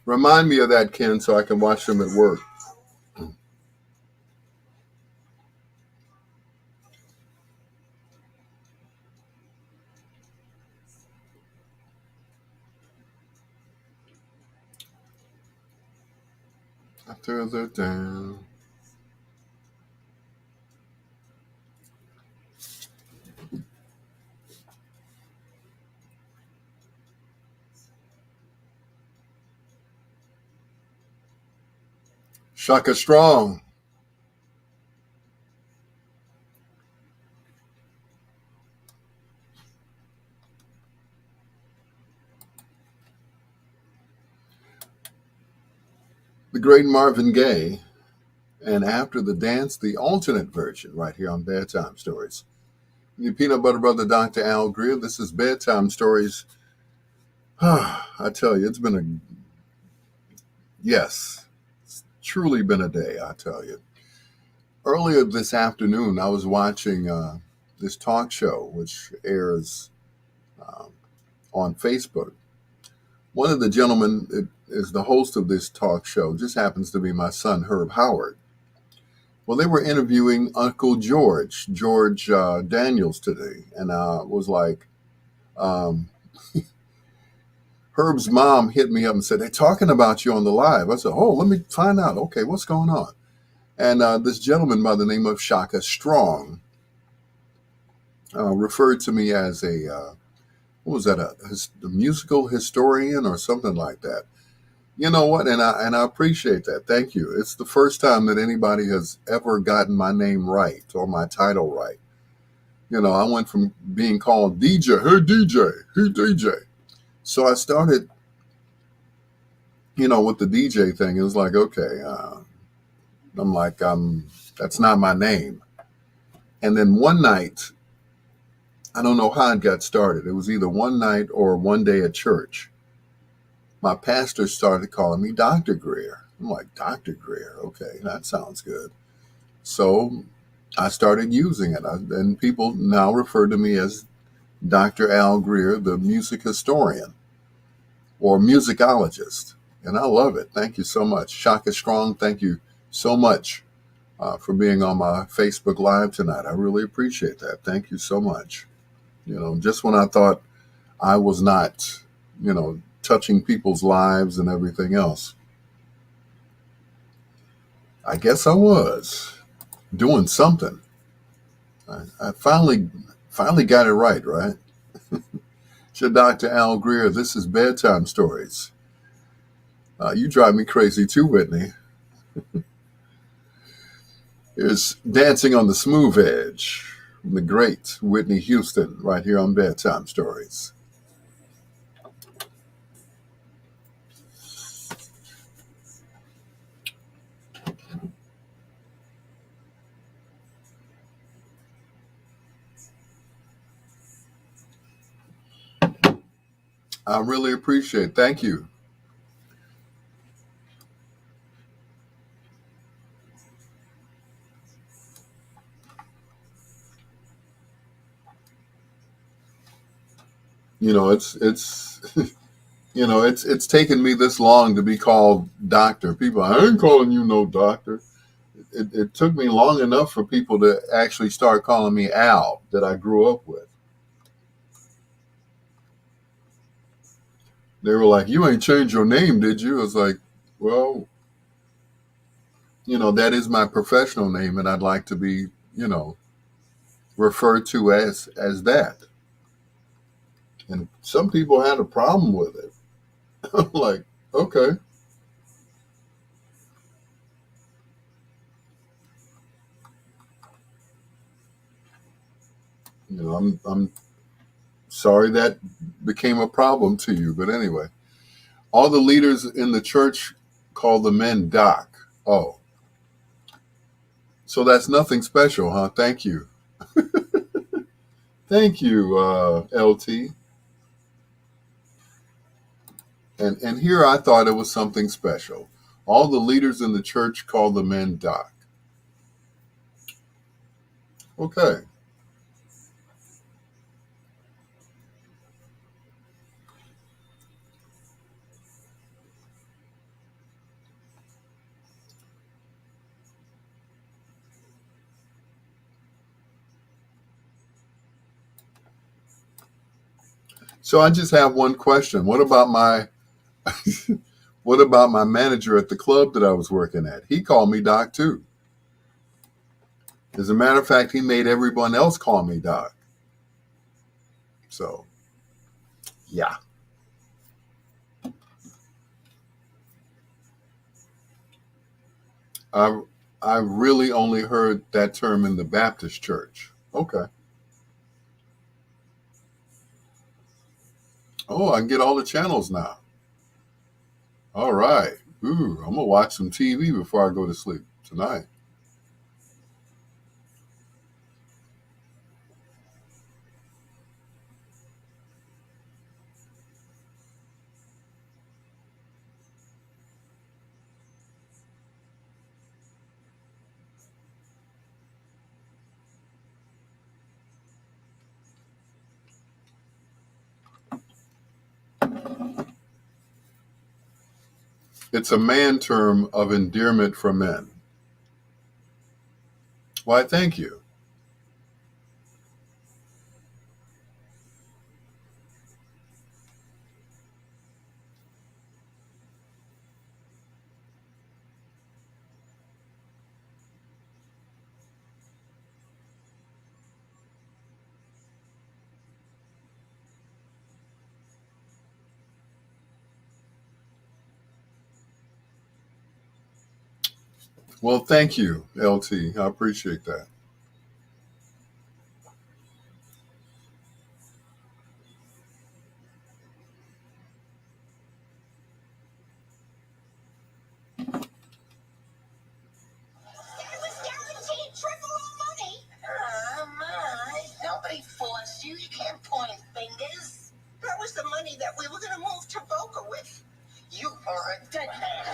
Remind me of that, Ken, so I can watch them at work. Further down. Shaka Strong. The great Marvin Gaye. And After the Dance, the alternate version, right here on Bedtime Stories. Your peanut butter brother, Dr. Al Greer. This is Bedtime Stories. I tell you, it's truly been a day, I tell you. Earlier this afternoon, I was watching this talk show, which airs on Facebook, One of the gentlemen that is the host of this talk show just happens to be my son, Herb Howard. Well, they were interviewing Uncle George Daniels today, and I was like, um, Herb's mom hit me up and said, they're talking about you on the live. I said, oh, let me find out. Okay, what's going on? And this gentleman by the name of Shaka Strong referred to me as what was that, a musical historian or something like that. You know what? And I appreciate that. Thank you. It's the first time that anybody has ever gotten my name right or my title right. You know, I went from being called DJ, hey DJ. So I started, with the DJ thing. It was like, okay, I'm like, that's not my name. And then one night, I don't know how it got started. It was either one night or one day at church. My pastor started calling me Dr. Greer. I'm like, Dr. Greer, okay, that sounds good. So I started using it. And people now refer to me as Dr. Al Greer, the music historian or musicologist. And I love it. Thank you so much. Shaka Strong, thank you so much for being on my Facebook Live tonight. I really appreciate that. Thank you so much. Just when I thought I was not, touching people's lives and everything else, I guess I was doing something. I finally got it right? So Dr. Al Greer, this is Bedtime Stories. You drive me crazy too, Whitney. Here's Dancing on the Smooth Edge from the great Whitney Houston right here on Bedtime Stories. I really appreciate it. Thank you. It's taken me this long to be called doctor. People, I ain't calling you no doctor. It took me long enough for people to actually start calling me Al that I grew up with. They were like, you ain't changed your name, did you? I was like, well, that is my professional name, and I'd like to be, referred to as that. And some people had a problem with it. I'm like, okay. I'm sorry that became a problem to you, but anyway, all the leaders in the church call the men Doc. Oh, so that's nothing special, huh? Thank you. Thank you, LT. And here I thought it was something special. All the leaders in the church call the men Doc. Okay. So I just have one question. What about my manager at the club that I was working at? He called me Doc too. As a matter of fact, he made everyone else call me Doc. So, yeah. I really only heard that term in the Baptist church. Okay. Oh, I can get all the channels now. All right. Ooh, I'm going to watch some TV before I go to sleep tonight. It's a man term of endearment for men. Why, thank you. Well, thank you, LT. I appreciate that. Nobody forced you. You can't point fingers. That was the money that we were going to move to Boca with. You are a dead man.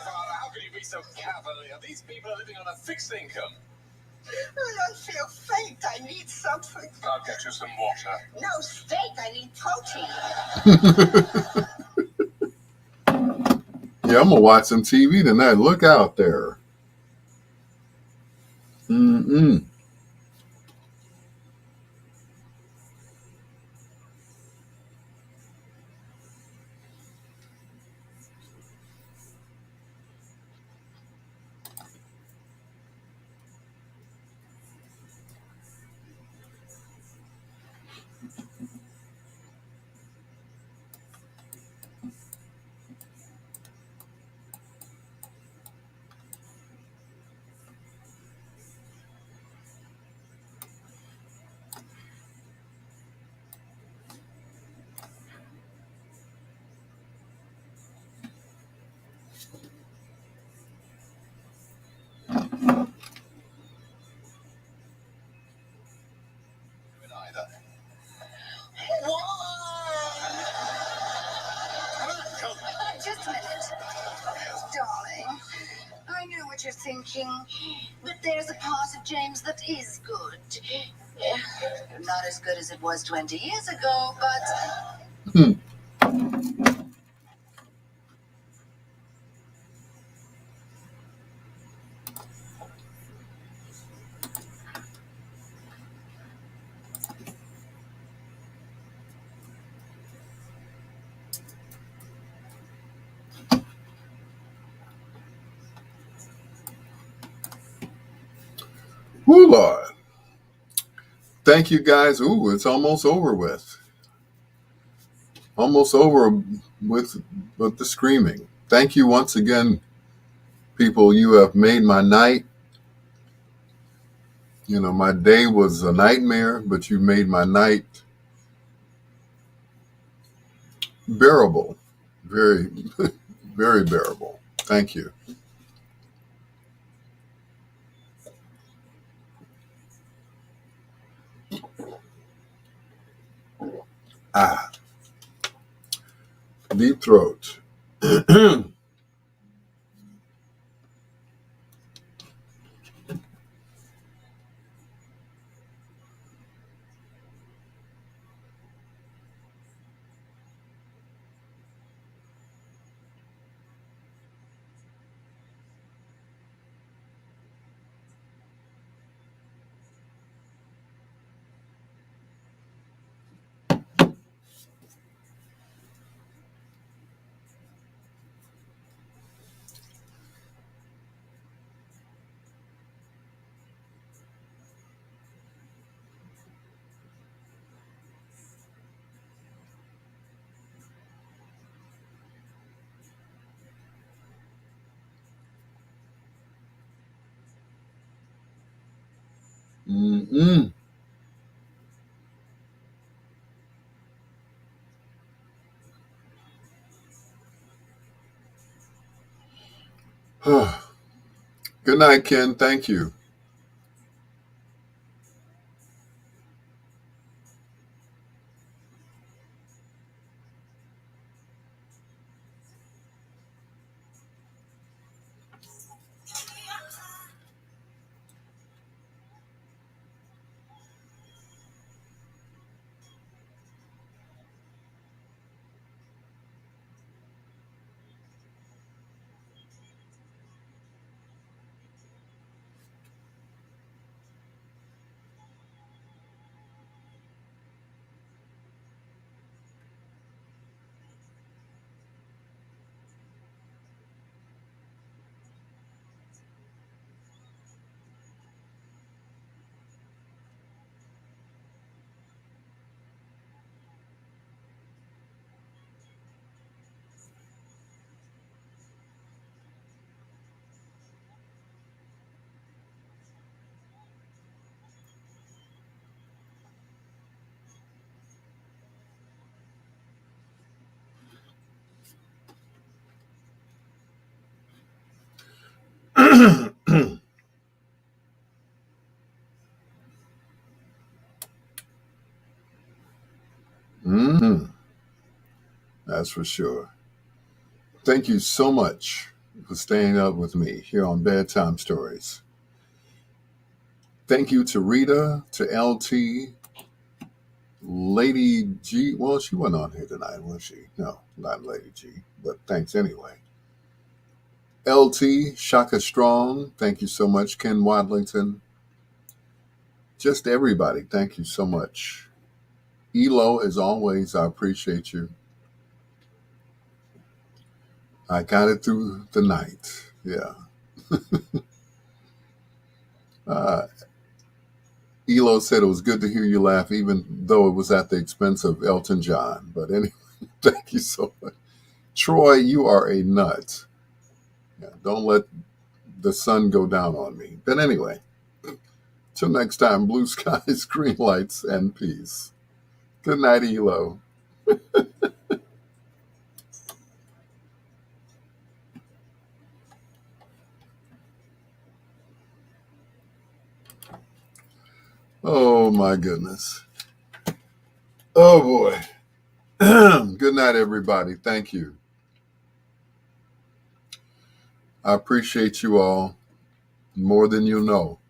Father, how can you be so cavalier? These people are living on a fixed income. I feel faint. I need something. I'll get you some water. No steak. I need protein. Yeah, I'm gonna watch some TV tonight. Look out there. Mm-mm. Just a minute. Darling, I know what you're thinking, but there's a part of James that is good. Not as good as it was 20 years ago, but... Hmm. Woo, Lord. Thank you, guys. Ooh, it's almost over with. Almost over with the screaming. Thank you once again, people. You have made my night. You know, my day was a nightmare, but you made my night bearable. Very, very bearable. Thank you. Ah, deep throat. Mm-mm. Good night, Ken. Thank you. Hmm. That's for sure. Thank you so much for staying up with me here on Bedtime Stories. Thank you to Rita, to LT, Lady G. Well, she wasn't on here tonight, was she? No, not Lady G, but thanks anyway. LT, Shaka Strong, thank you so much. Ken Wadlington, just everybody, thank you so much. Elo, as always, I appreciate you. I got it through the night. Yeah. Uh, Elo said it was good to hear you laugh, even though it was at the expense of Elton John. But anyway, thank you so much. Troy, you are a nut. Yeah, don't let the sun go down on me. But anyway, till next time, blue skies, green lights, and peace. Good night, Elo. Oh, my goodness. Oh, boy. Good night, everybody. Thank you. I appreciate you all more than you know.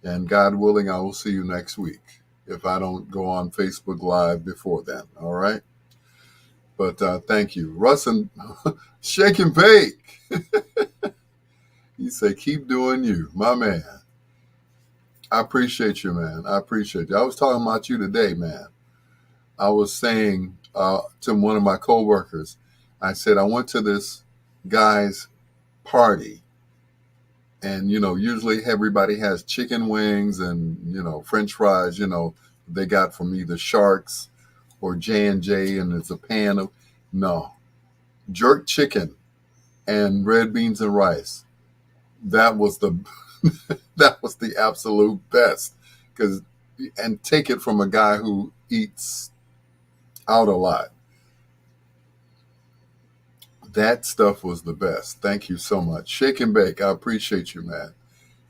And God willing, I will see you next week if I don't go on Facebook Live before then. All right? But thank you. Russ and Shake and Bake. He said, keep doing you, my man. I appreciate you, man. I appreciate you. I was talking about you today, man. I was saying to one of my coworkers, I said, I went to this guy's party. And, usually everybody has chicken wings and, French fries, they got from either Sharks or J&J, and it's a pan of, no, jerk chicken and red beans and rice. That was the that was the absolute best. And take it from a guy who eats out a lot. That stuff was the best. Thank you so much. Shake and Bake, I appreciate you, man.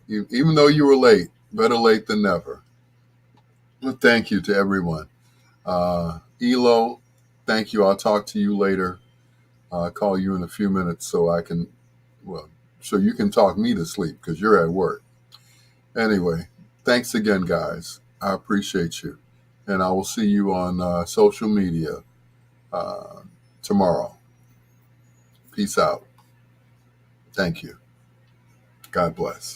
Even though you were late, better late than never. Well, thank you to everyone. Elo, thank you. I'll talk to you later. I'll call you in a few minutes so you can talk me to sleep because you're at work. Anyway, thanks again, guys. I appreciate you. And I will see you on social media tomorrow. Peace out. Thank you. God bless.